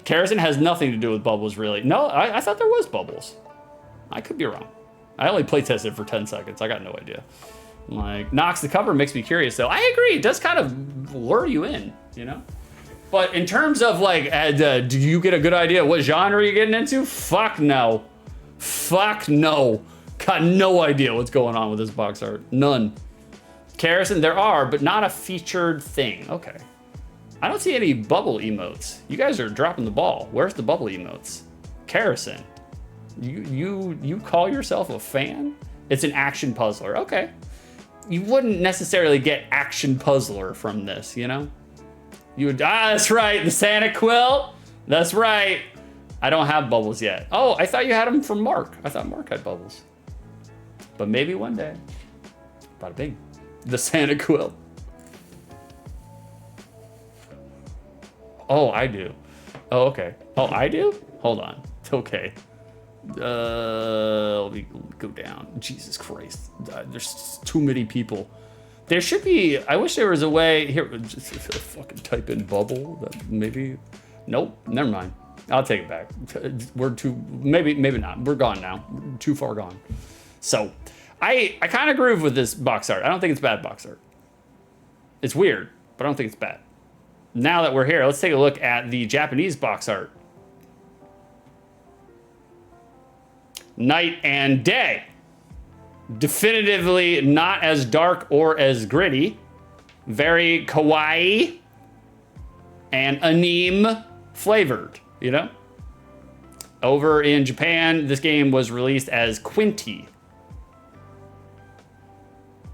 Kerosene has nothing to do with bubbles, really. No, I thought there was bubbles. I could be wrong. I only playtested for 10 seconds. I got no idea. Like, Knox, the cover makes me curious, though. I agree. It does kind of lure you in, you know? But in terms of, like, do you get a good idea what genre you're getting into? Fuck no. Fuck no. Got no idea what's going on with this box art. None. Kerosene, there are, but not a featured thing. Okay. I don't see any bubble emotes. You guys are dropping the ball. Where's the bubble emotes? Kerosene. You call yourself a fan? It's an action puzzler. Okay. You wouldn't necessarily get action puzzler from this, you know? You would, that's right, the Santa quilt. That's right. I don't have bubbles yet. Oh, I thought you had them from Mark. I thought Mark had bubbles. But maybe one day. Bada bing. The Santa quilt. Oh, I do. Oh, okay. Oh, I do? Hold on. Okay. Let me go down. Jesus Christ. There's too many people. There should be, I wish there was a way, here, just fucking type in bubble, maybe. Nope, never mind. I'll take it back. We're too, maybe not. We're gone now. We're too far gone. So, I kind of groove with this box art. I don't think it's bad box art. It's weird, but I don't think it's bad. Now that we're here, let's take a look at the Japanese box art. Night and Day. Definitively not as dark or as gritty. Very kawaii and anime flavored, you know? Over in Japan, this game was released as Quinty.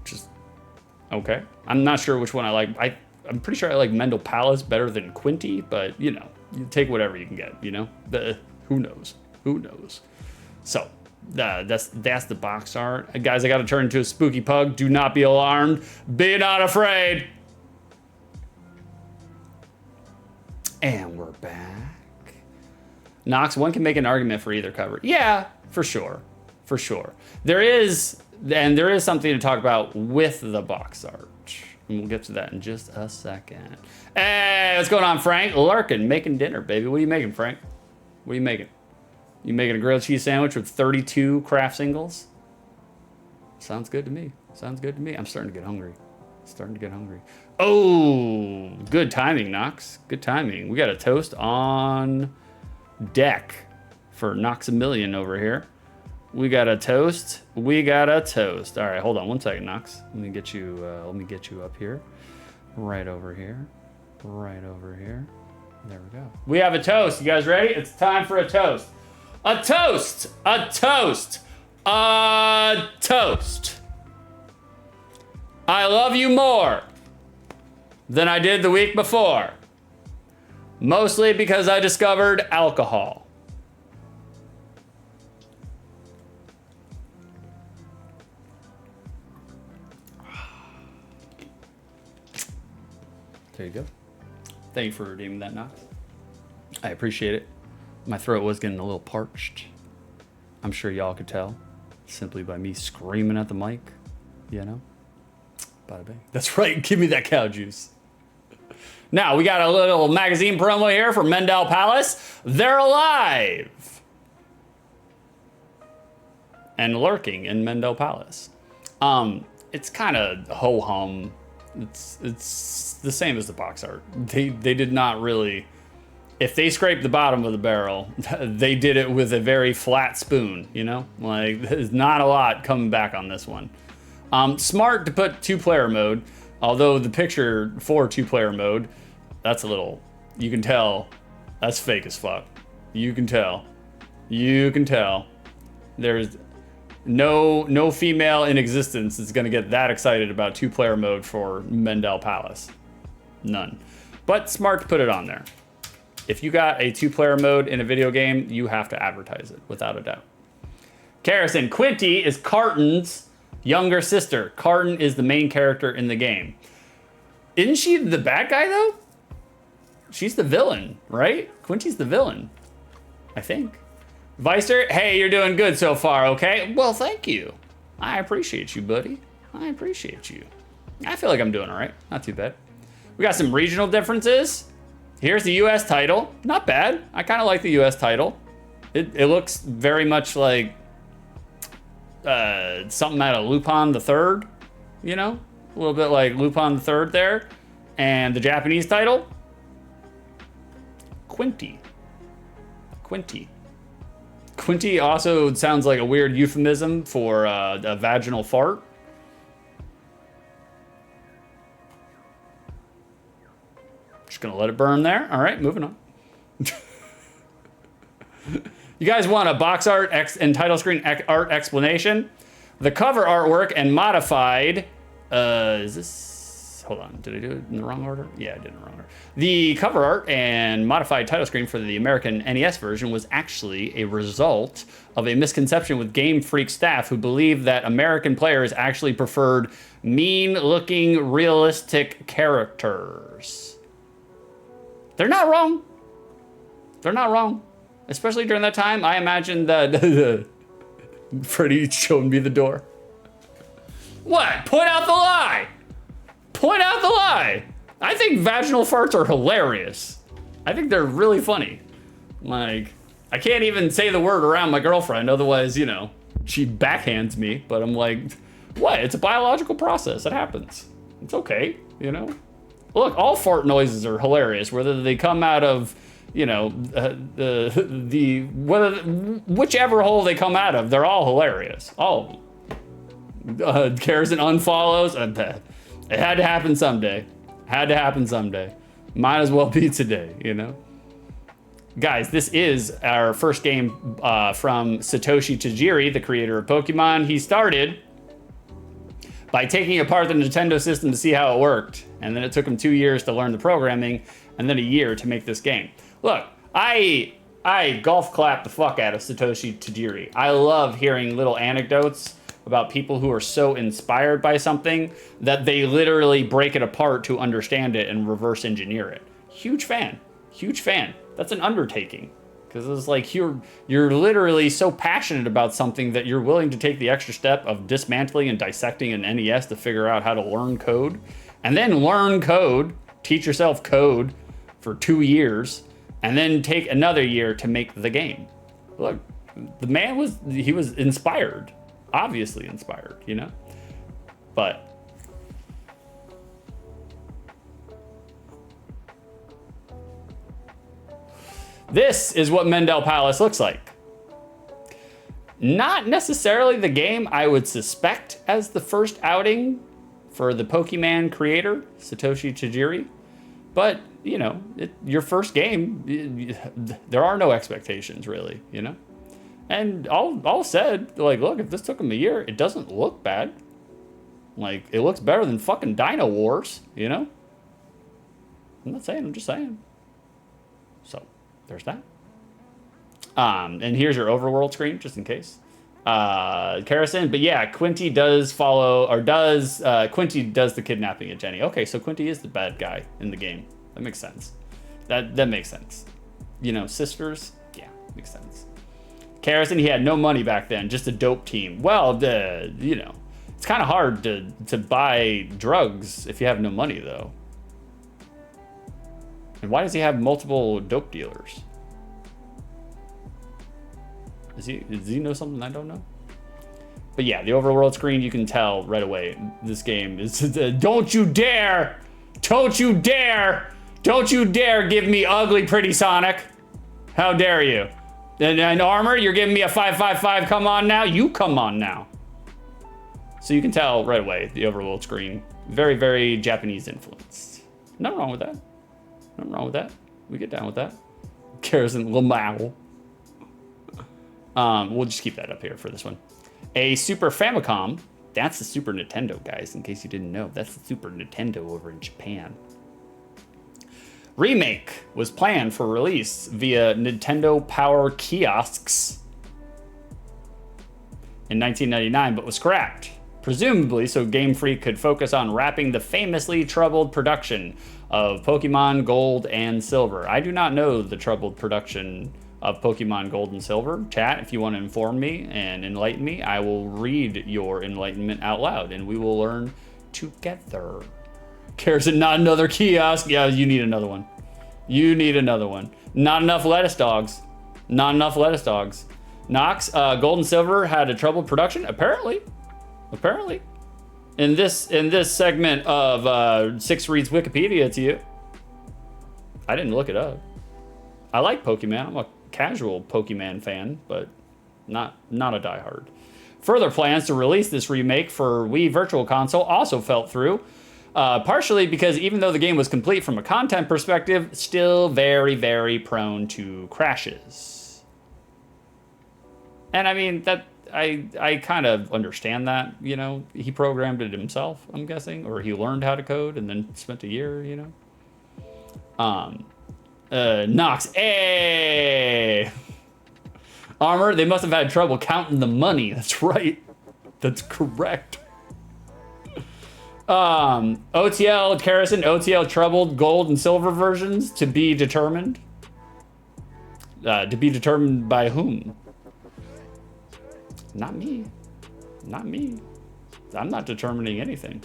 Which is okay. I'm not sure which one I like. I'm pretty sure I like Mendel Palace better than Quinty, but you know, you take whatever you can get, you know? Who knows? Who knows? So, that's the box art. Guys, I gotta turn into a spooky pug. Do not be alarmed. Be not afraid. And we're back. Knox, one can make an argument for either cover. Yeah, for sure. For sure. There is something to talk about with the box art. And we'll get to that in just a second. Hey, what's going on, Frank? Lurking, making dinner, baby. What are you making, Frank? What are you making? You making a grilled cheese sandwich with 32 craft singles? Sounds good to me. Sounds good to me. I'm starting to get hungry. Oh, good timing, Knox. Good timing. We got a toast on deck for Knox-a-million over here. We got a toast. All right, hold on one second, Knox. Let me get you up here. Right over here. There we go. We have a toast. You guys ready? It's time for a toast. A toast. I love you more than I did the week before. Mostly because I discovered alcohol. There you go. Thank you for redeeming that, Knox. I appreciate it. My throat was getting a little parched. I'm sure y'all could tell simply by me screaming at the mic, you know? Bada bing. That's right, give me that cow juice. Now, we got a little magazine promo here for Mendel Palace. They're alive and lurking in Mendel Palace. It's kind of ho-hum. It's the same as the box art. They did not really... If they scraped the bottom of the barrel, they did it with a very flat spoon, you know? Like, there's not a lot coming back on this one. Smart to put two-player mode, although the picture for two-player mode, that's a little... You can tell that's fake as fuck. You can tell. There's no female in existence that's gonna get that excited about two-player mode for Mendel Palace. None. But smart to put it on there. If you got a two-player mode in a video game, you have to advertise it, without a doubt. Carrison, Quinty is Carton's younger sister. Carton is the main character in the game. Isn't she the bad guy, though? She's the villain, right? Quinty's the villain, I think. Weister, hey, you're doing good so far, okay? Well, thank you. I appreciate you, buddy. I appreciate you. I feel like I'm doing all right. Not too bad. We got some regional differences. Here's the U.S. title. Not bad. I kind of like the U.S. title. It looks very much like something out of Lupin the Third, you know? A little bit like Lupin the Third there. And the Japanese title? Quinty. Quinty also sounds like a weird euphemism for a vaginal fart. Just gonna let it burn there. All right, moving on. You guys want a box art and title screen art explanation? The cover artwork and modified, is this, hold on, did I do it in the wrong order? Yeah, I did it in the wrong order. The cover art and modified title screen for the American NES version was actually a result of a misconception with Game Freak staff who believed that American players actually preferred mean-looking, realistic characters. They're not wrong. They're not wrong. Especially during that time, I imagine that Freddie showed me the door. What? Point out the lie. Point out the lie. I think vaginal farts are hilarious. I think they're really funny. Like, I can't even say the word around my girlfriend, otherwise, you know, she backhands me. But I'm like, what? It's a biological process. It happens. It's okay, you know? Look, all fart noises are hilarious, whether they come out of, you know, whichever hole they come out of, they're all hilarious. All of them. Carrison unfollows. It had to happen someday. Might as well be today, you know? Guys, this is our first game from Satoshi Tajiri, the creator of Pokemon. He started by taking apart the Nintendo system to see how it worked. And then it took him 2 years to learn the programming and then a year to make this game. Look, I golf clap the fuck out of Satoshi Tajiri. I love hearing little anecdotes about people who are so inspired by something that they literally break it apart to understand it and reverse engineer it. Huge fan. Huge fan. That's an undertaking. Because it's like you're literally so passionate about something that you're willing to take the extra step of dismantling and dissecting an NES to figure out how to learn code. And then learn code, teach yourself code for 2 years, and then take another year to make the game. Look, the man was inspired. Obviously inspired, you know? But this is what Mendel Palace looks like. Not necessarily the game I would suspect as the first outing for the Pokemon creator, Satoshi Tajiri. But, you know, your first game, there are no expectations really, you know? And all said, like, look, if this took him a year, it doesn't look bad. Like, it looks better than fucking Dynowarz, you know? I'm not saying, I'm just saying. So, there's that. And here's your overworld screen, just in case. Karrison, but yeah, Quinty does follow, or Quinty does the kidnapping of Jenny. Okay, so Quinty is the bad guy in the game. That makes sense. That makes sense. You know, sisters, yeah, makes sense. Karrison, he had no money back then, just a dope team. Well, you know, it's kind of hard to buy drugs if you have no money, though. And why does he have multiple dope dealers? Does he know something I don't know? But yeah, the overworld screen, you can tell right away. This game is, don't you dare give me ugly pretty Sonic. How dare you? And armor, you're giving me a 555, come on now? You come on now. So you can tell right away, the overworld screen, very, very Japanese influenced. Nothing wrong with that. Nothing wrong with that. We get down with that. Karrison Lamau. We'll just keep that up here for this one. A Super Famicom. That's the Super Nintendo, guys, in case you didn't know. That's the Super Nintendo over in Japan. Remake was planned for release via Nintendo Power kiosks in 1999, but was scrapped, presumably so Game Freak could focus on wrapping the famously troubled production of Pokemon Gold and Silver. I do not know the troubled production of Pokemon Gold and Silver. Chat, if you want to inform me and enlighten me, I will read your enlightenment out loud and we will learn together. Karrison, not another kiosk. Yeah, you need another one. You need another one. Not enough lettuce dogs. Not enough lettuce dogs. Knox, Gold and Silver had a troubled production? Apparently. In this segment of Six Reads Wikipedia to you. I didn't look it up. I like Pokemon. I'm a casual Pokemon fan, but not a diehard. Further plans to release this remake for Wii Virtual Console also fell through. Partially because even though the game was complete from a content perspective, still very, very prone to crashes. And I mean, that I kind of understand that, you know. He programmed it himself, I'm guessing, or he learned how to code and then spent a year, you know. Nox, Armor, they must have had trouble counting the money. That's right. That's correct. OTL, Karrison, OTL troubled Gold and Silver versions to be determined. To be determined by whom? Not me. Not me. I'm not determining anything.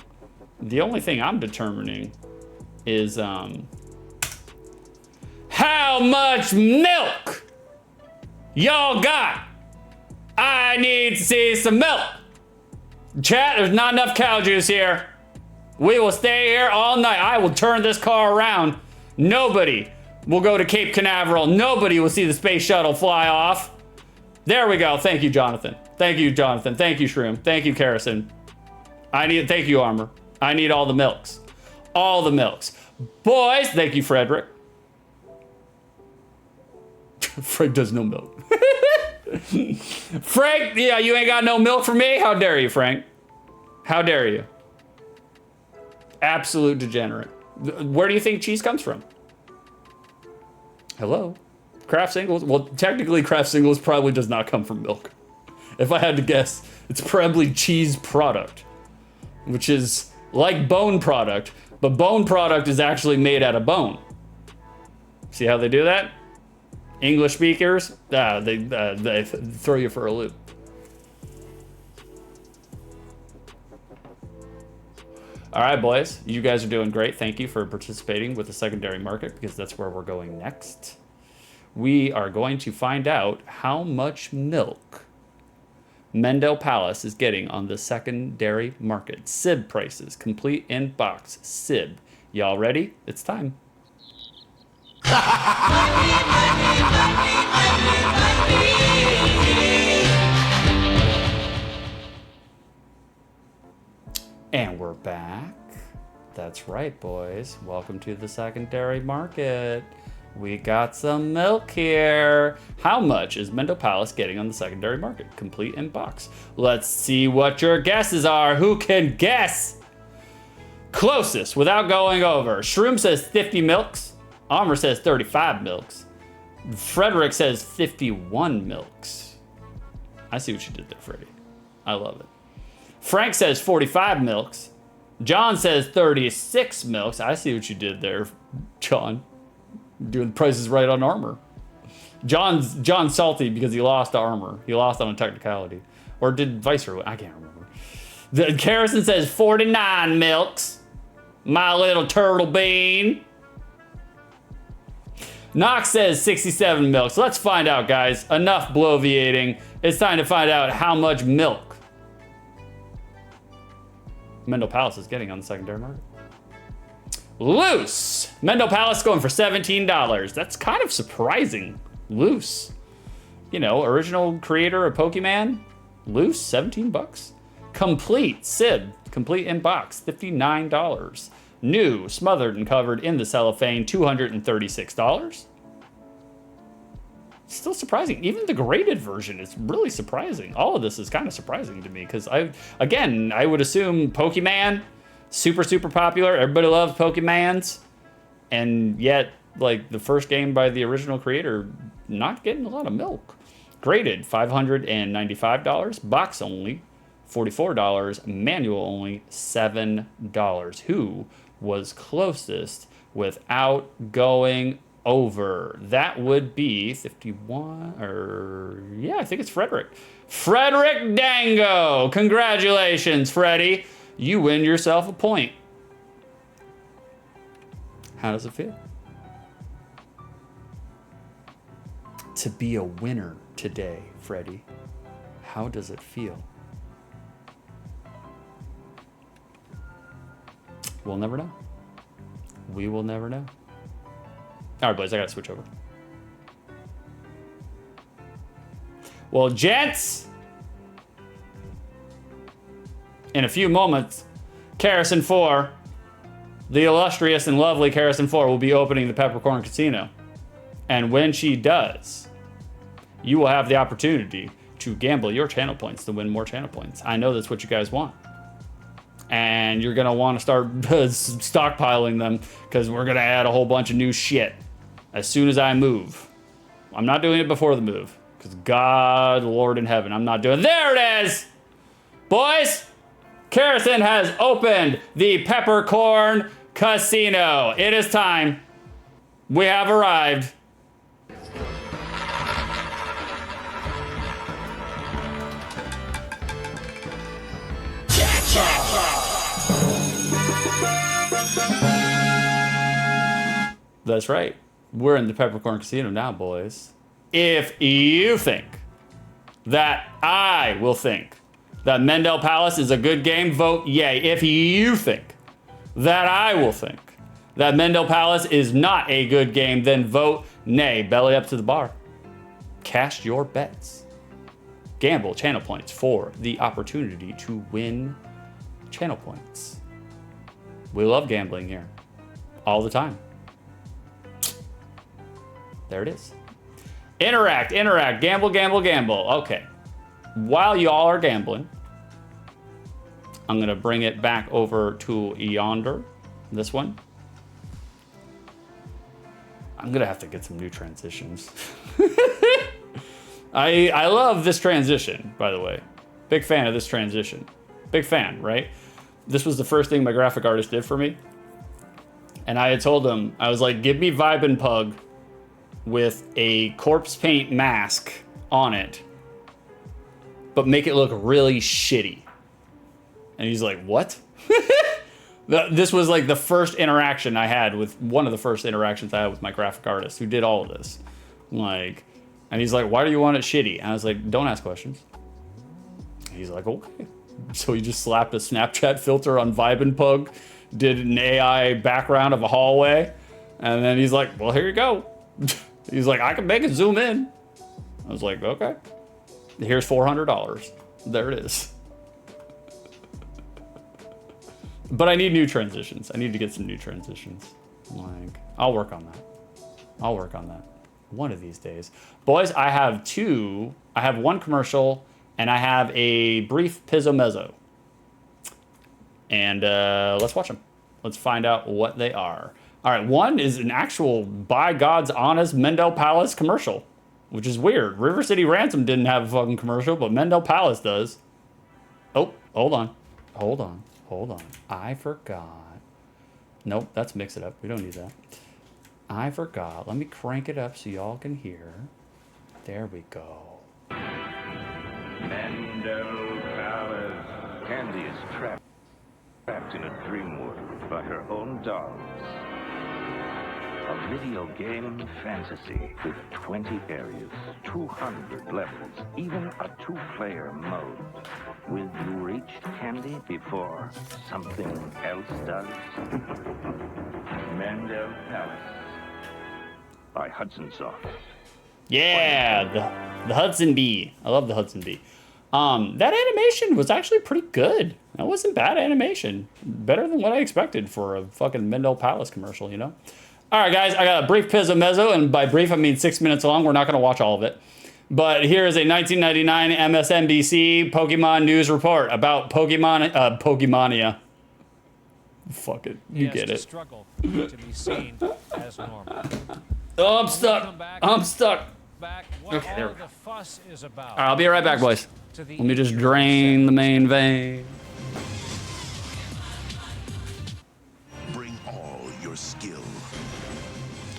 The only thing I'm determining is, how much milk y'all got? I need to see some milk. Chat, there's not enough cow juice here. We will stay here all night. I will turn this car around. Nobody will go to Cape Canaveral. Nobody will see the space shuttle fly off. There we go. Thank you, Jonathan. Thank you, Jonathan. Thank you, Shroom. Thank you, Karrison. Thank you, Armor. I need all the milks. All the milks. Boys, thank you, Frederick. Frank does no milk. Frank, yeah, you ain't got no milk for me? How dare you, Frank? How dare you? Absolute degenerate. Where do you think cheese comes from? Hello? Kraft Singles? Well, technically Kraft Singles probably does not come from milk. If I had to guess, it's probably cheese product, which is like bone product, but bone product is actually made out of bone. See how they do that? English speakers, they throw you for a loop. All right, boys, you guys are doing great. Thank you for participating with the secondary market because that's where we're going next. We are going to find out how much milk Mendel Palace is getting on the secondary market. SIB prices, complete in box, SIB. Y'all ready? It's time. And we're back. That's right, boys. Welcome to the secondary market. We got some milk here. How much is Mendel Palace getting on the secondary market? Complete in box. Let's see what your guesses are. Who can guess? Closest without going over. Shroom says 50 milks. Armor says 35 milks. Frederick says 51 milks. I see what you did there, Freddie. I love it. Frank says 45 milks. John says 36 milks. I see what you did there, John. Doing prices right on armor. John's salty because he lost to armor. He lost on a technicality. Or did Vicer win? I can't remember. Harrison says 49 milks. My little turtle bean. Knox says 67 milks. Let's find out, guys. Enough bloviating. It's time to find out how much milk Mendel Palace is getting on the secondary market. Loose. Mendel Palace going for $17. That's kind of surprising. Loose. You know, original creator of Pokemon. Loose, 17 bucks. Complete, SIB, complete in box, $59. New, smothered and covered in the cellophane, $236. Still surprising. Even the graded version is really surprising. All of this is kind of surprising to me because I would assume Pokemon, super popular. Everybody loves Pokemons, and yet like the first game by the original creator, not getting a lot of milk. Graded $595, box only $44, manual only $7. Who was closest without going over? That would be 51, or yeah, I think it's Frederick. Frederick Dango. Congratulations, Freddie. You win yourself a point. How does it feel to be a winner today, Freddie? How does it feel? We'll never know. We will never know. All right, boys, I gotta switch over. Well, gents, in a few moments, Kerrison 4, the illustrious and lovely Kerrison 4, will be opening the Peppercorn Casino. And when she does, you will have the opportunity to gamble your channel points to win more channel points. I know that's what you guys want. And you're gonna want to start stockpiling them because we're gonna add a whole bunch of new shit as soon as I move. I'm not doing it before the move because God, Lord in heaven, I'm not doing. There it is, boys. Kerrison has opened the Peppercorn Casino. It is time. We have arrived. That's right. We're in the Peppercorn Casino now, boys. If you think that I will think that Mendel Palace is a good game, vote yay. If you think that I will think that Mendel Palace is not a good game, then vote nay. Belly up to the bar. Cast your bets. Gamble channel points for the opportunity to win channel points. We love gambling here. All the time. There it is. Interact, gamble, gamble, gamble. Okay. While y'all are gambling, I'm gonna bring it back over to yonder This one. I'm gonna have to get some new transitions. I love this transition, by the way. Big fan of this transition. Big fan, right? This was the first thing my graphic artist did for me. And I had told him, I was like, give me Vibin' Pug with a corpse paint mask on it, but make it look really shitty. And he's like, what? This was like the first interaction I had with, one of the first interactions I had with my graphic artist who did all of this. Like, and he's like, why do you want it shitty? And I was like, don't ask questions. And he's like, okay. So he just slapped a Snapchat filter on Vibin' Pug, did an AI background of a hallway, and then he's like, well, here you go. He's like, I can make it zoom in. I was like, okay. Here's $400. There it is. But I need new transitions. I need to get some new transitions. Like, I'll work on that. I'll work on that one of these days. Boys, I have two. I have one commercial, and I have a brief pizzo mezzo. And let's watch them. Let's find out what they are. All right, one is an actual, by God's honest, Mendel Palace commercial, which is weird. River City Ransom didn't have a fucking commercial, but Mendel Palace does. Oh, hold on. Hold on. Hold on. I forgot. Nope, that's Mix It Up. We don't need that. I forgot. Let me crank it up so y'all can hear. There we go. Mendel Palace. Candy is trapped in a dream world by her own dolls. A video game fantasy with 20 areas, 200 levels, even a two-player mode. Will you reach Candy before something else does? Mendel Palace by Hudson Soft. Yeah, the Hudson Bee. I love the Hudson Bee. That animation was actually pretty good. That wasn't bad animation. Better than what I expected for a fucking Mendel Palace commercial, you know? All right, guys, I got a brief pizzo mezzo, and by brief, I mean 6 minutes long. We're not going to watch all of it. But here is a 1999 MSNBC Pokemon news report about Pokemania. Fuck it. You get it. Struggle to be seen as normal. Oh, I'm stuck. I'm stuck. Okay, there we go. All right, I'll be right back, boys. Let me just drain the main vein. Bring all your skill.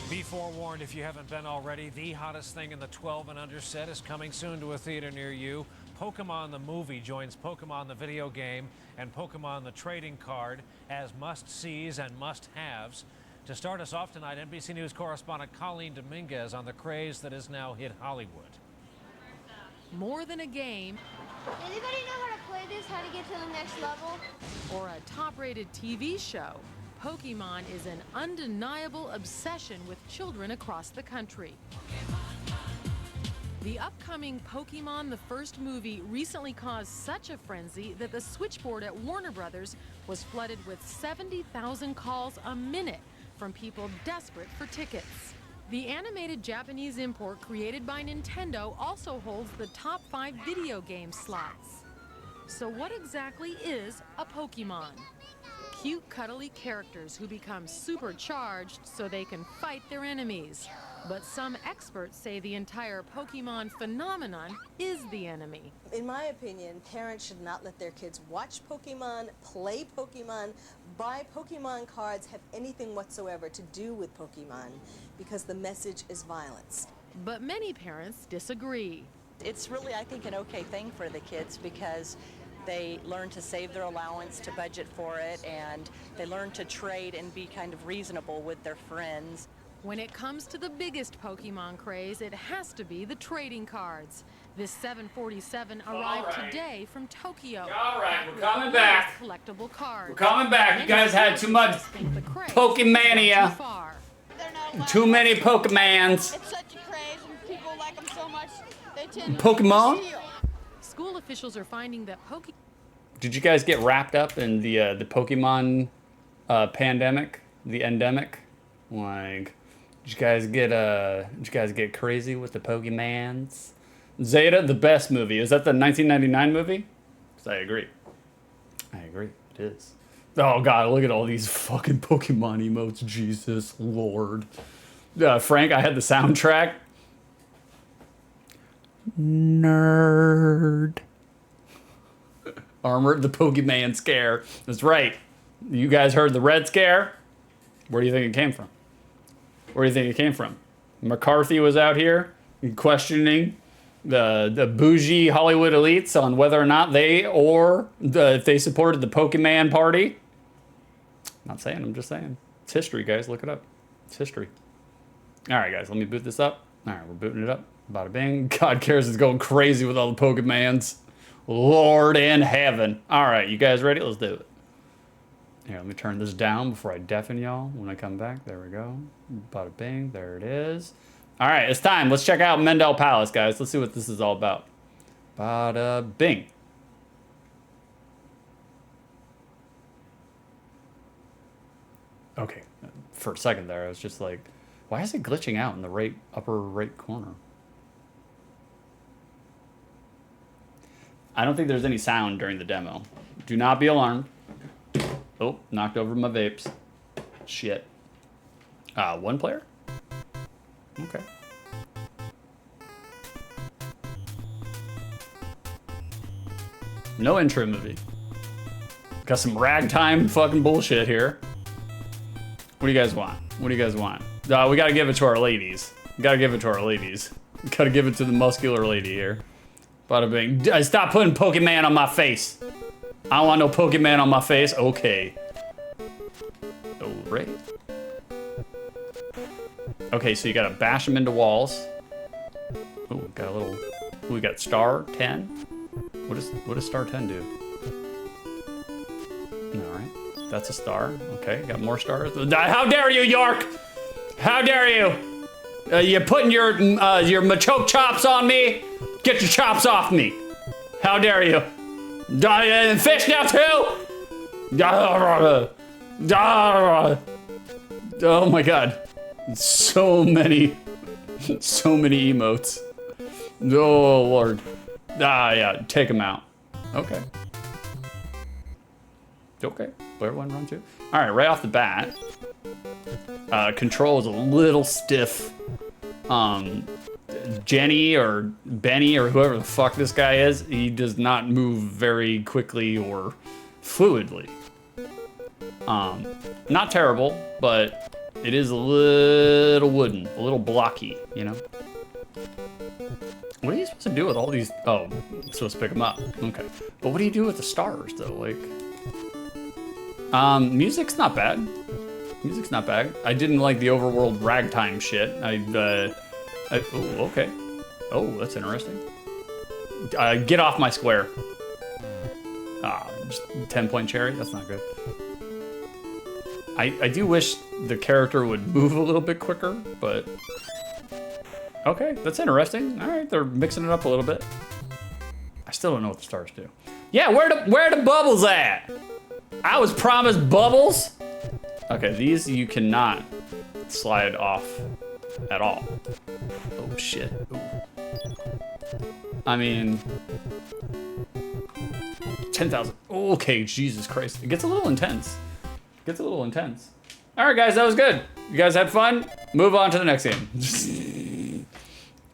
Be forewarned, if you haven't been already, the hottest thing in the 12 and under set is coming soon to a theater near you. Pokemon the movie joins Pokemon the video game and Pokemon the trading card as must-sees and must-haves. To start us off tonight, NBC News correspondent Colleen Dominguez on the craze that has now hit Hollywood. More than a game. Anybody know how to play this, how to get to the next level? Or a top-rated TV show, Pokemon is an undeniable obsession with children across the country. The upcoming Pokemon the First movie recently caused such a frenzy that the switchboard at Warner Brothers was flooded with 70,000 calls a minute from people desperate for tickets. The animated Japanese import created by Nintendo also holds the top 5 video game slots. So what exactly is a Pokemon? Cute, cuddly characters who become supercharged so they can fight their enemies. But some experts say the entire Pokemon phenomenon is the enemy. In my opinion, parents should not let their kids watch Pokemon, play Pokemon, buy Pokemon cards, have anything whatsoever to do with Pokemon, because the message is violence. But many parents disagree. It's really, I think, an okay thing for the kids because they learn to save their allowance, to budget for it, and they learn to trade and be kind of reasonable with their friends. When it comes to the biggest Pokemon craze, it has to be the trading cards. This 747 arrived today from Tokyo. All right, we're coming back. Collectible cards. We're coming back. You guys had too much Pokemania. Too many Pokemans. It's such a craze and people like them so much, they tend to Pokemon? steal. School officials are finding that Did you guys get wrapped up in the Pokemon pandemic, the endemic? Like, did you guys get crazy with the Pokemans? Zeta, the best movie. Is that the 1999 movie? Because I agree. It is. Oh god, look at all these fucking Pokemon emotes. Jesus Lord. Frank, I had the soundtrack. Nerd. Armored the Pokemon scare. That's right. You guys heard the Red Scare? Where do you think it came from? Where do you think it came from? McCarthy was out here questioning the bougie Hollywood elites on whether or not if they supported the Pokemon party. Not saying, I'm just saying. It's history, guys. Look it up. It's history. All right, guys, let me boot this up. All right, we're booting it up. Bada bing. God cares is going crazy with all the Pokemons. Lord in heaven. All right, you guys ready? Let's do it. Here, let me turn this down before I deafen y'all when I come back. There we go. Bada bing. There it is. All right, it's time. Let's check out Mendel Palace, guys. Let's see what this is all about. Bada bing. Okay, for a second there, I was just like, why is it glitching out in the upper right corner? I don't think there's any sound during the demo. Do not be alarmed. Oh, knocked over my vapes. Shit. One player? Okay. No intro movie. Got some ragtime fucking bullshit here. What do you guys want? What do you guys want? We gotta give it to our ladies. We gotta give it to our ladies. We gotta give it to the muscular lady here. Bada bing. Stop putting Pokemon on my face. I don't want no Pokemon on my face. Okay. Oh, right. Okay, so you gotta bash them into walls. Oh, got a little. We got star 10. What does star 10 do? All right, that's a star. Okay, got more stars. How dare you, York? How dare you? You're putting your machoke chops on me? Get your chops off me. How dare you? And fish now too? Oh my god. So many emotes. Oh Lord. Yeah, take them out. Okay. Okay, player one, run two. All right, right off the bat, control is a little stiff. Jenny or Benny or whoever the fuck this guy is, he does not move very quickly or fluidly. Not terrible, but it is a little wooden, a little blocky, you know? What are you supposed to do with all these? Oh, I'm supposed to pick them up. Okay. But what do you do with the stars, though? Like, music's not bad. Music's not bad. I didn't like the overworld ragtime shit. Oh, okay. Oh, that's interesting. Get off my square. Just 10-point cherry? That's not good. I do wish the character would move a little bit quicker, but... Okay, that's interesting. All right, they're mixing it up a little bit. I still don't know what the stars do. Yeah, where the bubbles at? I was promised bubbles. Okay, these you cannot slide off at all. Oh shit. Ooh. I mean, 10,000. Okay, Jesus Christ. It gets a little intense. It gets a little intense. All right, guys, that was good. You guys had fun? Move on to the next game.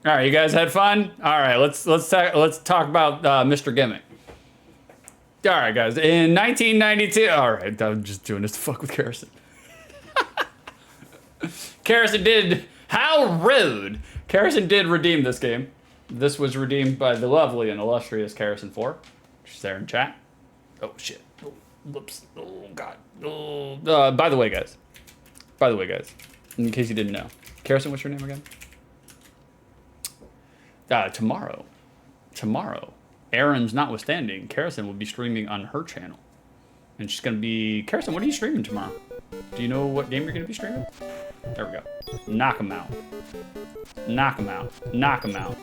All right, you guys had fun? All right, let's talk about Mr. Gimmick. All right, guys, in 1992, all right, I'm just doing this to fuck with Karrison. Karrison did, how rude. Karrison did redeem this game. This was redeemed by the lovely and illustrious Karrison 4. She's there in chat. Oh, shit. Oh, whoops. Oh, God. Oh. By the way, guys, in case you didn't know, Karrison, what's your name again? Tomorrow, Aaron's notwithstanding, Karrison will be streaming on her channel. And she's going to be... Karrison, what are you streaming tomorrow? Do you know what game you're going to be streaming? There we go. Knock him out. Knock him out. Knock him out.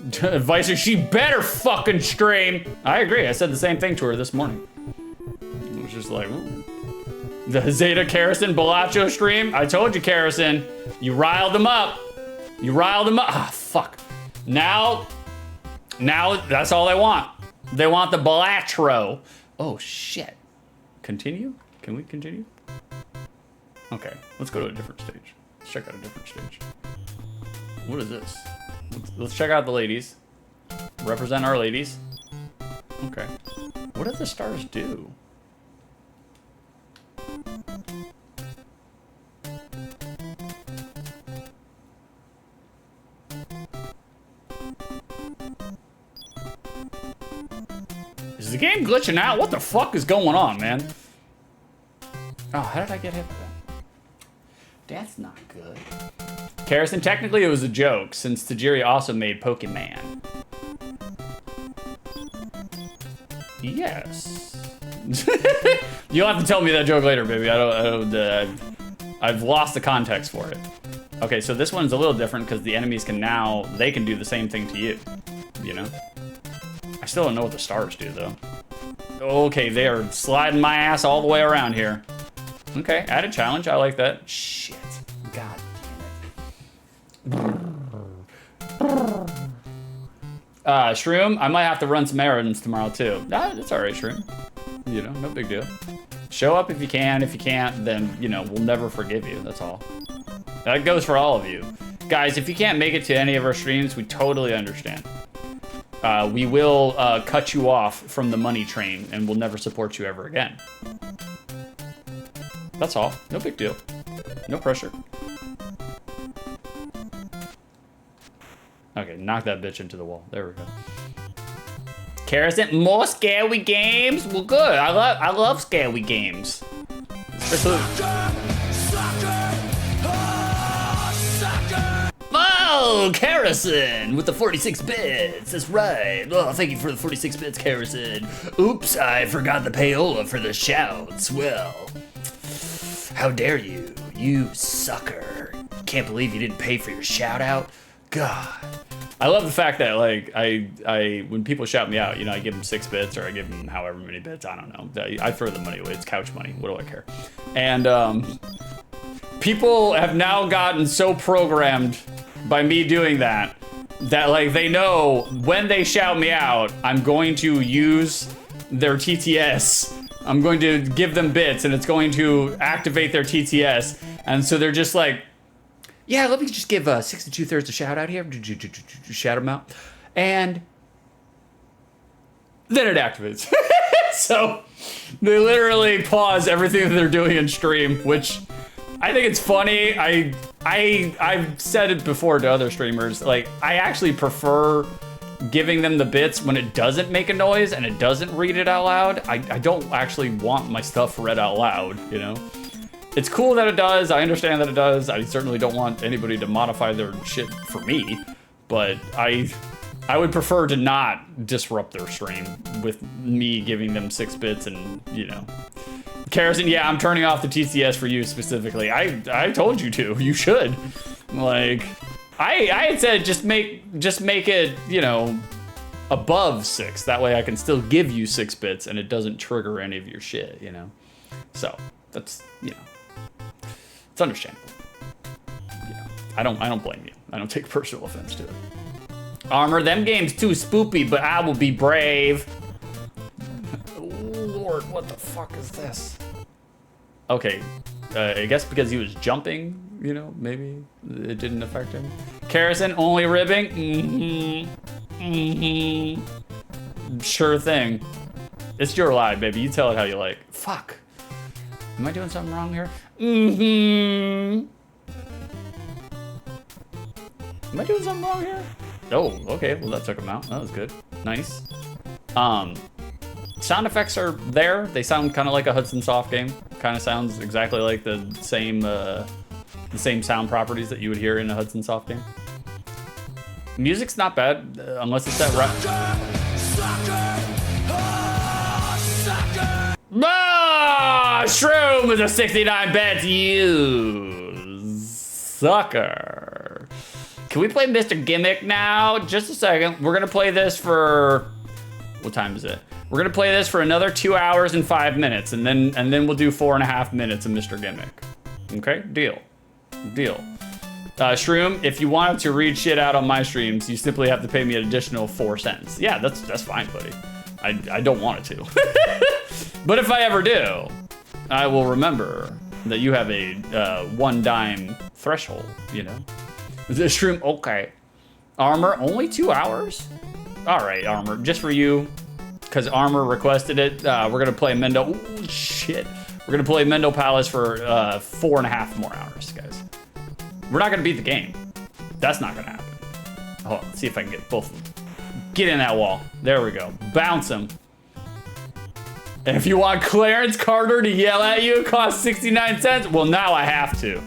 Vicer, she better fucking stream! I agree. I said the same thing to her this morning. It was just like, ooh. The Zeta Karrison Balacho stream? I told you, Karrison. You riled them up. You riled them up. Ah, fuck. Now that's all they want. They want the Balatro. Oh, shit. Continue? Can we continue? Okay, let's go to a different stage. Let's check out a different stage. What is this? Let's check out the ladies. Represent our ladies. Okay. What do the stars do? Is the game glitching out? What the fuck is going on, man? Oh, how did I get hit by that? That's not good. Harrison, technically it was a joke, since Tajiri also made Pokemon. Yes. You'll have to tell me that joke later, baby. I've lost the context for it. Okay, so this one's a little different because the enemies can now, they can do the same thing to you, you know? I still don't know what the stars do, though. Okay, they are sliding my ass all the way around here. Okay, added challenge. I like that. Shit. God damn it. Shroom, I might have to run some errands tomorrow, too. That's all right, Shroom. You know, no big deal. Show up if you can. If you can't, then, you know, we'll never forgive you. That's all. That goes for all of you. Guys, if you can't make it to any of our streams, we totally understand. We will cut you off from the money train, and we'll never support you ever again. That's all. No big deal. No pressure. Okay, knock that bitch into the wall. There we go. Carrison, more scary games? Well, good. I love scary games. Especially... Oh, Carrison with the 46 bits. That's right. Oh, thank you for the 46 bits, Carrison. Oops, I forgot the payola for the shouts. Well, how dare you? You sucker. Can't believe you didn't pay for your shout out. God. I love the fact that, like, I when people shout me out, you know, I give them 6 bits or I give them however many bits. I don't know. I throw the money away. It's couch money. What do I care? And people have now gotten so programmed by me doing that, like, they know when they shout me out, I'm going to use their TTS. I'm going to give them bits and it's going to activate their TTS. And so they're just like, yeah, let me just give 6 2/3 a shout out here. Shout them out. And then it activates. So they literally pause everything that they're doing in stream, which I think it's funny. I've said it before to other streamers. Like, I actually prefer giving them the bits when it doesn't make a noise and it doesn't read it out loud. I don't actually want my stuff read out loud, you know? It's cool that it does. I understand that it does. I certainly don't want anybody to modify their shit for me, but I would prefer to not disrupt their stream with me giving them 6 bits and, you know. Carrison, yeah, I'm turning off the TCS for you specifically. I told you to. You should. Like, I had said just make it, you know, above 6. That way I can still give you 6 bits and it doesn't trigger any of your shit, you know. So that's, you know, it's understandable. You know, I don't blame you. I don't take personal offense to it. Armor, them games too spoopy, but I will be brave. Lord, what the fuck is this? Okay, I guess because he was jumping, you know, maybe it didn't affect him. Carrison, only ribbing? Sure thing. It's your lie, baby. You tell it how you like. Fuck. Am I doing something wrong here? Am I doing something wrong here? Oh, okay. Well, that took him out. That was good. Nice. Sound effects are there. They sound kind of like a Hudson Soft game. Kind of sounds exactly like the same sound properties that you would hear in a Hudson Soft game. Music's not bad, unless it's that rap. Ah, Shroom with a 69 bets, you sucker. Can we play Mr. Gimmick now? Just a second. We're gonna play this for, what time is it? We're gonna play this for another 2 hours and 5 minutes, and then we'll do 4.5 minutes of Mr. Gimmick. Okay, deal. Shroom, if you wanted to read shit out on my streams, you simply have to pay me an additional 4 cents. Yeah, that's fine, buddy. I don't want it to. But if I ever do, I will remember that you have a 1 dime threshold, you know? The shroom, okay. Armor, only 2 hours? All right, Armor, just for you, because Armor requested it, we're gonna play Mendel, ooh, shit. We're gonna play Mendel Palace for 4.5 more hours, guys. We're not gonna beat the game. That's not gonna happen. Hold on, let's see if I can get both of them. Get in that wall. There we go. Bounce him. And if you want Clarence Carter to yell at you, it costs 69 cents. Well, now I have to.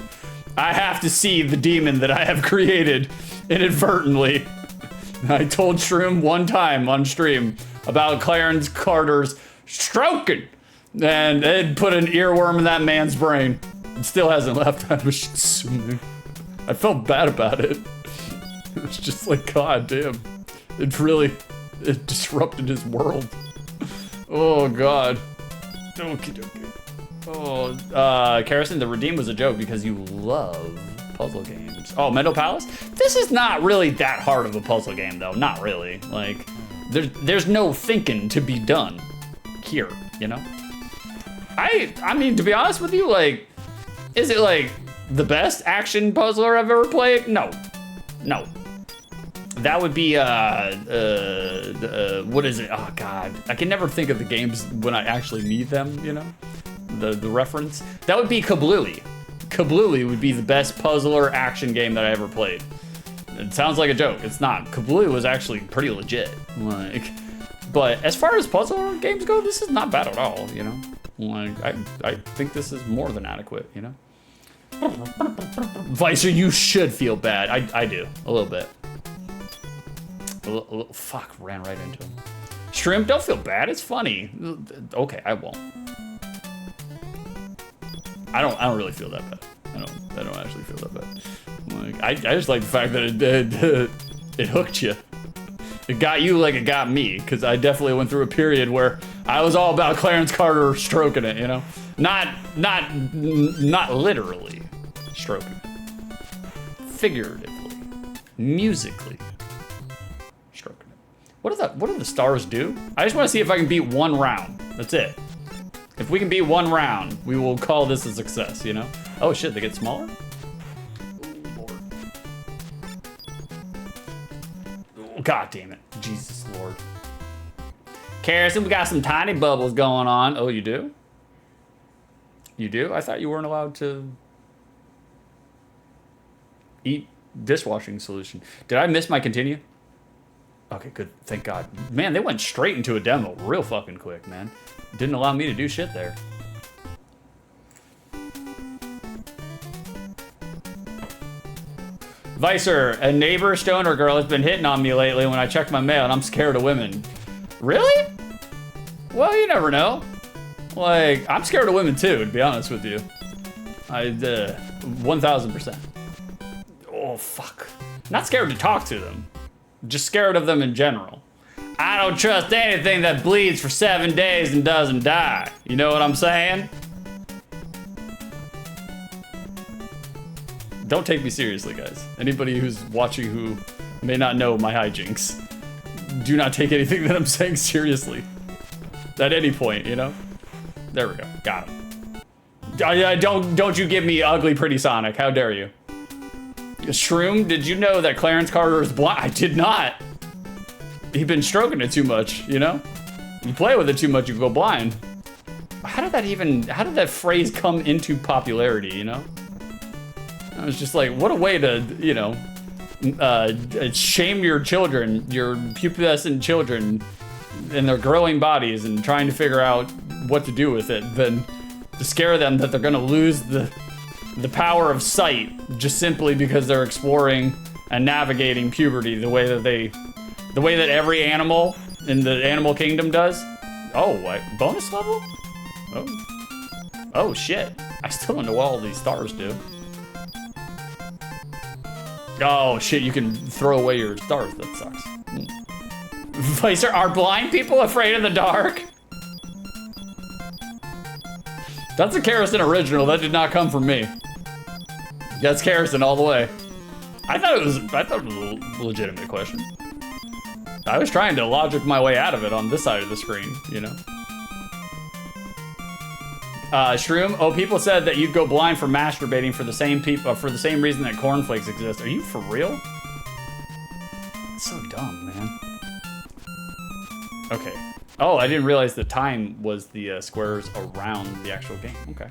I have to see the demon that I have created inadvertently. I told Shroom one time on stream about Clarence Carter's stroking. And it put an earworm in that man's brain. It still hasn't left. I was assuming. I felt bad about it. It was just like, God damn. It disrupted his world. Oh, God. Okie dokie. Oh, Karrison, the redeem was a joke because you love puzzle games. Oh, Mendel Palace? This is not really that hard of a puzzle game, though. Not really. Like, there's no thinking to be done here, you know? I mean, to be honest with you, like, is it, like, the best action puzzler I've ever played? No. No. That would be, what is it? Oh, God. I can never think of the games when I actually need them, you know? The reference. That would be Kablooey. Kablooey would be the best puzzler action game that I ever played. It sounds like a joke. It's not. Kablooey was actually pretty legit. Like, but as far as puzzle games go, this is not bad at all, you know? Like, I think this is more than adequate, you know? Vicer, you should feel bad. I do, a little bit. Fuck, ran right into him. Shrimp, don't feel bad, it's funny. Okay, I won't. I don't really feel that bad. I don't actually feel that bad. Like, I just like the fact that it hooked you. It got you like it got me, because I definitely went through a period where I was all about Clarence Carter stroking it, you know? Not literally stroking it. Figuratively. Musically. Stroking it. What do the stars do? I just want to see if I can beat 1 round. That's it. If we can beat 1 round, we will call this a success, you know? Oh shit, they get smaller? Oh, Lord. Oh, God damn it. Jesus Lord. Karrison, we got some tiny bubbles going on. Oh, you do? You do? I thought you weren't allowed to eat dishwashing solution. Did I miss my continue? Okay, good. Thank God. Man, they went straight into a demo real fucking quick, man. Didn't allow me to do shit there. Vicer, a neighbor stoner girl has been hitting on me lately when I check my mail and I'm scared of women. Really? Well, you never know. Like, I'm scared of women too, to be honest with you. 1000%. Oh, fuck. Not scared to talk to them. Just scared of them in general. I don't trust anything that bleeds for 7 days and doesn't die. You know what I'm saying? Don't take me seriously, guys. Anybody who's watching who may not know my hijinks, do not take anything that I'm saying seriously. At any point, you know? There we go. Got him. Don't you give me ugly pretty Sonic. How dare you? Shroom, did you know that Clarence Carter is blind? I did not. He's been stroking it too much, you know? You play with it too much, you go blind. How did that phrase come into popularity, you know? I was just like, what a way to, you know, shame your children, your pubescent children in their growing bodies and trying to figure out what to do with it than to scare them that they're gonna lose the power of sight just simply because they're exploring and navigating puberty the way that every animal in the animal kingdom does. Oh, what? Bonus level? Oh shit. I still don't know what all these stars do. Oh shit, you can throw away your stars. That sucks. Vicer, are blind people afraid of the dark? That's a Karrison original. That did not come from me. That's Karrison all the way. I thought it was a legitimate question. I was trying to logic my way out of it on this side of the screen, you know? Shroom. Oh, people said that you'd go blind for masturbating for the same reason that cornflakes exist. Are you for real? It's so dumb, man. Okay. Oh, I didn't realize the time was the squares around the actual game. Okay.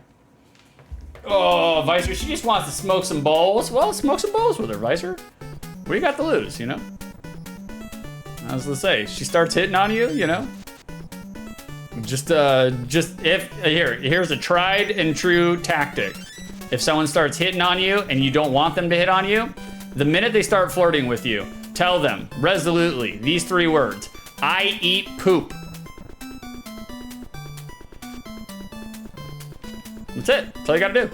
Oh, Vicer, she just wants to smoke some bowls. Well, smoke some bowls with her, Vicer. What do you got to lose, you know? I was gonna say, she starts hitting on you, you know? Here's a tried and true tactic. If someone starts hitting on you and you don't want them to hit on you, the minute they start flirting with you, tell them resolutely these 3 words: I eat poop. That's it. That's all you gotta do.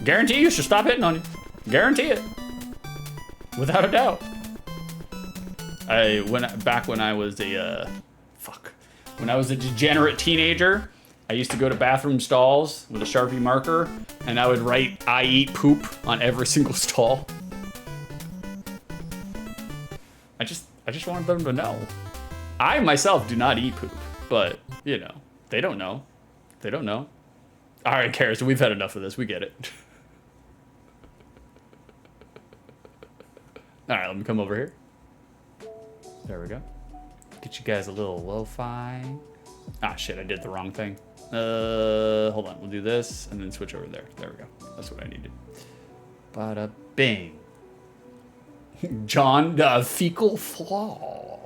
Guarantee you she'll stop hitting on you. Guarantee it. Without a doubt. Back when I was a degenerate teenager, I used to go to bathroom stalls with a Sharpie marker, and I would write "I eat poop" on every single stall. I just wanted them to know. I myself do not eat poop, but you know, they don't know. They don't know. All right, Karis, we've had enough of this. We get it. All right, let me come over here. There we go. Get you guys a little lo-fi. Ah, shit, I did the wrong thing. Hold on, we'll do this and then switch over there. There we go. That's what I needed. Bada bing. John, fecal flaw.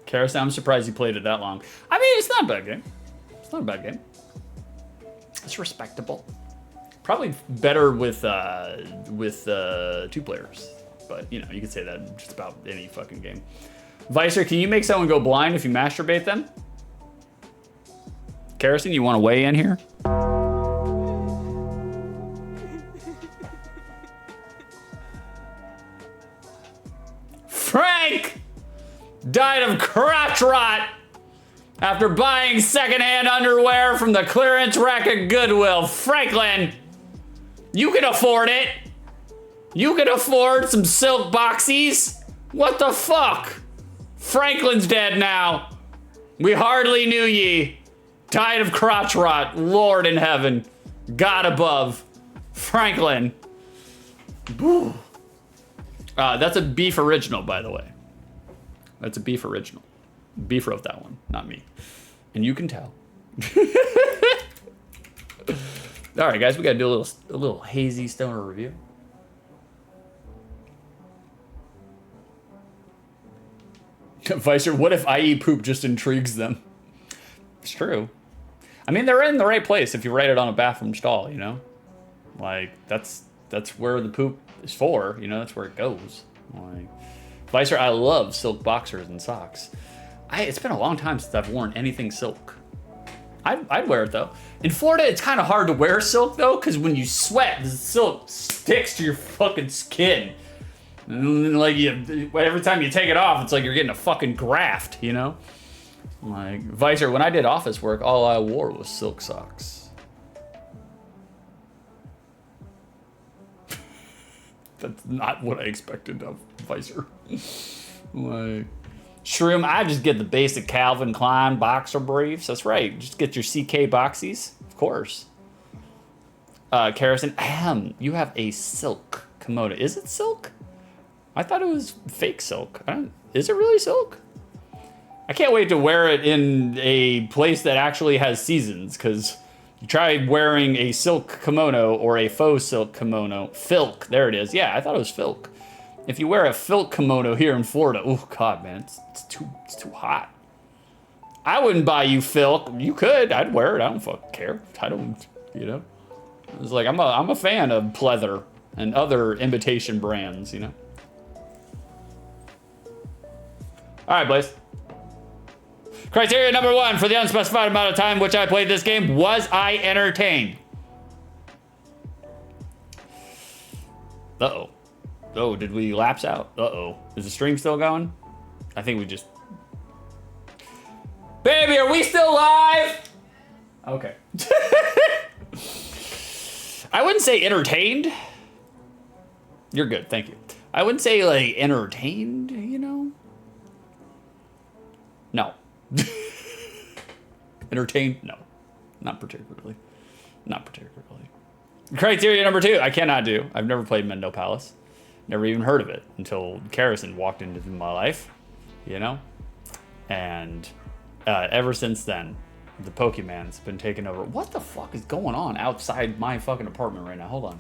Karis, I'm surprised you played it that long. I mean, it's not a bad game. It's not a bad game. It's respectable. Probably better with 2 players. But, you know, you could say that just about any fucking game. Vicer, can you make someone go blind if you masturbate them? Karison, you want to weigh in here? Frank died of crotch rot after buying secondhand underwear from the clearance rack at Goodwill. Franklin, you can afford it. You can afford some silk boxies. What the fuck? Franklin's dead now. We hardly knew ye. Died of crotch rot. Lord in heaven. God above. Franklin. That's a beef original, by the way. That's a beef original. Beef wrote that one, not me. And you can tell. All right, guys, we gotta do a little hazy stoner review. Vicer, what if I eat poop just intrigues them? It's true. I mean, they're in the right place if you write it on a bathroom stall, you know? Like, that's where the poop is for, you know? That's where it goes. Like, Vicer, I love silk boxers and socks. It's been a long time since I've worn anything silk. I'd wear it, though. In Florida, it's kind of hard to wear silk, though, because when you sweat, the silk sticks to your fucking skin. And, like, every time you take it off, it's like you're getting a fucking graft, you know? Like, Vicer, when I did office work, all I wore was silk socks. That's not what I expected of Vicer. Like, Shroom, I just get the basic Calvin Klein boxer briefs. That's right. Just get your CK boxies, of course. Karison, you have a silk kimono. Is it silk? I thought it was fake silk. Is it really silk? I can't wait to wear it in a place that actually has seasons, because you try wearing a silk kimono or a faux silk kimono. Filk, there it is. Yeah, I thought it was filk. If you wear a filk kimono here in Florida, oh god, man, it's too hot. I wouldn't buy you filk. You could. I'd wear it. I don't fucking care. I don't, you know. It's like I'm a fan of pleather and other imitation brands, you know. All right, Blaze. Criteria number 1 for the unspecified amount of time which I played this game: was I entertained? Uh-oh. Oh, did we lapse out? Uh-oh. Is the stream still going? I think we just... Baby, are we still live? Okay. I wouldn't say entertained. You're good, thank you. I wouldn't say, like, entertained, you know? No. Entertained? No, not particularly. Not particularly. Criteria number 2, I cannot do. I've never played Mendel Palace. Never even heard of it until Karrison walked into my life, you know? And ever since then, the Pokemon's been taking over. What the fuck is going on outside my fucking apartment right now? Hold on.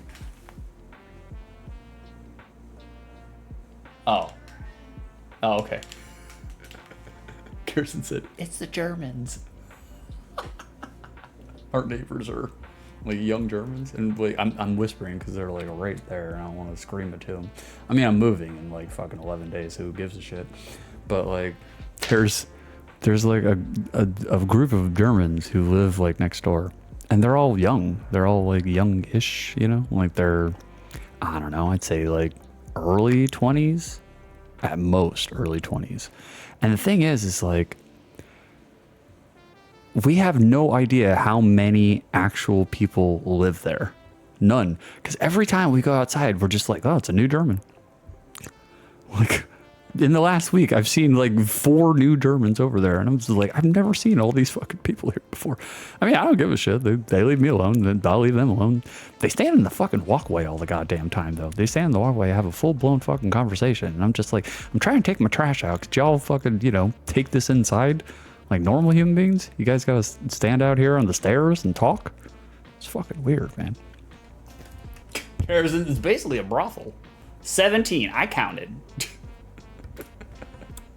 Oh. Oh, okay. Kirsten said, it's the Germans. Our neighbors are like young Germans. And like, I'm whispering because they're like right there and I don't want to scream it to them. I mean, I'm moving in like fucking 11 days. Who gives a shit? But like, there's like a group of Germans who live like next door. And they're all young. They're all like young-ish, you know? Like they're, I don't know, I'd say like early 20s. At most, early 20s. And the thing is like, we have no idea how many actual people live there. None. Because every time we go outside, we're just like, oh, it's a new German. Like, in the last week, I've seen like 4 new Germans over there. And I'm just like, I've never seen all these fucking people here before. I mean, I don't give a shit. They leave me alone. Then I'll leave them alone. They stand in the fucking walkway all the goddamn time, though. They stand in the walkway, have a full-blown fucking conversation. And I'm just like, I'm trying to take my trash out. Could y'all fucking, you know, take this inside like normal human beings? You guys gotta stand out here on the stairs and talk? It's fucking weird, man. It's basically a brothel. 17. I counted.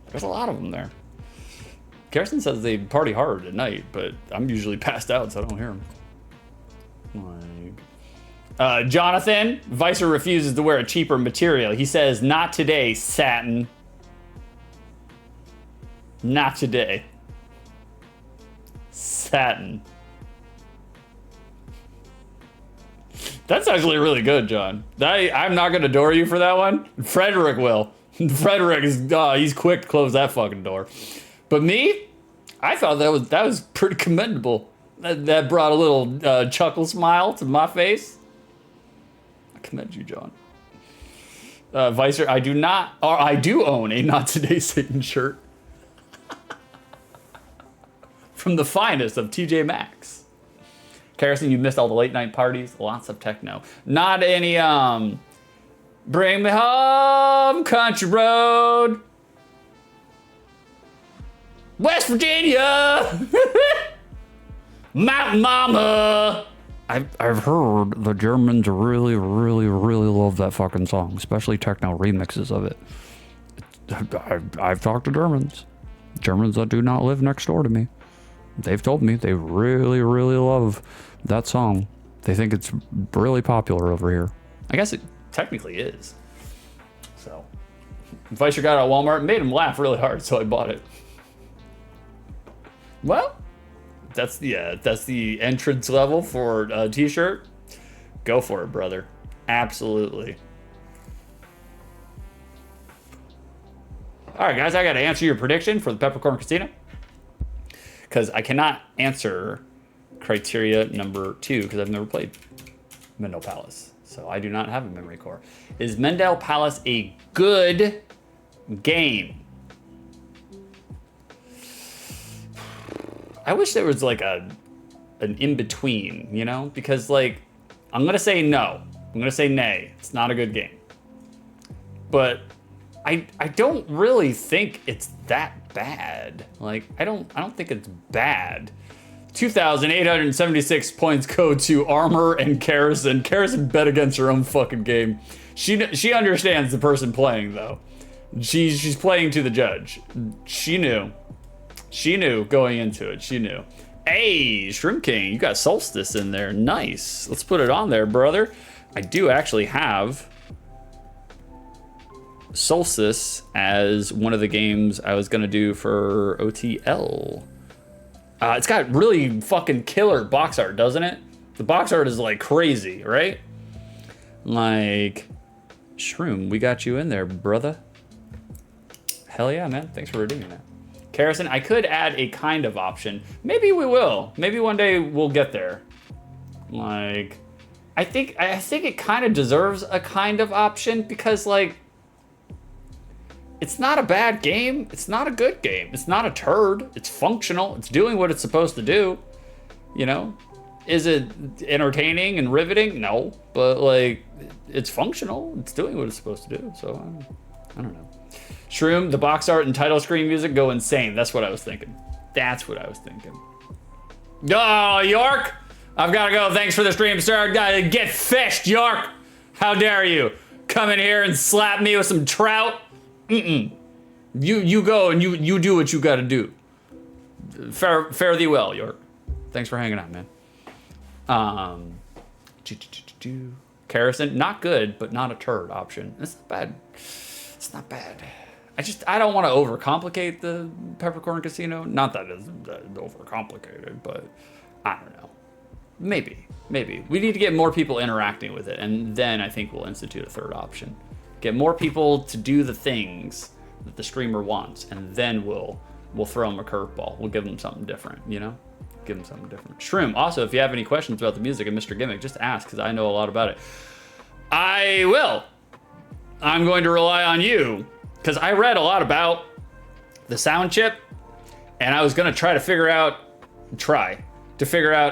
There's a lot of them there. Kirsten says they party hard at night, but I'm usually passed out, so I don't hear them. Like, Jonathan, Vicer refuses to wear a cheaper material. He says, not today, satin. Not today. Satin. That's actually really good, John. I'm not going to door you for that one. Frederick will. Frederick is, he's quick to close that fucking door. But me, I thought that was pretty commendable. That brought a little chuckle smile to my face. I commend you, John. Vicer, I do own a Not Today Satan shirt. From the finest of TJ Maxx. Karrison, you missed all the late night parties. Lots of techno. Not any, bring me home, country road. West Virginia. Mountain Mama. I've heard the Germans really, really, really love that fucking song, especially techno remixes of it. I've talked to Germans that do not live next door to me. They've told me they really, really love that song. They think it's really popular over here. I guess it technically is. So, Vicer got it at Walmart, made him laugh really hard, so I bought it. Well, that's the entrance level for a t-shirt. Go for it, brother. Absolutely. All right, guys, I got to answer your prediction for the Peppercorn Casino. Because I cannot answer criteria number 2 because I've never played Mendel Palace. So I do not have a memory core. Is Mendel Palace a good game? I wish there was like an in-between, you know? Because like, I'm going to say no. I'm going to say nay. It's not a good game. But I don't really think it's that bad. Like, I don't think it's bad. 2,876 points go to Armor and Karrison. Karrison bet against her own fucking game. She understands the person playing though. She's playing to the judge. She knew going into it. She knew. Hey, Shrimp King, you got Solstice in there. Nice. Let's put it on there, brother. I do actually have Solstice as one of the games I was gonna do for OTL. It's got really fucking killer box art, doesn't it? The box art is like crazy, right? Like, Shroom, we got you in there, brother. Hell yeah, man. Thanks for redeeming that. Karrison, I could add a kind of option. Maybe we will. Maybe one day we'll get there. Like, I think it kind of deserves a kind of option because like, It's not a bad game. It's not a good game. It's not a turd. It's functional. It's doing what it's supposed to do. You know? Is it entertaining and riveting? No. But, like, it's functional. It's doing what it's supposed to do. So, I don't know. Shroom, the box art and title screen music go insane. That's what I was thinking. That's what I was thinking. Oh, York! I've got to go. Thanks for the stream, sir. Get fished, York! How dare you come in here and slap me with some trout? You go and you do what you got to do. Fare thee well, York. Thanks for hanging out, man. Kerosene, not good, but not a turd option. It's not bad. It's not bad. I don't want to overcomplicate the Peppercorn Casino. Not that it's overcomplicated, but I don't know. Maybe. We need to get more people interacting with it, and then I think we'll institute a third option. Get more people to do the things that the streamer wants, and then we'll throw them a curveball. We'll give them something different, you know? Give them something different. Shroom, also, if you have any questions about the music of Mr. Gimmick, just ask, because I know a lot about it. I will. I'm going to rely on you, because I read a lot about the sound chip, and I was going to try to figure out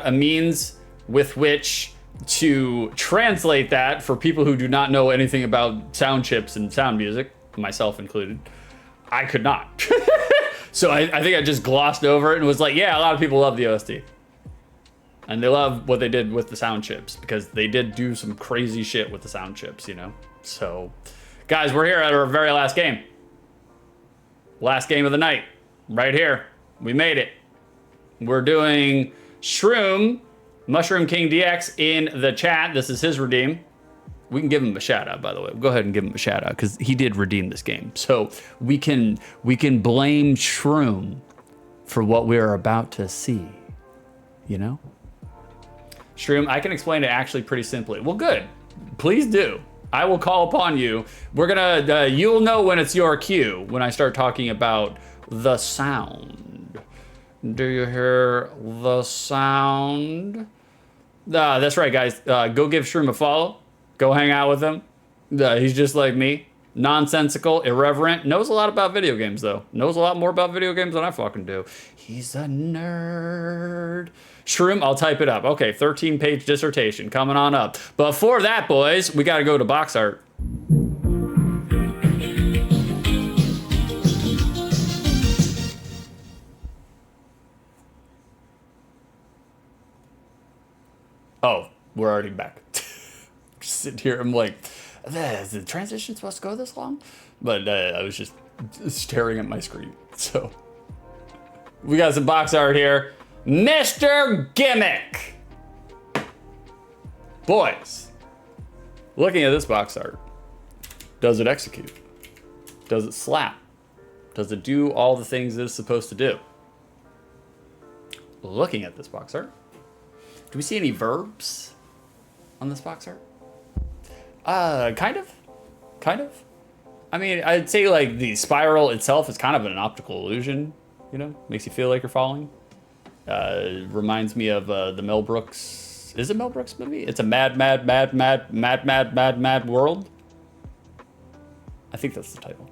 a means with which to translate that for people who do not know anything about sound chips and sound music, myself included. I could not. So I think I just glossed over it and was like, yeah, a lot of people love the OST. And they love what they did with the sound chips, because they did do some crazy shit with the sound chips, you know? So, guys, we're here at our very last game. Last game of the night. Right here. We made it. We're doing Shroom, Mushroom King DX in the chat. This is his redeem. We can give him a shout out, by the way. We'll go ahead and give him a shout out, because he did redeem this game. So we can blame Shroom for what we're about to see. You know? Shroom, I can explain it actually pretty simply. Well, good. Please do. I will call upon you. We're gonna, you'll know when it's your cue when I start talking about the sound. Do you hear the sound? That's right, guys. Go give Shroom a follow. Go hang out with him. He's just like me. Nonsensical, irreverent. Knows a lot about video games, though. Knows a lot more about video games than I fucking do. He's a nerd. Shroom, I'll type it up. Okay, 13-page dissertation coming on up. Before that, boys, we got to go to box art. Oh, we're already back. Just sitting here, I'm like, is the transition supposed to go this long? But I was just staring at my screen. So we got some box art here. Mr. Gimmick. Boys, looking at this box art, does it execute? Does it slap? Does it do all the things that it's supposed to do? Looking at this box art, do we see any verbs on this box art? Kind of. I mean, I'd say like the spiral itself is kind of an optical illusion, you know? Makes you feel like you're falling. Reminds me of the Mel Brooks, is it Mel Brooks movie? It's a mad world. I think that's the title.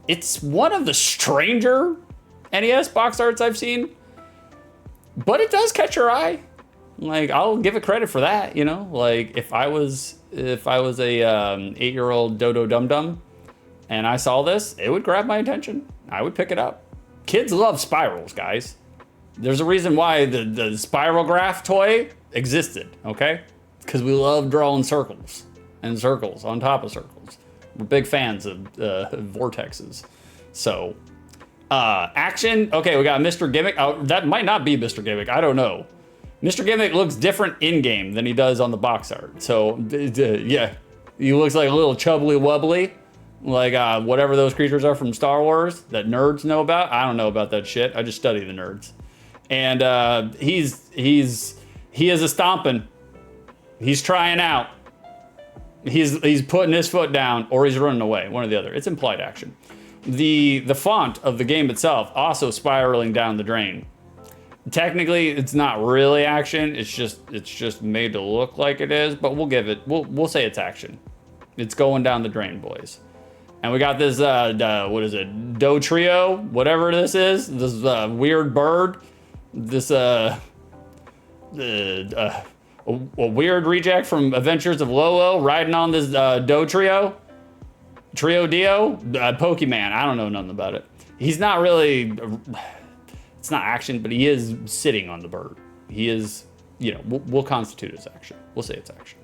It's one of the stranger NES box arts I've seen, but it does catch your eye. Like, I'll give it credit for that, you know? Like, if I was a 8-year-old dodo dum-dum and I saw this, it would grab my attention. I would pick it up. Kids love spirals, guys. There's a reason why the spiral graph toy existed, okay? Because we love drawing circles and circles on top of circles. We're big fans of vortexes. So, action. Okay, we got Mr. Gimmick. Oh, that might not be Mr. Gimmick. I don't know. Mr. Gimmick looks different in-game than he does on the box art. So, yeah, he looks like a little chubbly-wubbly, like whatever those creatures are from Star Wars that nerds know about. I don't know about that shit. I just study the nerds. And he is a stomping. He's trying out. He's putting his foot down, or he's running away. One or the other. It's implied action. The font of the game itself also spiraling down the drain. Technically, it's not really action. It's just made to look like it is, but we'll say it's action. It's going down the drain, boys. And we got this, what is it? Doe Trio, whatever this is. This weird bird. This, a weird reject from Adventures of Lolo riding on this Doe Trio. Trio Dio, Pokemon. I don't know nothing about it. He's not really, it's not action, but he is sitting on the bird. He is, you know, we'll constitute as action. We'll say it's action.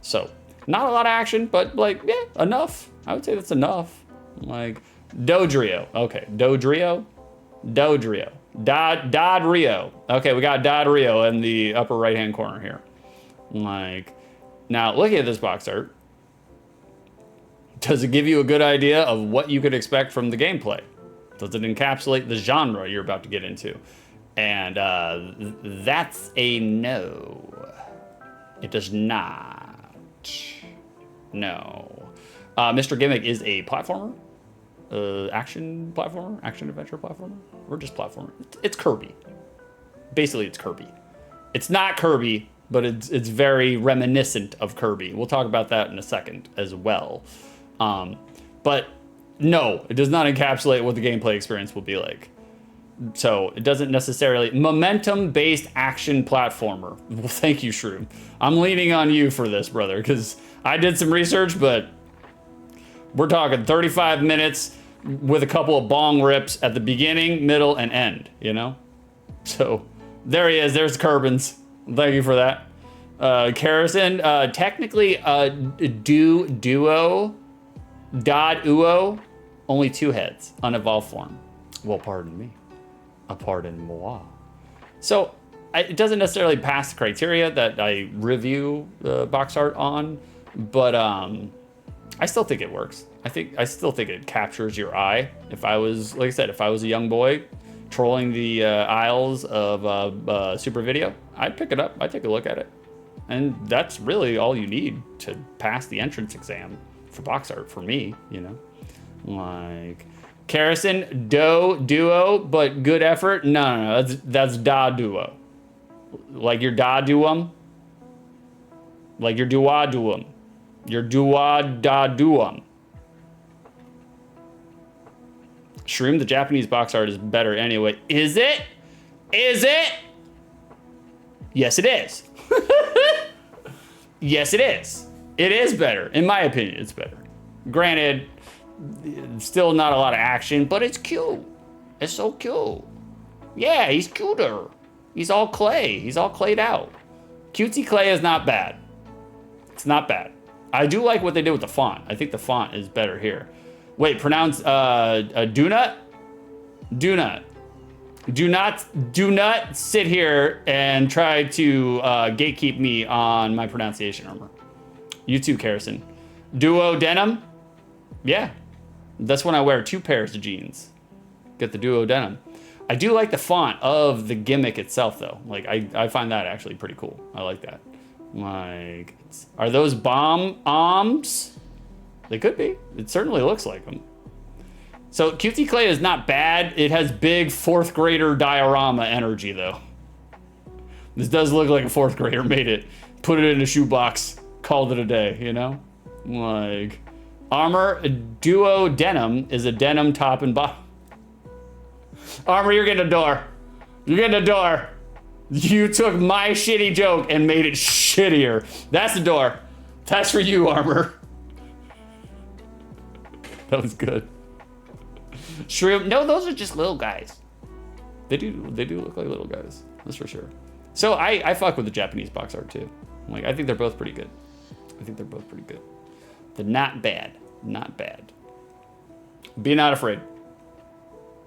So, not a lot of action, but like, yeah, enough. I would say that's enough. Like, Dodrio. Okay, Dodrio. Dodrio. Dodrio. Okay, we got Dodrio in the upper right-hand corner here. Like, now looking at this box art, does it give you a good idea of what you could expect from the gameplay? Does it encapsulate the genre you're about to get into? And that's a no. It does not. No. Mr. Gimmick is a platformer. Action platformer? Action adventure platformer? Or just platformer? It's Kirby. Basically, it's Kirby. It's not Kirby, but it's very reminiscent of Kirby. We'll talk about that in a second as well. But no, it does not encapsulate what the gameplay experience will be like. So it doesn't necessarily, momentum-based action platformer. Well, thank you, Shroom. I'm leaning on you for this, brother, because I did some research, but we're talking 35 minutes with a couple of bong rips at the beginning, middle, and end, you know? So there he is, there's Kerbins. Thank you for that. Karrison, technically, duo, Dod Uo, only 2 heads, unevolved form. Well, pardon me. Pardon moi. So it doesn't necessarily pass the criteria that I review box art on, but I still think it works. I still think it captures your eye. If I was, like I said, if I was a young boy trolling the aisles of Super Video, I'd pick it up. I'd take a look at it. And that's really all you need to pass the entrance exam for box art for me, you know? Like, Karrison, duo, but good effort. No, that's da duo. Like your da duum. Like your dua duum. Your dua da duum. Shroom, the Japanese box art is better anyway. Is it? Is it? Yes, it is. Yes, it is. It is better. In my opinion, it's better. Granted, still not a lot of action, but it's cute. It's so cute. Yeah, he's cuter. He's all clay. He's all clayed out. Cutesy clay is not bad. It's not bad. I do like what they did with the font. I think the font is better here. Wait, pronounce Dunut? Dunut. Do not sit here and try to gatekeep me on my pronunciation, Armor. You too, Karrison. Duo denim? Yeah. That's when I wear 2 pairs of jeans. Get the duo denim. I do like the font of the Gimmick itself, though. Like, I find that actually pretty cool. I like that. Like, are those bombs? They could be. It certainly looks like them. So Cutesy Clay is not bad. It has big 4th grader diorama energy, though. This does look like a 4th grader made it. Put it in a shoebox. Called it a day, you know? Like, Armor Duo Denim is a denim top and bottom. Armor, you're getting a door. You're getting a door. You took my shitty joke and made it shittier. That's the door. That's for you, Armor. That was good. Shroom, no, those are just little guys. They do look like little guys. That's for sure. So I fuck with the Japanese box art too. Like, I think they're both pretty good. They're not bad. Not bad. Be not afraid.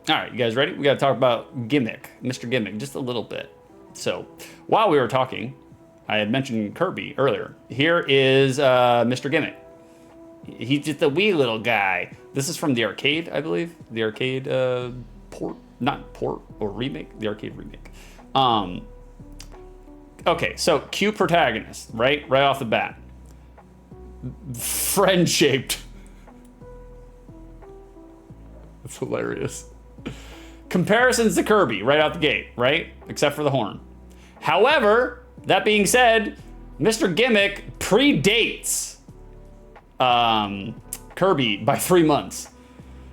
All right, you guys ready? We got to talk about Gimmick, Mr. Gimmick, just a little bit. So while we were talking, I had mentioned Kirby earlier. Here is Mr. Gimmick. He's just a wee little guy. This is from the arcade, I believe. The arcade not port or remake, the arcade remake. Okay, so cue protagonist, right off the bat. Friend-shaped. That's hilarious. Comparisons to Kirby right out the gate, right? Except for the horn. However, that being said, Mr. Gimmick predates Kirby by 3 months.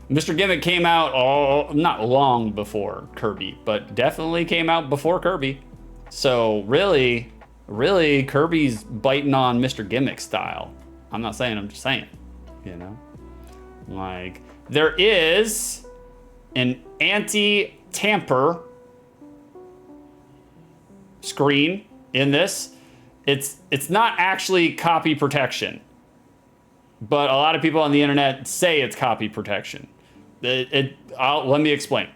Mr. Gimmick came out not long before Kirby, but definitely came out before Kirby. So really, Kirby's biting on Mr. Gimmick style. I'm not saying, I'm just saying, you know? Like, there is an anti-tamper screen in this. It's not actually copy protection, but a lot of people on the internet say it's copy protection. Let me explain.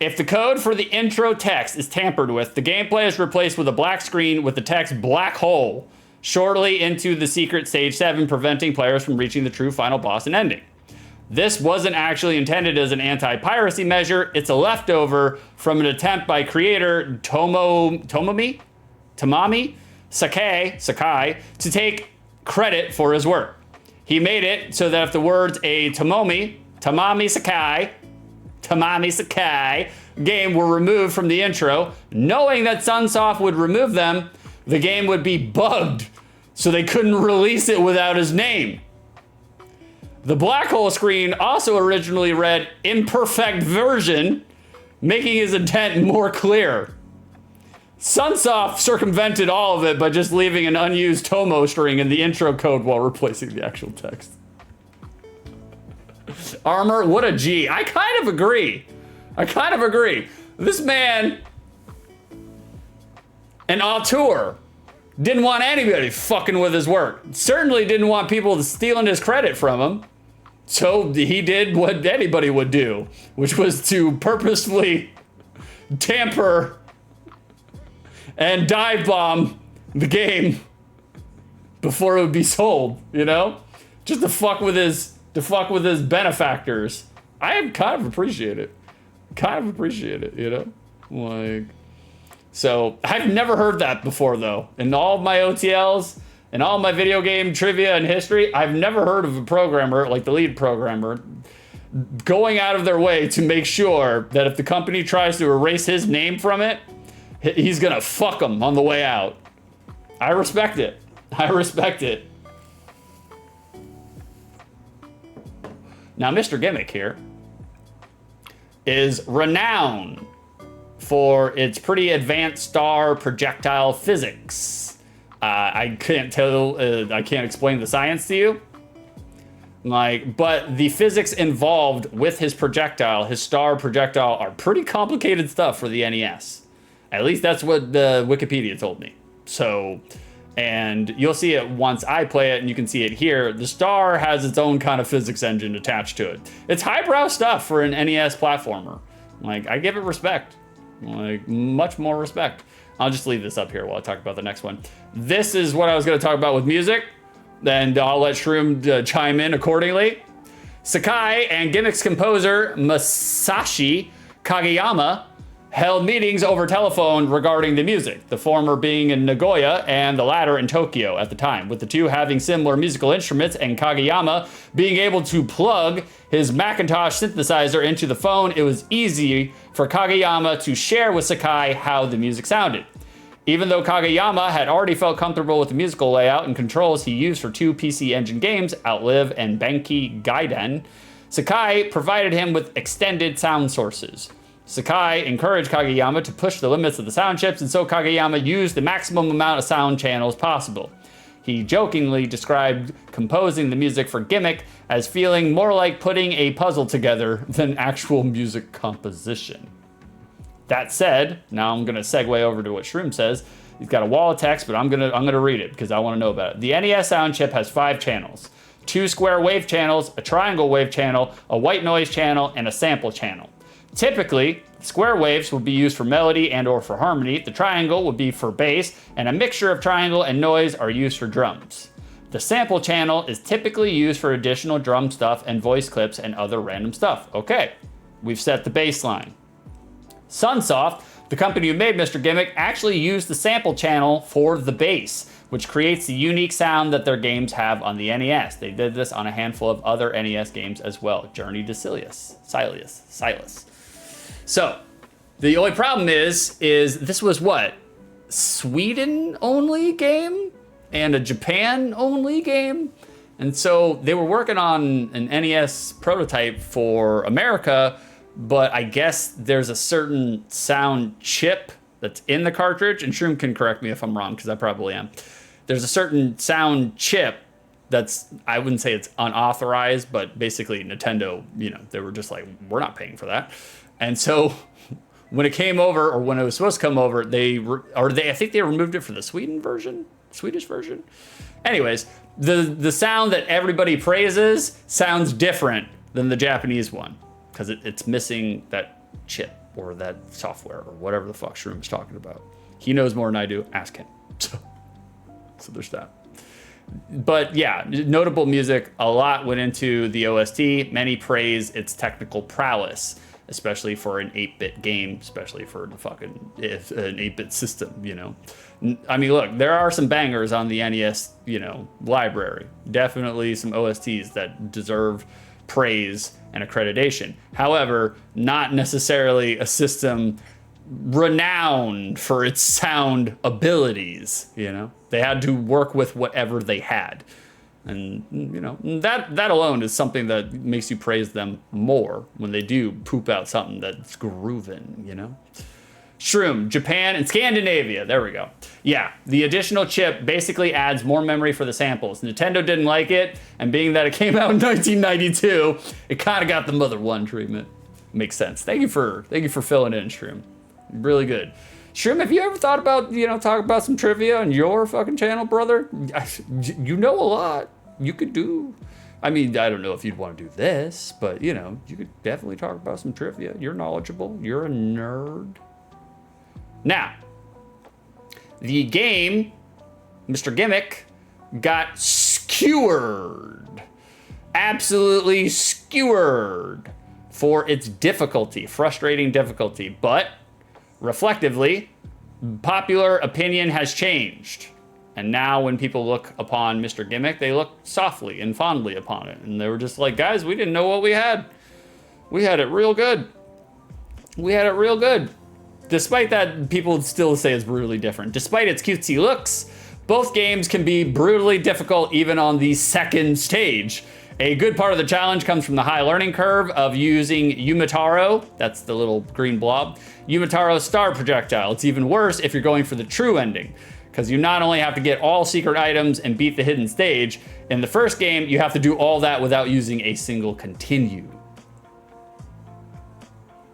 If the code for the intro text is tampered with, the gameplay is replaced with a black screen with the text black hole shortly into the secret stage 7, preventing players from reaching the true final boss and ending. This wasn't actually intended as an anti-piracy measure. It's a leftover from an attempt by creator Tamami Sakai to take credit for his work. He made it so that if the words a Tamami Sakai game were removed from the intro, knowing that Sunsoft would remove them, the game would be bugged, so they couldn't release it without his name. The black hole screen also originally read imperfect version, making his intent more clear. Sunsoft circumvented all of it by just leaving an unused Tomo string in the intro code while replacing the actual text. Armor, what a G. I kind of agree. This man, an auteur, didn't want anybody fucking with his work. Certainly didn't want people stealing his credit from him. So he did what anybody would do, which was to purposefully tamper and dive bomb the game before it would be sold, you know? Just to fuck with his benefactors. I kind of appreciate it. You know? Like, so I've never heard that before though. In all of my OTLs and all my video game trivia and history, I've never heard of a programmer, like the lead programmer, going out of their way to make sure that if the company tries to erase his name from it, he's gonna fuck them on the way out. I respect it. Now, Mr. Gimmick here is renowned for its pretty advanced star projectile physics. I can't explain the science to you. But the physics involved with his projectile, his star projectile, are pretty complicated stuff for the NES. At least that's what the Wikipedia told me. So, and you'll see it once I play it, and you can see it here. The star has its own kind of physics engine attached to it. It's highbrow stuff for an NES platformer. I give it respect. Much more respect. I'll just leave this up here while I talk about the next one. This is what I was going to talk about with music, and I'll let Shroom chime in accordingly. Sakai and Gimmick's composer Masashi Kageyama held meetings over telephone regarding the music, the former being in Nagoya and the latter in Tokyo at the time, with the two having similar musical instruments and Kageyama being able to plug his Macintosh synthesizer into the phone. It was easy for Kageyama to share with Sakai how the music sounded. Even though Kageyama had already felt comfortable with the musical layout and controls he used for two PC Engine games, Outlive and Benki Gaiden, Sakai provided him with extended sound sources. Sakai encouraged Kageyama to push the limits of the sound chips, and so Kageyama used the maximum amount of sound channels possible. He jokingly described composing the music for Gimmick as feeling more like putting a puzzle together than actual music composition. That said, now I'm going to segue over to what Shroom says. He's got a wall of text, but I'm gonna read it because I want to know about it. The NES sound chip has 5 channels: 2 square wave channels, a triangle wave channel, a white noise channel, and a sample channel. Typically, square waves would be used for melody and or for harmony. The triangle would be for bass, and a mixture of triangle and noise are used for drums. The sample channel is typically used for additional drum stuff and voice clips and other random stuff. Okay, we've set the baseline. Sunsoft, the company who made Mr. Gimmick, actually used the sample channel for the bass, which creates the unique sound that their games have on the NES. They did this on a handful of other NES games as well. Journey to Silas. So, the only problem is this was what? Sweden only game? And a Japan only game? And so they were working on an NES prototype for America, but I guess there's a certain sound chip that's in the cartridge, and Shroom can correct me if I'm wrong, because I probably am. There's a certain sound chip that's, I wouldn't say it's unauthorized, but basically Nintendo, you know, they were just like, we're not paying for that. And so when it came over, or when it was supposed to come over, I think they removed it for the Swedish version. Anyways, the sound that everybody praises sounds different than the Japanese one, because it's missing that chip or that software or whatever the fuck Shroom is talking about. He knows more than I do. Ask him. So there's that. But yeah, notable music. A lot went into the OST. Many praise its technical prowess, especially for an 8-bit game, especially for the fucking an 8-bit system, you know. I mean, look, there are some bangers on the NES, you know, library. Definitely some OSTs that deserve praise and accreditation. However, not necessarily a system renowned for its sound abilities, you know. They had to work with whatever they had. And, you know, that alone is something that makes you praise them more when they do poop out something that's grooving, you know. Shroom, Japan and Scandinavia. There we go. Yeah, the additional chip basically adds more memory for the samples. Nintendo didn't like it, and being that it came out in 1992, it kind of got the Mother 1 treatment. Makes sense. Thank you for filling in, Shroom. Really good. Shroom, have you ever thought about, you know, talk about some trivia on your fucking channel, brother? You know a lot. You could do. I mean, I don't know if you'd want to do this, but, you know, you could definitely talk about some trivia. You're knowledgeable. You're a nerd. Now, the game, Mr. Gimmick, got skewered. Absolutely skewered for its difficulty, frustrating difficulty. But, reflectively, popular opinion has changed. And now when people look upon Mr. Gimmick, they look softly and fondly upon it. And they were just like, guys, we didn't know what we had. We had it real good. We had it real good. Despite that, people still say it's brutally different. Despite its cutesy looks, both games can be brutally difficult even on the second stage. A good part of the challenge comes from the high learning curve of using Yumataro, that's the little green blob, Yumataro's star projectile. It's even worse if you're going for the true ending, because you not only have to get all secret items and beat the hidden stage, in the first game, you have to do all that without using a single continue.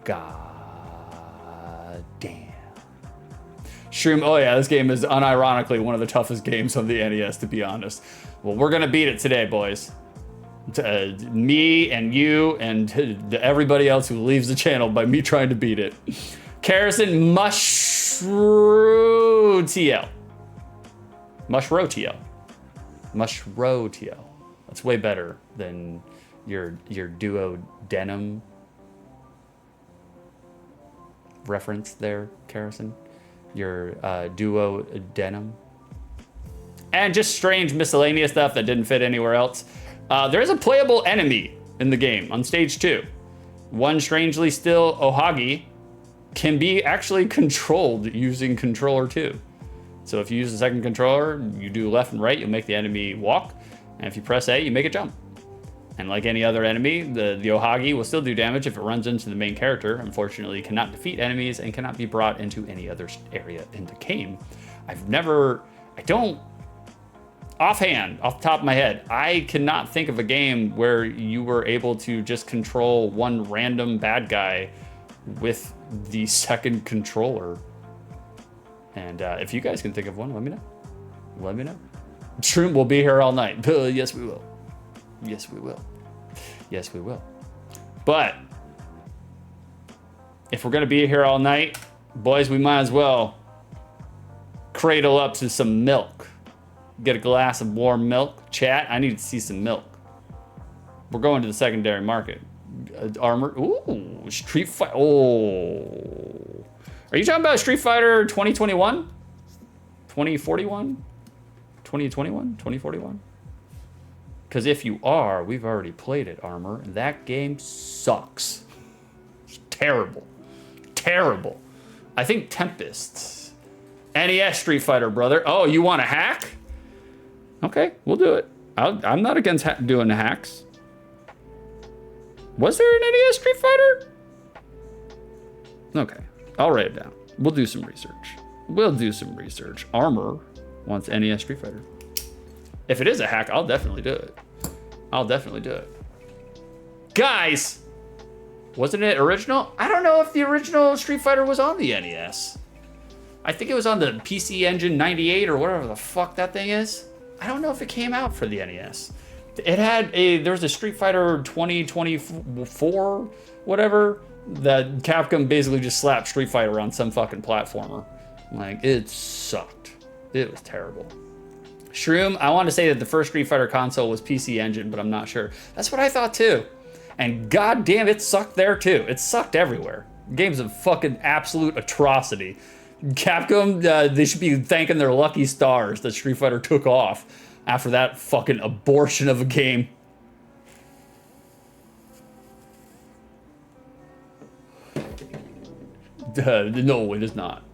God damn. Shroom, oh yeah, this game is unironically one of the toughest games on the NES, to be honest. Well, we're gonna beat it today, boys. Me and you and everybody else who leaves the channel by me trying to beat it. Karison Mushrow TL. That's way better than your duo denim reference there, Karison. Your duo denim. And just strange miscellaneous stuff that didn't fit anywhere else. There is a playable enemy in the game on stage 2. One strangely still Ohagi can be actually controlled using controller 2. So if you use the second controller, you do left and right, you'll make the enemy walk. And if you press A, you make it jump. And like any other enemy, the Ohagi will still do damage if it runs into the main character. Unfortunately, it cannot defeat enemies and cannot be brought into any other area in the game. Offhand, off the top of my head, I cannot think of a game where you were able to just control one random bad guy with the second controller. And if you guys can think of one, let me know. Let me know. Shroom will be here all night. Yes, we will. Yes, we will. Yes, we will. But if we're gonna be here all night, boys, we might as well cradle up to some milk. Get a glass of warm milk. Chat, I need to see some milk. We're going to the secondary market. Armor. Ooh, Street Fighter. Oh. Are you talking about Street Fighter 2021? 2041? 2021? 2041? Because if you are, we've already played it, Armor, and that game sucks. It's terrible. Terrible. I think Tempest. NES Street Fighter, brother. Oh, you want a hack? Okay, we'll do it. I'm not against doing hacks. Was there an NES Street Fighter? Okay, I'll write it down. We'll do some research. Armor wants NES Street Fighter. If it is a hack, I'll definitely do it. Guys, wasn't it original? I don't know if the original Street Fighter was on the NES. I think it was on the PC Engine 98 or whatever the fuck that thing is. I don't know if it came out for the NES. There was a Street Fighter 2024, whatever, that Capcom basically just slapped Street Fighter on some fucking platformer. Like, it sucked. It was terrible. Shroom, I want to say that the first Street Fighter console was PC Engine, but I'm not sure. That's what I thought too. And goddamn, it sucked there too. It sucked everywhere. The game's a fucking absolute atrocity. Capcom, they should be thanking their lucky stars that Street Fighter took off after that fucking abortion of a game. No, it is not.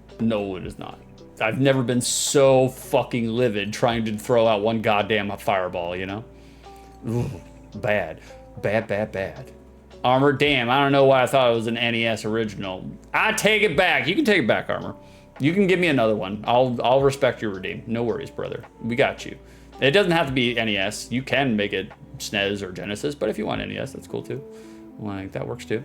I've never been so fucking livid trying to throw out one goddamn fireball, you know? Ooh, bad. Armor, damn, I don't know why I thought it was an NES original. I take it back. You can take it back, Armor. You can give me another one. I'll respect your redeem. No worries, brother. We got you. It doesn't have to be NES. You can make it SNES or Genesis, but if you want NES, that's cool too. Like, that works too.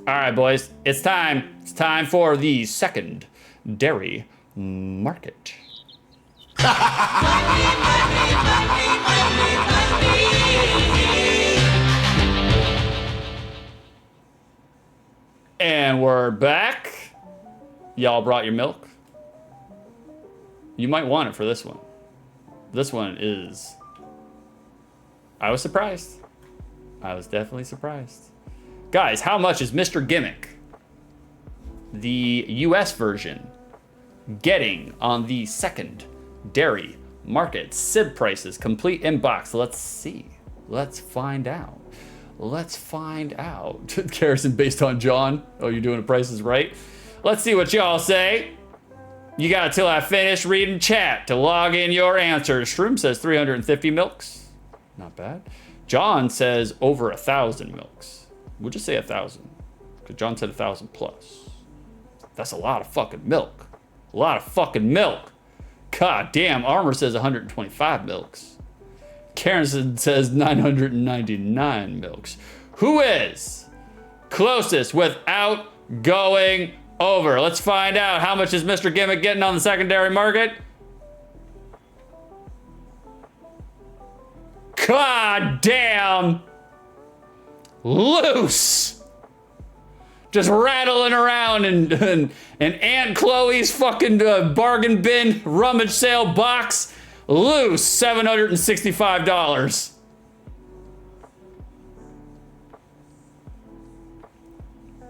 All right, boys, it's time. It's time for the secondary market. And we're back. Y'all brought your milk. You might want it for this one. This one is... I was surprised. I was definitely surprised. Guys, how much is Mr. Gimmick, the US version, getting on the secondary market? SIB prices, complete inbox. Let's see. Let's find out. Comparison based on John. Oh, you're doing the prices right? Let's see what y'all say. You got till I finish reading chat to log in your answers. Shroom says 350 milks. Not bad. John says over 1,000 milks. We'll just say 1,000. Because John said 1,000 plus. That's a lot of fucking milk. God damn, Armor says 125 milks. Karen says 999 milks. Who is closest without going over? Let's find out. How much is Mr. Gimmick getting on the secondary market? God damn. Loose. Just rattling around in Aunt Chloe's fucking bargain bin rummage sale box. Loose, $765.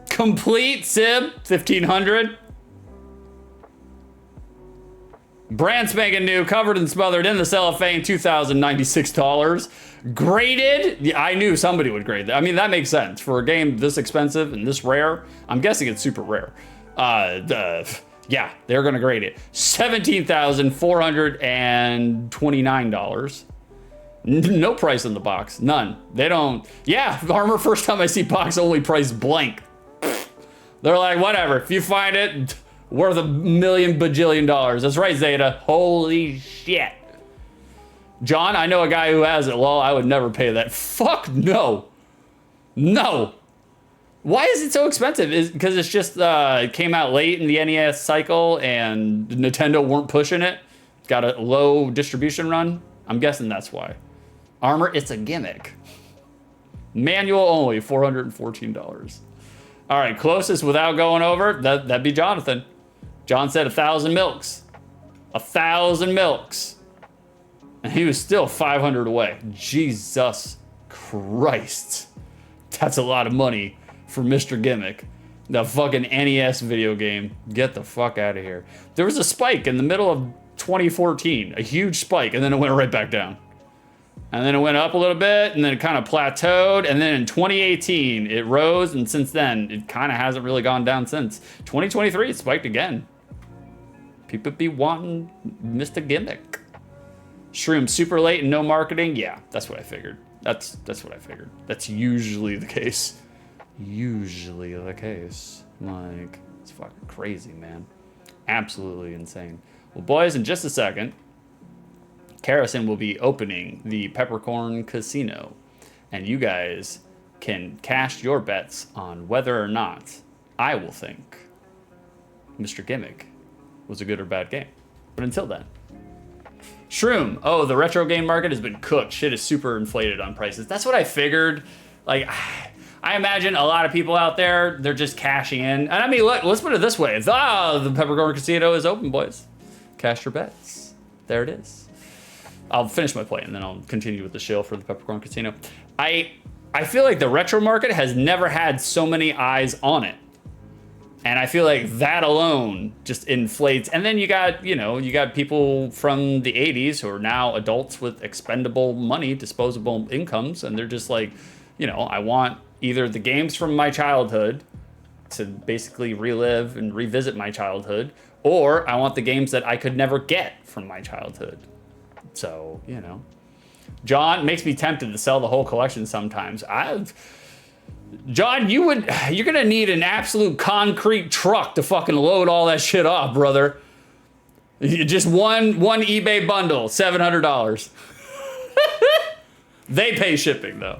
Complete SIB, $1,500. Brand spanking new, covered and smothered in the cellophane, $2,096. Graded, yeah, I knew somebody would grade that. I mean, that makes sense. For a game this expensive and this rare, I'm guessing it's super rare. Yeah, they're gonna grade it. $17,429. No price in the box, none. They don't, yeah, Armor, first time I see box only price blank. They're like, whatever, if you find it, worth $1 million bajillion. That's right, Zeta, holy shit. John, I know a guy who has it, lol, I would never pay that. Fuck no. No. Why is it so expensive? Is because it's just it came out late in the NES cycle and Nintendo weren't pushing it. Got a low distribution run. I'm guessing that's why. Armor, it's a gimmick. Manual only, $414. All right, closest without going over, that'd be Jonathan. John said 1,000 milks. 1,000 milks. And he was still 500 away. Jesus Christ. That's a lot of money for Mr. Gimmick. The fucking NES video game. Get the fuck out of here. There was a spike in the middle of 2014. A huge spike, and then it went right back down. And then it went up a little bit, and then it kind of plateaued, and then in 2018, it rose, and since then, it kind of hasn't really gone down since. 2023, it spiked again. People be wanting Mr. Gimmick. Shroom super late and no marketing. Yeah, that's what I figured. That's what I figured. That's usually the case. Usually the case. Like, it's fucking crazy, man. Absolutely insane. Well, boys, in just a second, Karrison will be opening the Peppercorn Casino, and you guys can cast your bets on whether or not I will think Mr. Gimmick was a good or bad game. But until then, Shroom. Oh, the retro game market has been cooked. Shit is super inflated on prices. That's what I figured. Like, I imagine a lot of people out there, they're just cashing in. And I mean, look, let's put it this way. The Peppercorn Casino is open, boys. Cash your bets. There it is. I'll finish my play and then I'll continue with the shill for the Peppercorn Casino. I feel like the retro market has never had so many eyes on it. And I feel like that alone just inflates. And then you got, you got people from the 80s who are now adults with expendable money, disposable incomes. And they're just like, I want either the games from my childhood to basically relive and revisit my childhood, or I want the games that I could never get from my childhood. So, John makes me tempted to sell the whole collection sometimes. John, you're gonna need an absolute concrete truck to fucking load all that shit off, brother. Just one eBay bundle, $700. They pay shipping though.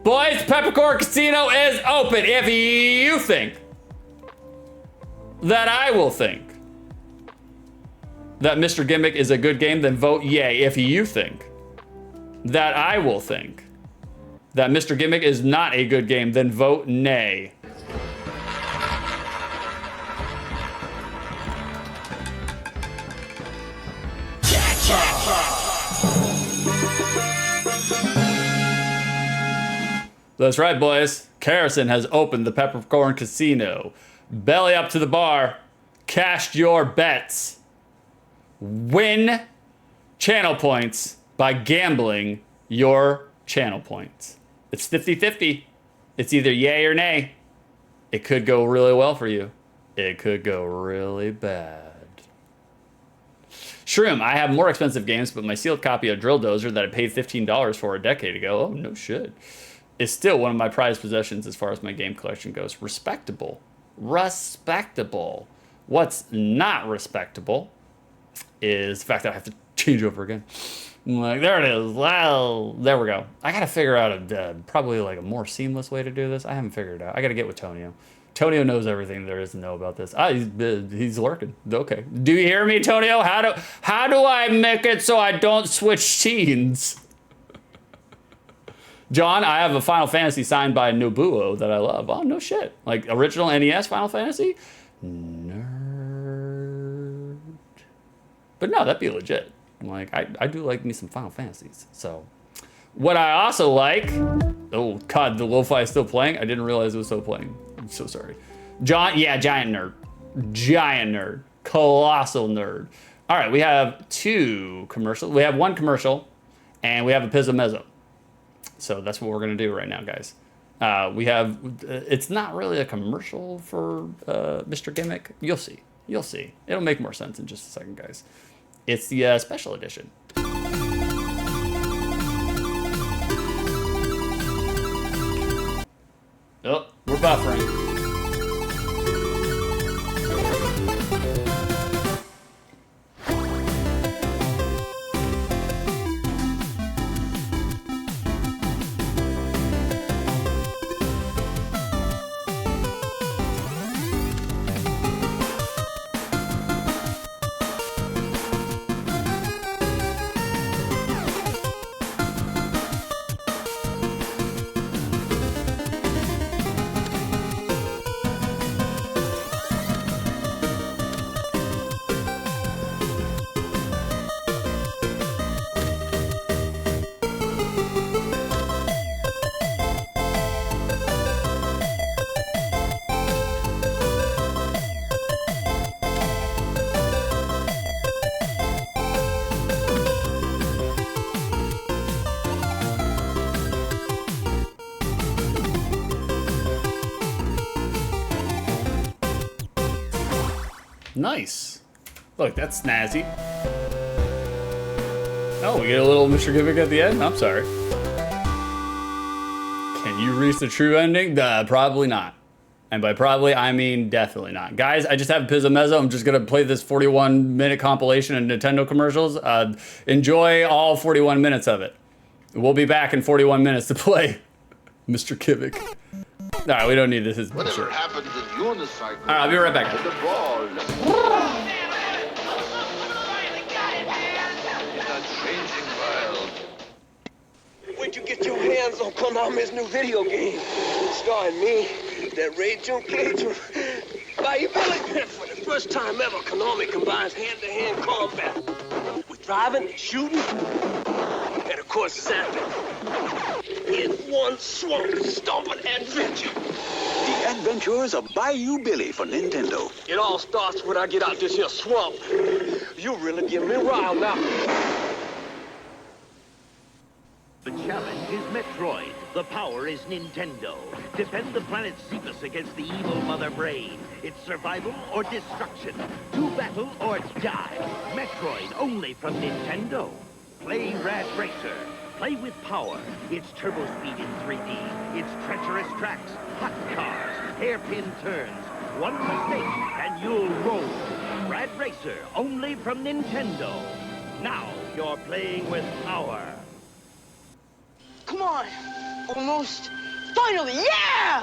Boys, Peppercorn Casino is open. If you think that I will think that Mr. Gimmick is a good game, then vote yay. If you think that I will think that Mr. Gimmick is not a good game, then vote nay. That's right, boys. Karrison has opened the Peppercorn Casino. Belly up to the bar. Cast your bets. Win channel points by gambling your channel points. It's 50-50. It's either yay or nay. It could go really well for you. It could go really bad. Shroom, I have more expensive games, but my sealed copy of Drill Dozer that I paid $15 for a decade ago, oh no shit, is still one of my prized possessions as far as my game collection goes. Respectable. Respectable. What's not respectable is the fact that I have to change over again. I'm like, there it is. Well, there we go. I gotta figure out probably like a more seamless way to do this. I haven't figured it out. I gotta get with Tonio. Tonio knows everything there is to know about this. He's lurking. Okay. Do you hear me, Tonio? How do I make it so I don't switch scenes? John, I have a Final Fantasy signed by Nobuo that I love. Oh, no shit. Like original NES Final Fantasy? Nerd. But no, that'd be legit. Like, I do like me some Final Fantasies. So, what I also like... Oh, God, the lo-fi is still playing? I didn't realize it was still playing. I'm so sorry. John, yeah, giant nerd. Giant nerd. Colossal nerd. All right, we have two commercials. We have one commercial, and we have a pizza mezzo. So that's what we're going to do right now, guys. We have... It's not really a commercial for Mr. Gimmick. You'll see. You'll see. It'll make more sense in just a second, guys. It's the special edition. Oh, we're buffering. Nice. Look, that's snazzy. Oh, we get a little Mr. Gimmick at the end? I'm sorry. Can you reach the true ending? Probably not. And by probably, I mean definitely not. Guys, I just have Pizza Mezzo. I'm just going to play this 41-minute compilation of Nintendo commercials. Enjoy all 41 minutes of it. We'll be back in 41 minutes to play Mr. Gimmick. All right, we don't need this. Whatever happened to unicycle? All right, I'll be right back. The ball. Where'd you get your hands on Konami's new video game? Starring me, that Rachel Cajun. Bayou Billy, for the first time ever, Konami combines hand-to-hand combat with driving and shooting, and of course zapping. In one swamp stomping adventure. The Adventures of Bayou Billy for Nintendo. It all starts when I get out this here swamp. You really give me riled now. The challenge is Metroid. The power is Nintendo. Defend the planet Cephas against the evil Mother Brain. It's survival or destruction. To battle or die. Metroid only from Nintendo. Play Rad Racer. Play with power. It's turbo speed in 3D. It's treacherous tracks, hot cars, hairpin turns. One mistake and you'll roll. Rad Racer only from Nintendo. Now you're playing with power. Come on. Almost. Finally, yeah!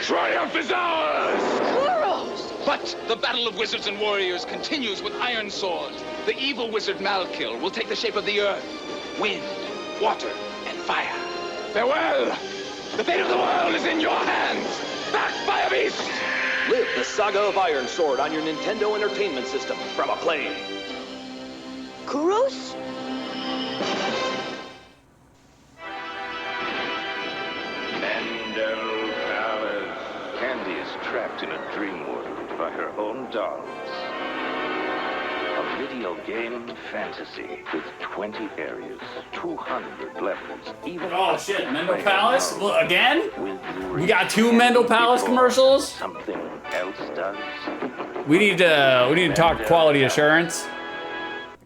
Triumph is ours! Kuros! But the battle of wizards and warriors continues with iron swords. The evil wizard Malkil will take the shape of the earth, wind, water, and fire. Farewell! The fate of the world is in your hands! Back, Fire Beast! Live the saga of Iron Sword on your Nintendo Entertainment System from Acclaim. Kuros? Mendel Palace. Candy is trapped in a dream world by her own dolls. A video game fantasy with 20 areas, 200 levels, even... Oh shit, Mendel Palace? Well, again? We got 2 Mendel Palace commercials? Something else does. We need to talk quality assurance.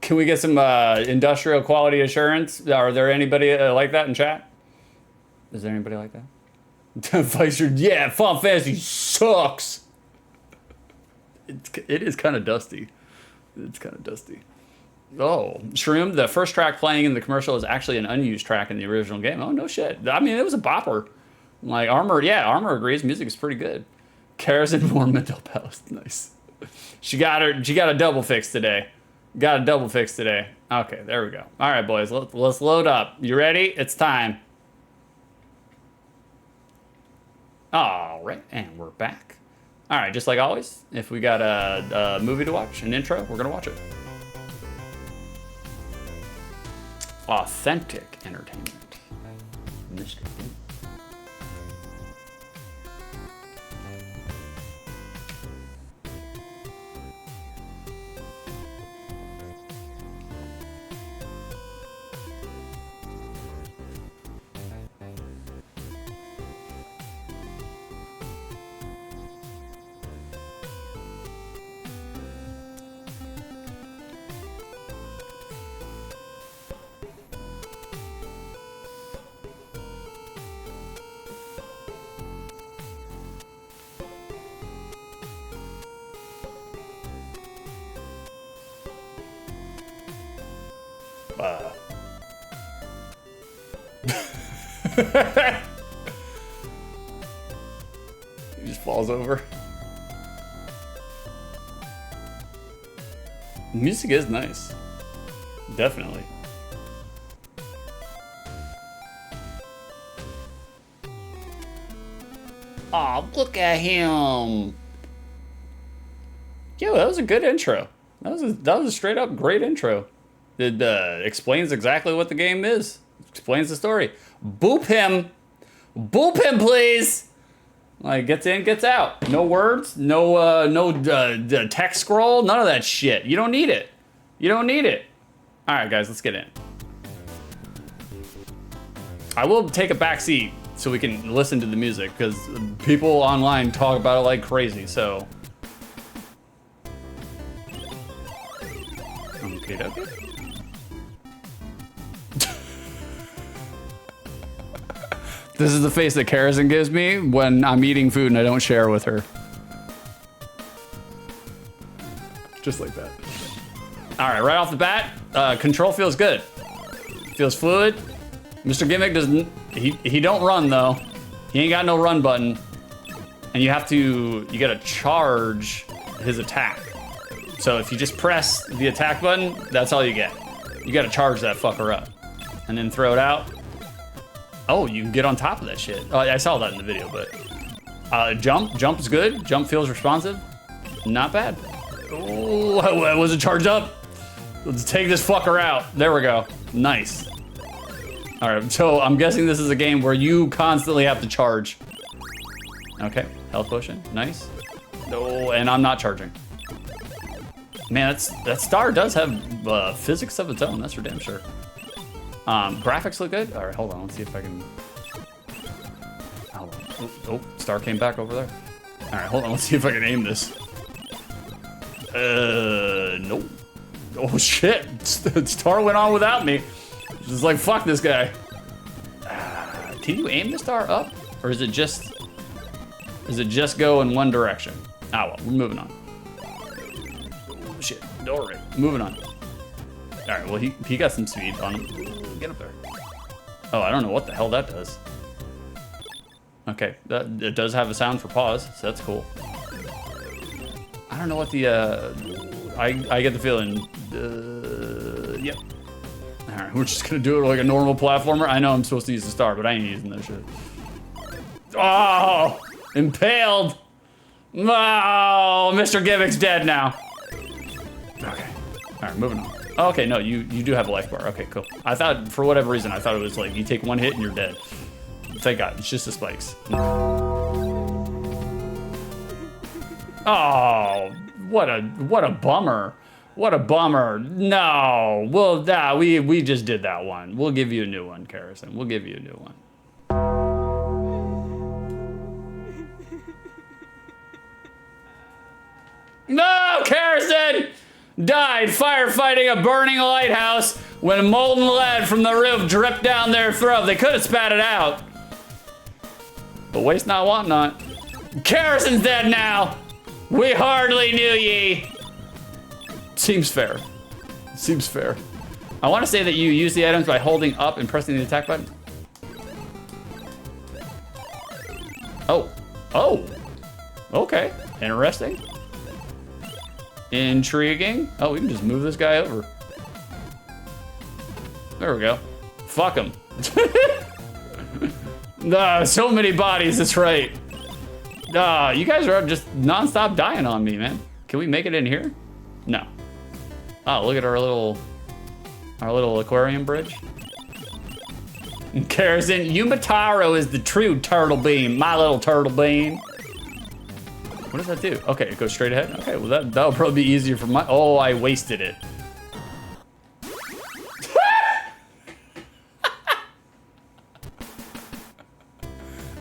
Can we get some industrial quality assurance? Are there anybody like that in chat? Is there anybody like that? Pfizer, yeah, Final Fantasy sucks. It is kind of dusty. It's kind of dusty. Oh, Shroom, the first track playing in the commercial is actually an unused track in the original game. Oh, no shit. I mean, it was a bopper. Like, Armor agrees. Music is pretty good. Cares and more Mendel Palace. Nice. She got a double fix today. Got a double fix today. Okay, there we go. All right, boys, let's load up. You ready? It's time. All right, and we're back. All right, just like always, if we got a movie to watch, an intro, we're gonna watch it. Authentic entertainment. Mr. He just falls over. The music is nice. Definitely. Aw, look at him. Yo, that was a good intro. That was a straight up great intro. It explains exactly what the game is. Explains the story. Boop him. Boop him, please. Like, gets in, gets out. No words, no text scroll, none of that shit. You don't need it. You don't need it. All right, guys, let's get in. I will take a back seat so we can listen to the music because people online talk about it like crazy, so. Okay, okay. This is the face that Karison gives me when I'm eating food and I don't share with her. Just like that. All right, right off the bat, control feels good. Feels fluid. Mr. Gimmick doesn't, he don't run though. He ain't got no run button. And you gotta charge his attack. So if you just press the attack button, that's all you get. You gotta charge that fucker up. And then throw it out. Oh, you can get on top of that shit. Oh, I saw that in the video, but jump is good. Jump feels responsive. Not bad. Oh, I wasn't charged up. Let's take this fucker out. There we go. Nice. All right, so I'm guessing this is a game where you constantly have to charge. Okay, health potion, nice. Oh, and I'm not charging. Man, that star does have physics of its own, that's for damn sure. Graphics look good. All right, hold on, let's see if I can. Oh, star came back over there. All right, hold on, let's see if I can aim this. Nope. Oh shit, star went on without me. Just like, fuck this guy. Can you aim the star up? Or is it just go in one direction? Ah, well, we're moving on. Oh shit, all right, moving on. All right, well, he got some speed on him. Get up there. Oh, I don't know what the hell that does. Okay, it does have a sound for pause, so that's cool. I don't know what the, I get the feeling, yep. All right, we're just gonna do it like a normal platformer. I know I'm supposed to use the star, but I ain't using that shit. Oh, impaled. Oh, Mr. Gimmick's dead now. Okay, all right, moving on. Oh, okay, no, you do have a life bar. Okay, cool. I thought, for whatever reason, I thought it was like you take one hit and you're dead. Thank God, it's just the spikes. Oh, what a bummer. What a bummer. No, well, we just did that one. We'll give you a new one, Karison. We'll give you a new one. No, Karison died firefighting a burning lighthouse when molten lead from the roof dripped down their throat. They could have spat it out. But waste not, want not. Karison's dead now. We hardly knew ye. Seems fair. Seems fair. I want to say that you use the items by holding up and pressing the attack button. Oh. Oh. Okay. Interesting. Intriguing. Oh, we can just move this guy over. There we go. Fuck him. Nah, so many bodies, that's right. Nah, you guys are just non-stop dying on me, man. Can we make it in here? No. Oh, look at our little aquarium bridge. Karison, Yumataro is the true turtle beam. My little turtle beam. What does that do? Okay, it goes straight ahead. Okay, well that'll probably be easier for my. Oh, I wasted it.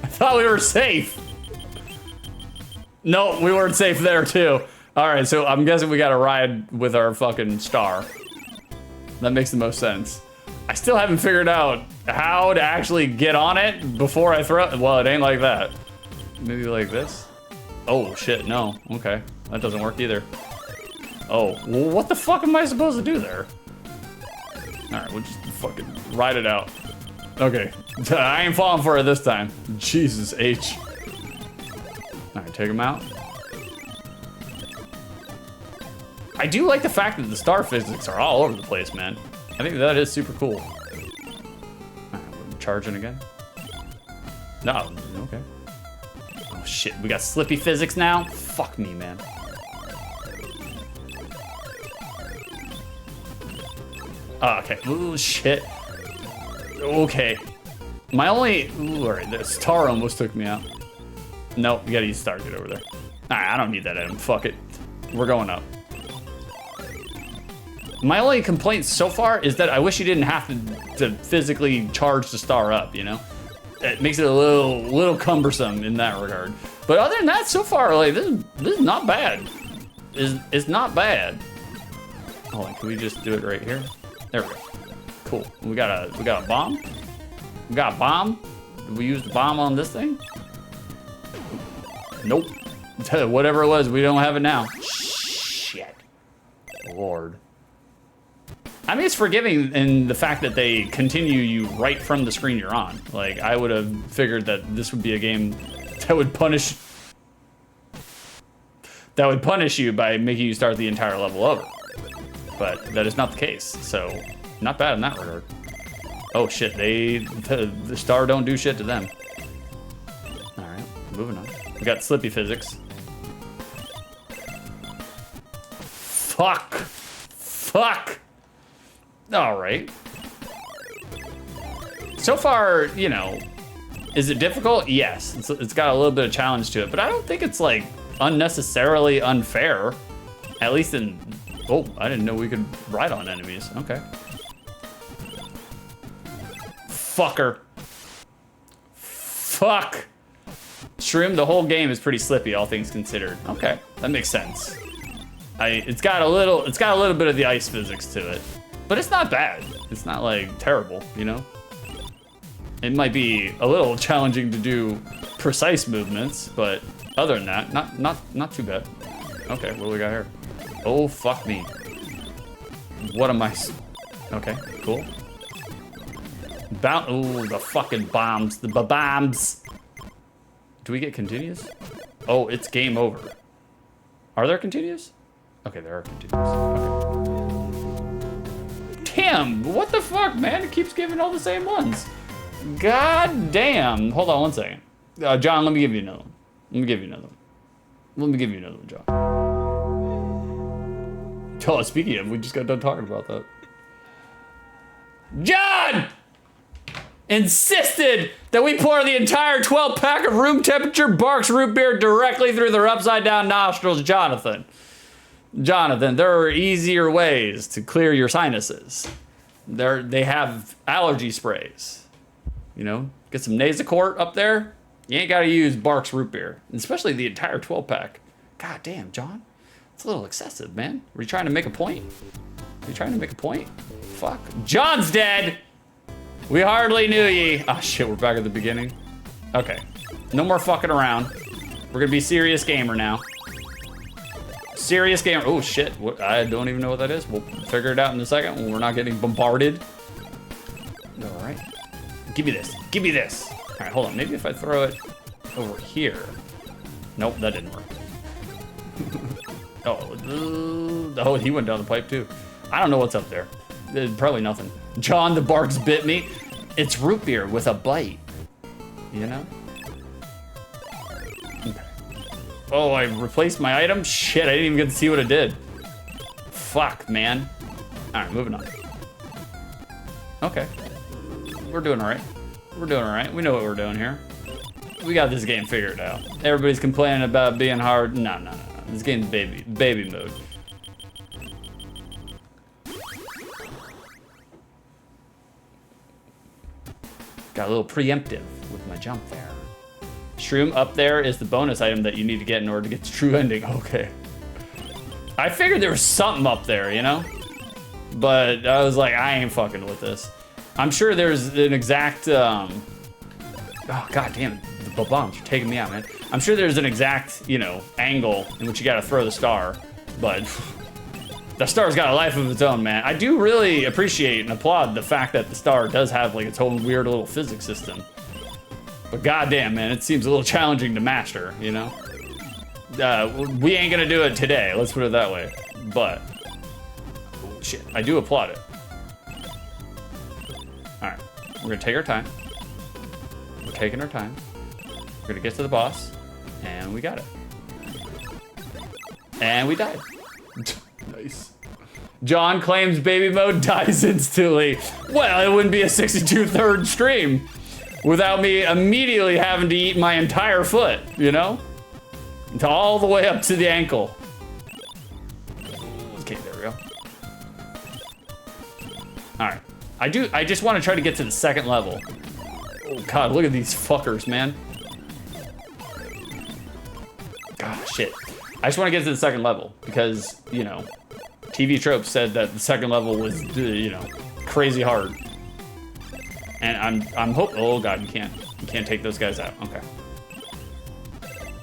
I thought we were safe. No, we weren't safe there too. All right, so I'm guessing we gotta ride with our fucking star. That makes the most sense. I still haven't figured out how to actually get on it before I throw it. Well, it ain't like that. Maybe like this? Oh shit, no, okay. That doesn't work either. Oh, well, what the fuck am I supposed to do there? All right, we'll just fucking ride it out. Okay, I ain't falling for it this time. Jesus H. All right, take him out. I do like the fact that the star physics are all over the place, man. I think that is super cool. All right, we're charging again. No, okay. Oh shit, we got slippy physics now? Fuck me, man. Oh, okay, ooh, shit. Okay. My only, ooh, all right, the star almost took me out. Nope, you gotta use star to get over there. Alright, I don't need that item, fuck it. We're going up. My only complaint so far is that I wish you didn't have to physically charge the star up, you know? It makes it a little cumbersome in that regard. But other than that, so far, like, this is not bad. It's not bad. Hold on, can we just do it right here? There we go. Cool. We got a bomb. We got a bomb. Did we use the bomb on this thing? Nope. Whatever it was, we don't have it now. Shit. Lord. I mean, it's forgiving in the fact that they continue you right from the screen you're on. Like, I would have figured that this would be a game that would punish you by making you start the entire level over. But that is not the case, so not bad in that regard. Oh shit, the star don't do shit to them. All right, moving on. We got slippy physics. Fuck. All right. So far, you know, is it difficult? Yes, it's got a little bit of challenge to it, but I don't think it's like unnecessarily unfair. At least in, oh, I didn't know we could ride on enemies. Okay. Fucker. Fuck. Shroom, the whole game is pretty slippy, all things considered. Okay, that makes sense. It's got a little bit of the ice physics to it, but it's not bad. It's not like terrible, you know? It might be a little challenging to do precise movements, but other than that, not too bad. Okay, what do we got here? Oh, fuck me. What am I? Okay, cool. Ooh, the fucking bombs. The bombs. Do we get continues? Oh, it's game over. Are there continues? Okay, there are continues. Okay. Damn, what the fuck, man? It keeps giving all the same ones. God damn. Hold on one second. John, let me give you another one. Let me give you another one, John. Oh, speaking of, we just got done talking about that. John! Insisted that we pour the entire 12-pack of room temperature Barks root beer directly through their upside-down nostrils, Jonathan. Jonathan, there are easier ways to clear your sinuses. They have allergy sprays. You know, get some Nasacort up there. You ain't got to use Barks root beer, especially the entire 12-pack. God damn, John. It's a little excessive, man. Were you trying to make a point? Fuck. John's dead! We hardly knew ye. Oh shit, we're back at the beginning. Okay, no more fucking around. We're gonna be serious gamer now. Serious gamer. Oh shit, I don't even know what that is. We'll figure it out in a second when we're not getting bombarded. All right, give me this. All right, hold on, maybe if I throw it over here. Nope, that didn't work. Oh, he went down the pipe too. I don't know what's up there. Probably nothing. John, the Barks bit me. It's root beer with a bite. You know? Okay. Oh, I replaced my item? Shit, I didn't even get to see what it did. Fuck, man. All right, moving on. Okay. We're doing all right. We know what we're doing here. We got this game figured out. Everybody's complaining about being hard. No. This game's baby mode. Got a little preemptive with my jump there. Shroom up there is the bonus item that you need to get in order to get the true ending. Okay. I figured there was something up there, you know? But I was like, I ain't fucking with this. I'm sure there's an exact, oh, god damn it. The bombs are taking me out, man. I'm sure there's an exact, you know, angle in which you gotta throw the star, but the star's got a life of its own, man. I do really appreciate and applaud the fact that the star does have like its own weird little physics system. But goddamn, man, it seems a little challenging to master, you know? We ain't gonna do it today, let's put it that way. But, oh, shit, I do applaud it. All right, we're gonna take our time. We're taking our time. We're gonna get to the boss, and we got it. And we died. Nice. John claims baby mode dies instantly. Well, it wouldn't be a 62/3 stream without me immediately having to eat my entire foot, you know? All the way up to the ankle. Okay, there we go. All right. I just want to try to get to the second level. Oh god, look at these fuckers, man. God, shit. I just want to get to the second level because, you know, TV Tropes said that the second level was, you know, crazy hard. And I'm hoping, oh god, you can't. You can't take those guys out. Okay.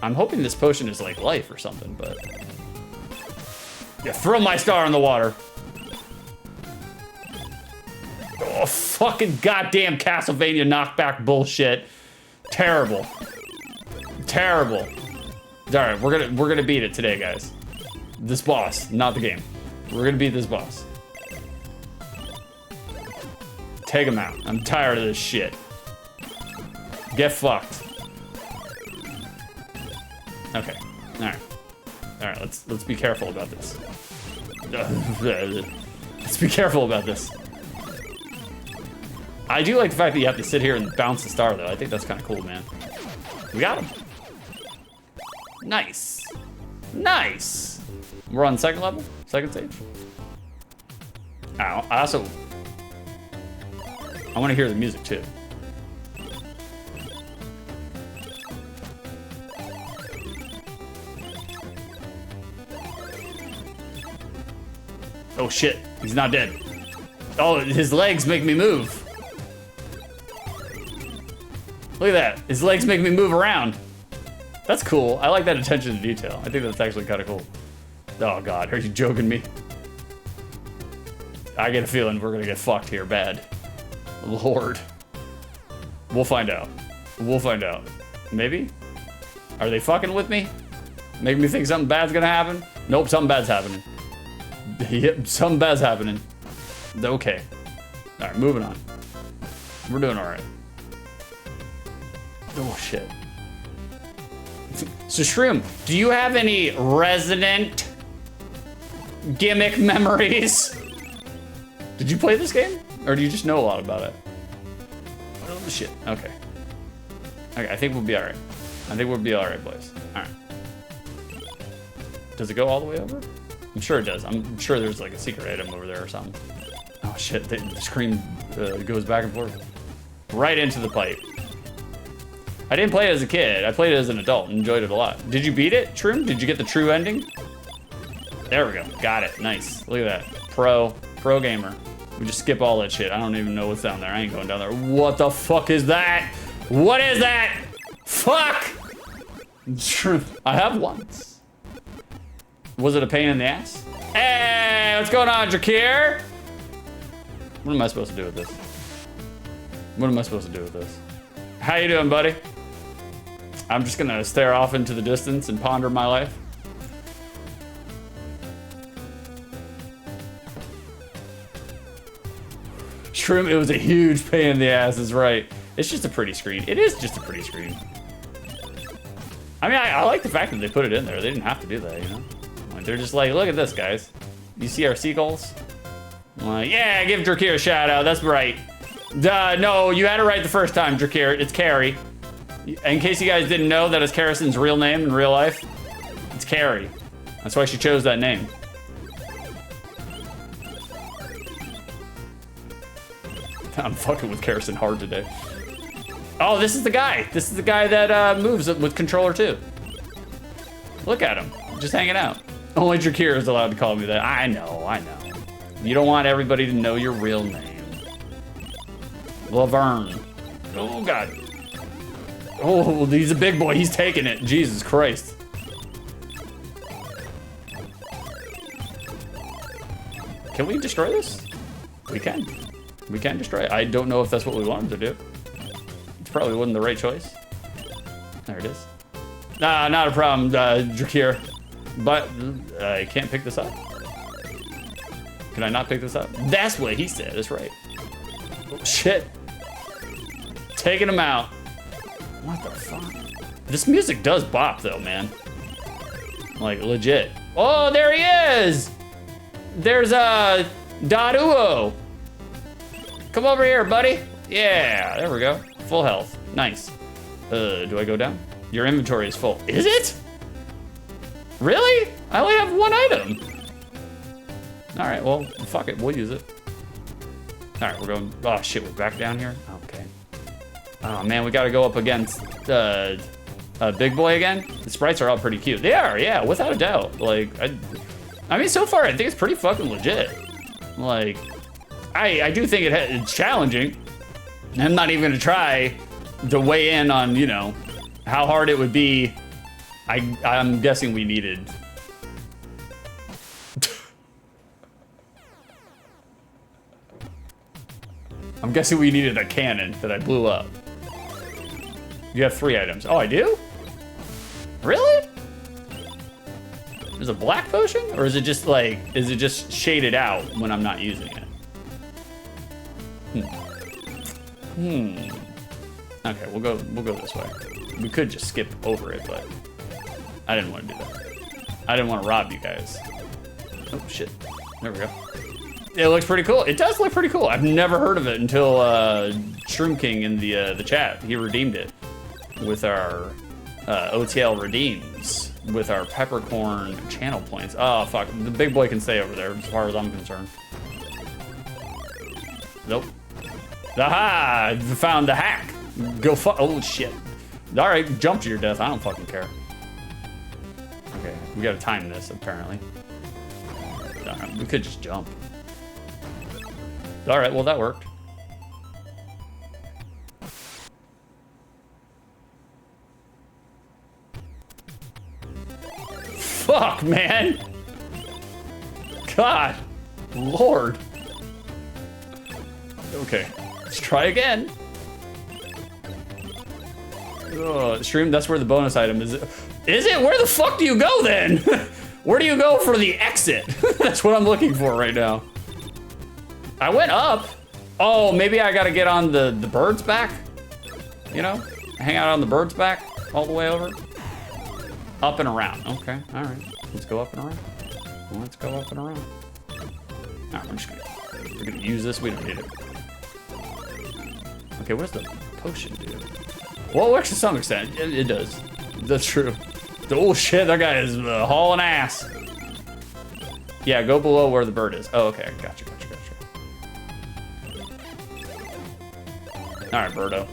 I'm hoping this potion is like life or something, but... Yeah, throw my star in the water. Oh, fucking goddamn Castlevania knockback bullshit. Terrible. Terrible. Alright, we're gonna beat it today, guys. This boss, not the game. We're gonna beat this boss. Take him out. I'm tired of this shit. Get fucked. Okay. Alright. Alright, let's be careful about this. Let's be careful about this. I do like the fact that you have to sit here and bounce the star, though. I think that's kind of cool, man. We got him. Nice. Nice. We're on the second level? Second stage? Ow. I want to hear the music, too. Oh, shit. He's not dead. Oh, his legs make me move. Look at that. His legs make me move around. That's cool. I like that attention to detail. I think that's actually kind of cool. Oh, God. Are you joking me? I get a feeling we're going to get fucked here bad. Lord. We'll find out. We'll find out. Maybe? Are they fucking with me? Make me think something bad's going to happen? Nope, something bad's happening. Yep, something bad's happening. Okay. All right, moving on. We're doing all right. Oh, shit. So, Shroom, do you have any resident Gimmick memories? Did you play this game? Or do you just know a lot about it? Oh, shit. Okay. Okay, I think we'll be all right. I think we'll be all right, boys. All right. Does it go all the way over? I'm sure it does. I'm sure there's like a secret item over there or something. Oh, shit. The screen goes back and forth. Right into the pipe. I didn't play it as a kid. I played it as an adult and enjoyed it a lot. Did you beat it, Shroom? Did you get the true ending? There we go. Got it. Nice. Look at that. Pro gamer. We just skip all that shit. I don't even know what's down there. I ain't going down there. What the fuck is that? What is that? Fuck! I have once. Was it a pain in the ass? Hey, what's going on, Drakir? What am I supposed to do with this? What am I supposed to do with this? How you doing, buddy? I'm just gonna stare off into the distance and ponder my life. Shroom, it was a huge pain in the ass, is right. It's just a pretty screen. It is just a pretty screen. I mean, I like the fact that they put it in there. They didn't have to do that, you know? Like, they're just like, look at this, guys. You see our seagulls? I'm like, yeah, give Drakir a shout out. That's right. No, you had it right the first time, Drakir. It's Carrie. In case you guys didn't know, that is Carrison's real name in real life. It's Carrie. That's why she chose that name. I'm fucking with Carrison hard today. Oh, this is the guy. This is the guy that moves with controller too. Look at him, just hanging out. Only Drakir is allowed to call me that. I know. You don't want everybody to know your real name. Laverne. Oh, God. Oh, he's a big boy. He's taking it. Jesus Christ. Can we destroy this? We can. We can destroy it. I don't know if that's what we wanted to do. It probably wasn't the right choice. There it is. Nah, not a problem, Drakir. But I can't pick this up. Can I not pick this up? That's what he said. That's right. Oh, shit. Taking him out. What the fuck? This music does bop, though, man. Like, legit. Oh, there he is! There's Daduo. Come over here, buddy. Yeah, there we go. Full health. Nice. Do I go down? Your inventory is full. Is it? Really? I only have one item. All right, well, fuck it. We'll use it. All right, we're going. Oh, shit, we're back down here? Okay. Oh, man, we got to go up against Big Boy again. The sprites are all pretty cute. They are, yeah, without a doubt. Like, I mean, so far, I think it's pretty fucking legit. Like, I do think it's challenging. I'm not even going to try to weigh in on, you know, how hard it would be. I'm guessing we needed. I'm guessing we needed a cannon that I blew up. You have 3 items. Oh, I do? Really? There's a black potion? Or is it just like, is it just shaded out when I'm not using it? Okay, we'll go this way. We could just skip over it, but I didn't want to do that. I didn't want to rob you guys. Oh shit. There we go. It looks pretty cool. It does look pretty cool. I've never heard of it until Shroom King in the chat. He redeemed it with our OTL redeems with our peppercorn channel points. Oh fuck, the big boy can stay over there as far as I'm concerned. Nope. Aha! Found the hack. Go fuck. Oh shit. All right, jump to your death. I don't fucking care. Okay, we gotta time this apparently. Right, we could just jump. All right, well that worked. Fuck, man. God, Lord. Okay, let's try again. Oh, stream, that's where the bonus item is. Is it? Where the fuck do you go then? Where do you go for the exit? That's what I'm looking for right now. I went up. Oh, maybe I gotta get on the bird's back? You know? Hang out on the bird's back all the way over? Up and around. Okay, all right. Let's go up and around. Let's go up and around. All right, we're gonna use this. We don't need it. Okay, what does the potion do? Well, it works to some extent. It does. That's true. Oh shit, that guy is hauling ass. Yeah, go below where the bird is. Oh, okay, gotcha. All right, Birdo.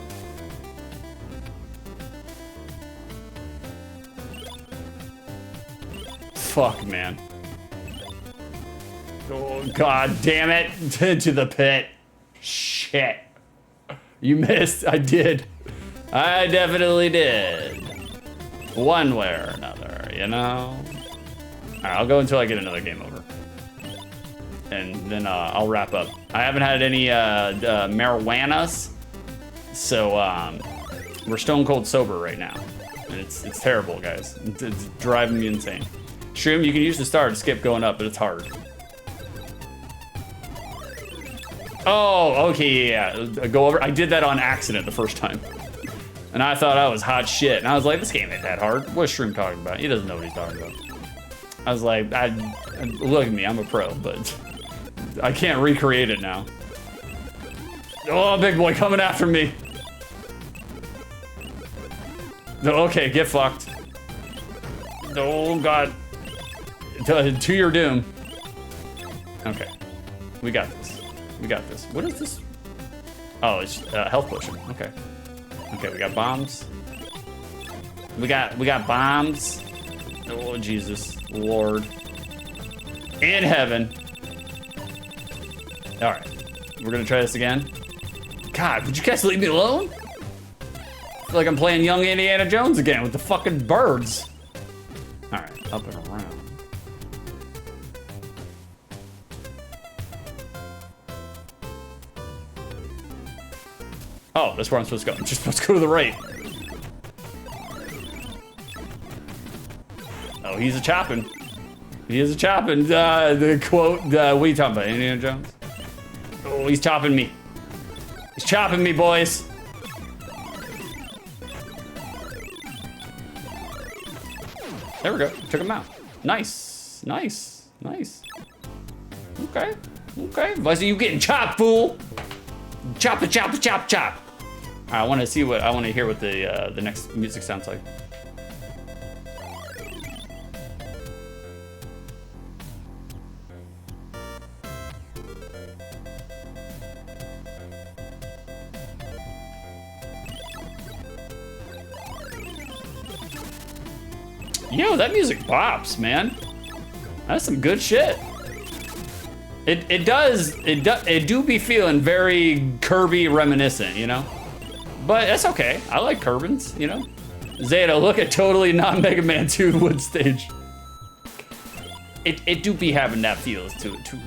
Fuck, man. Oh, god damn it. To the pit. Shit. You missed. I did. I definitely did. One way or another, you know? All right, I'll go until I get another game over. And then I'll wrap up. I haven't had any marijuanas, so we're stone cold sober right now. And it's terrible, guys. It's driving me insane. Shroom, you can use the star to skip going up, but it's hard. Oh, okay, yeah. Go over. I did that on accident the first time. And I thought I was hot shit. And I was like, this game ain't that hard. What's Shroom talking about? He doesn't know what he's talking about. I was like, look at me, I'm a pro, but I can't recreate it now. Oh, big boy coming after me. Okay, get fucked. Oh, God. To your doom. Okay, we got this. We got this. What is this? Oh, it's health potion. Okay. Okay, we got bombs. We got bombs. Oh, Jesus, Lord. In heaven. All right, we're gonna try this again. God, would you guys leave me alone? I feel like I'm playing young Indiana Jones again with the fucking birds. All right, up and around. Oh, that's where I'm supposed to go. I'm just supposed to go to the right. Oh, he's a chopping. He is a chopping. The quote, what are you talking about, Indiana Jones? Oh, he's chopping me. He's chopping me, boys. There we go. Took him out. Nice. Nice. Nice. Okay. Okay. Buzzy, you getting chopped, fool. Chop it, chop it, chop, chop. All right, I want to hear what the next music sounds like. Yo, that music bops, man. That's some good shit. It do be feeling very Kirby reminiscent, you know? But that's okay. I like Kerbins, you know? Zeta, look at totally not Mega Man 2 wood stage. It do be having that feel to it too.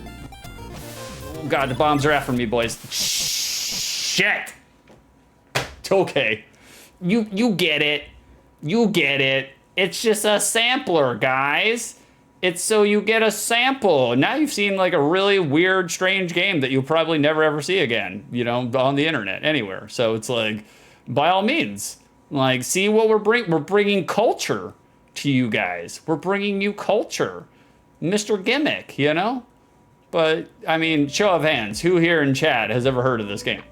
Oh God, the bombs are after me, boys. Shit. It's okay. You get it. You get it. It's just a sampler, guys. It's so you get a sample. Now you've seen like a really weird, strange game that you'll probably never ever see again, you know, on the internet, anywhere. So it's like, by all means, like, see what we're bringing. We're bringing culture to you guys. We're bringing you culture. Mr. Gimmick, you know? But, I mean, show of hands, who here in chat has ever heard of this game?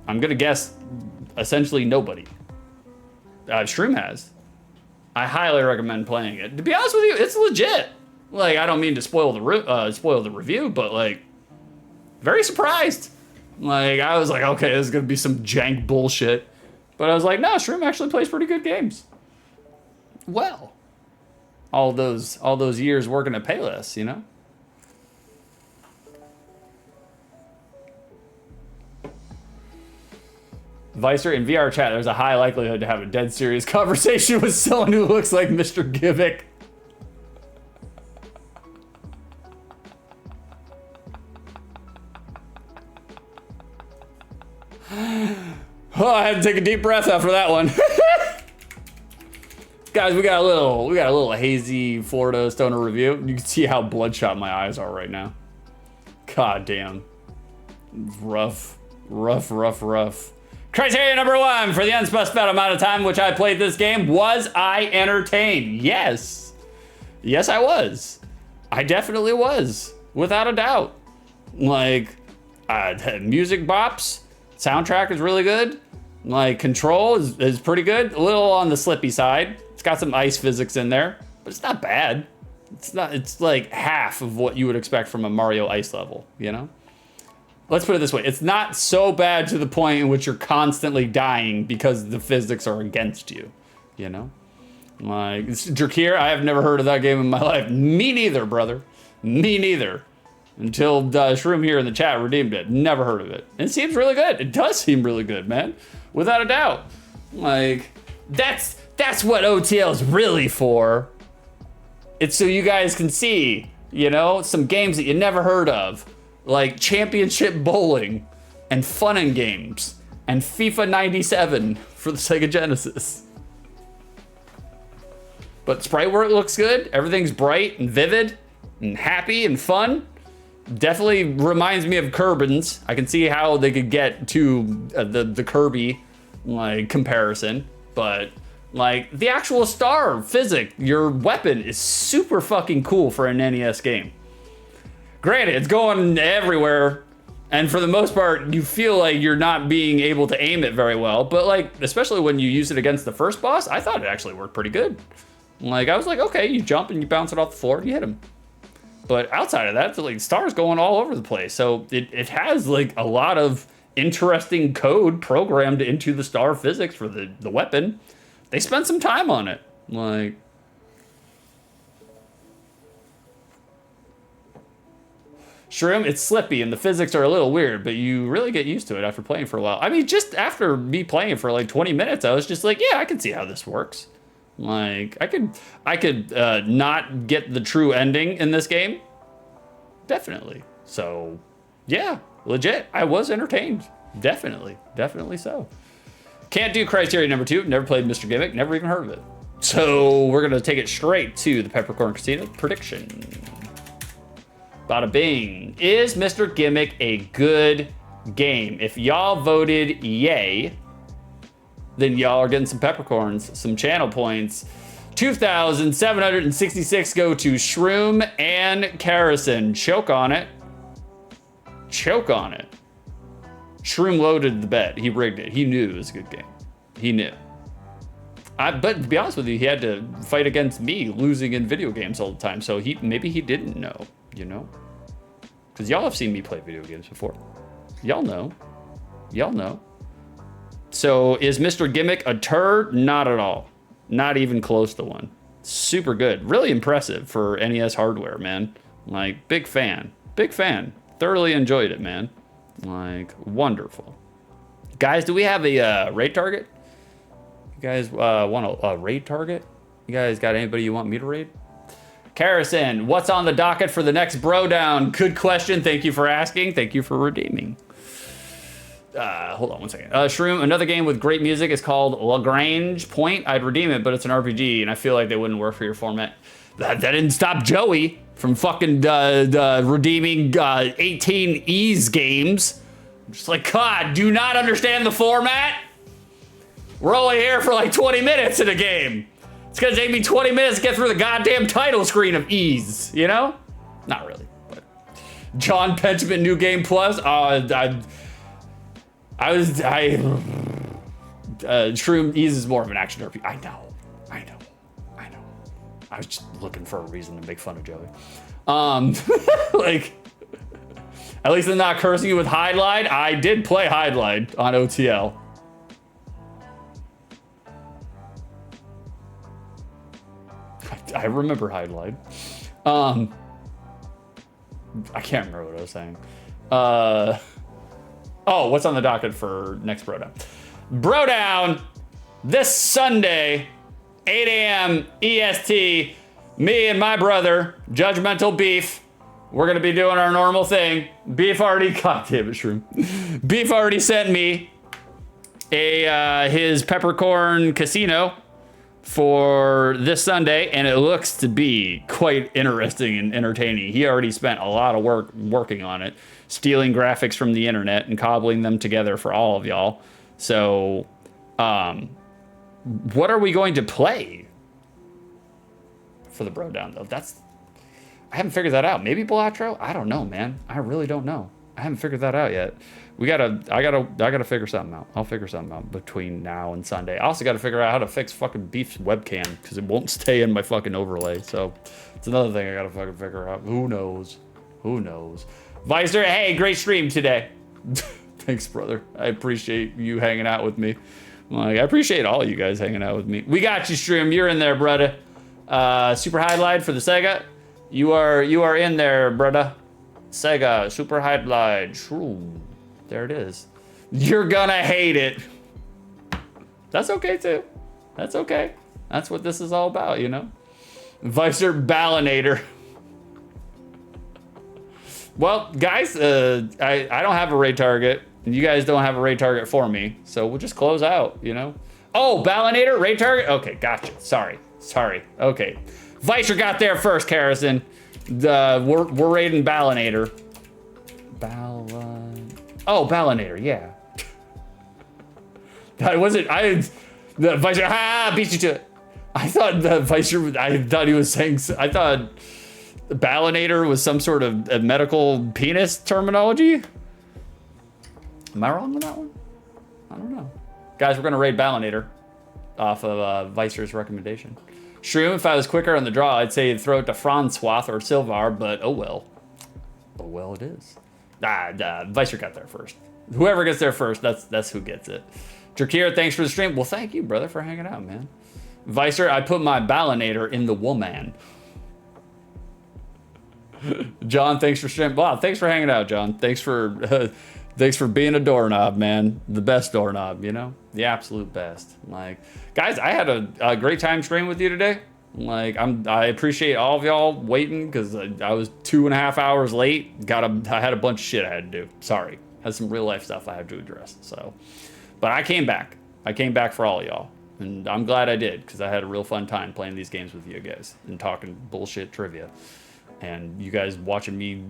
I'm gonna guess essentially nobody. Shroom has. I highly recommend playing it. To be honest with you, it's legit. Like, I don't mean to spoil the review, but like, very surprised. Like, I was like, okay, this is gonna be some jank bullshit. But I was like, no, Shroom actually plays pretty good games. Well, all those years working at Payless, you know? Vicer, in VR chat, there's a high likelihood to have a dead serious conversation with someone who looks like Mr. Gimmick. Oh, I had to take a deep breath after that one. Guys, we got a little hazy Florida stoner review. You can see how bloodshot my eyes are right now. God damn. Rough. Criteria number 1 for the unspecified amount of time which I played this game, was I entertained? Yes. Yes, I was. I definitely was, without a doubt. Like, music bops, soundtrack is really good. Like, control is pretty good. A little on the slippy side. It's got some ice physics in there, but it's not bad. It's like half of what you would expect from a Mario Ice level, you know? Let's put it this way. It's not so bad to the point in which you're constantly dying because the physics are against you, you know? Like, Drakir, I have never heard of that game in my life. Me neither, brother. Me neither. Until Shroom here in the chat redeemed it. Never heard of it. It seems really good. It does seem really good, man. Without a doubt. Like, that's what OTL is really for. It's so you guys can see, you know, some games that you never heard of. Like Championship Bowling and Fun and Games and FIFA 97 for the Sega Genesis. But sprite work looks good. Everything's bright and vivid and happy and fun. Definitely reminds me of Kerbins. I can see how they could get to the Kirby like comparison, but like the actual star physic, your weapon is super fucking cool for an NES game. Granted, it's going everywhere, and for the most part, you feel like you're not being able to aim it very well, but like, especially when you use it against the first boss, I thought it actually worked pretty good. Like, I was like, okay, you jump and you bounce it off the floor and you hit him. But outside of that, like, stars going all over the place. So it has like a lot of interesting code programmed into the star physics for the weapon. They spent some time on it. Like, Shroom, it's slippy and the physics are a little weird, but you really get used to it after playing for a while. I mean, just after me playing for like 20 minutes, I was just like, yeah, I can see how this works. Like, I could not get the true ending in this game. Definitely. So, yeah, legit. I was entertained. Definitely so. Can't do criteria number 2. Never played Mr. Gimmick. Never even heard of it. So we're gonna take it straight to the Peppercorn Casino prediction. Bada bing. Is Mr. Gimmick a good game? If y'all voted yay, then y'all are getting some peppercorns, some channel points. 2,766 go to Shroom and Karrison. Choke on it. Choke on it. Shroom loaded the bet. He rigged it. He knew it was a good game. He knew. But to be honest with you, he had to fight against me losing in video games all the time. So maybe he didn't know, you know? Because y'all have seen me play video games before. Y'all know. Y'all know. So is Mr. Gimmick a turd? Not at all. Not even close to one. Super good. Really impressive for NES hardware, man. Like, big fan. Big fan. Thoroughly enjoyed it, man. Like, wonderful. Guys, do we have a raid target? You guys want a raid target? You guys got anybody you want me to raid? Carrison, what's on the docket for the next bro down? Good question. Thank you for asking. Thank you for redeeming. Hold on one second. Shroom, another game with great music is called Lagrange Point. I'd redeem it, but it's an RPG, and I feel like they wouldn't work for your format. That didn't stop Joey from fucking redeeming 18 Ease games. I'm just like, God, do you not understand the format? We're only here for like 20 minutes in a game. It's gonna take me 20 minutes to get through the goddamn title screen of Ease, you know? Not really, but. John Pentiment, New Game Plus. Shroom Ease is more of an action RPG. I know. I was just looking for a reason to make fun of Joey. Like, at least I'm not cursing you with Hide-Lied. I did play Hide-Lied on OTL. I remember Hide-Lied. I can't remember what I was saying. Oh, what's on the docket for next Bro Down? Bro Down this Sunday, 8 a.m. EST. Me and my brother, Judgmental Beef, we're gonna be doing our normal thing. Beef already, God damn it, Shroom. Beef already sent me his peppercorn casino for this Sunday, and it looks to be quite interesting and entertaining. He already spent a lot of work working on it, stealing graphics from the internet and cobbling them together for all of y'all. So, what are we going to play for the Bro Down though? I haven't figured that out. Maybe Belatro? I don't know, man. I really don't know. I haven't figured that out yet. I gotta figure something out. I'll figure something out between now and Sunday. I also gotta figure out how to fix fucking Beef's webcam because it won't stay in my fucking overlay. So it's another thing I gotta fucking figure out. Who knows? Who knows? Vicer, hey, great stream today. Thanks, brother. I appreciate you hanging out with me. Like, I appreciate all you guys hanging out with me. We got you, stream. You're in there, brother. Super Highlight for the Sega. You are in there, brother. Sega, Super Highlight. Shroom. There it is. You're gonna hate it. That's okay too. That's okay. That's what this is all about, you know? Vicer Ballinator. Well, guys, I don't have a raid target, and you guys don't have a raid target for me, so we'll just close out, you know? Oh, Ballinator, raid target? Okay, gotcha. Sorry. Okay. Vicer got there first, Carrison. We're raiding Ballinator. Ballinator, yeah. The Vicer, beat you to it. I thought the Vicer, I thought Ballinator was some sort of a medical penis terminology. Am I wrong with that one? I don't know. Guys, we're gonna raid Ballinator off of Vicer's recommendation. Shroom, if I was quicker on the draw, I'd say throw it to Francois or Silvar, but oh well. Oh well it is. Vicer got there first. Whoever gets there first, that's who gets it. Drakir, thanks for the stream. Well, thank you, brother, for hanging out, man. Vicer, I put my Ballinator in the woman. John, thanks for streaming. Wow, thanks for hanging out, John. Thanks for being a doorknob, man. The best doorknob, you know? The absolute best. Like, guys, I had a great time streaming with you today. Like, I appreciate all of y'all waiting because I was 2.5 hours late. I had a bunch of shit I had to do. Sorry. Had some real life stuff I had to address. So, but I came back. I came back for all of y'all. And I'm glad I did because I had a real fun time playing these games with you guys and talking bullshit trivia. And you guys watching me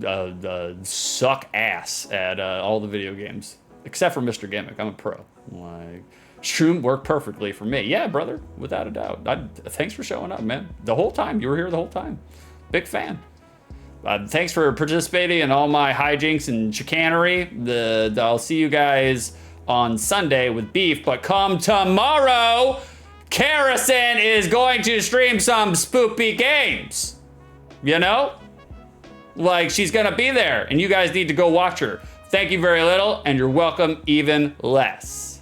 suck ass at all the video games. Except for Mr. Gimmick. I'm a pro. Like, Shroom worked perfectly for me. Yeah, brother, without a doubt. Thanks for showing up, man. The whole time. You were here the whole time. Big fan. Thanks for participating in all my hijinks and chicanery. I'll see you guys on Sunday with Beef. But come tomorrow, Carrison is going to stream some spoopy games. You know? Like, she's gonna be there, and you guys need to go watch her. Thank you very little, and you're welcome even less.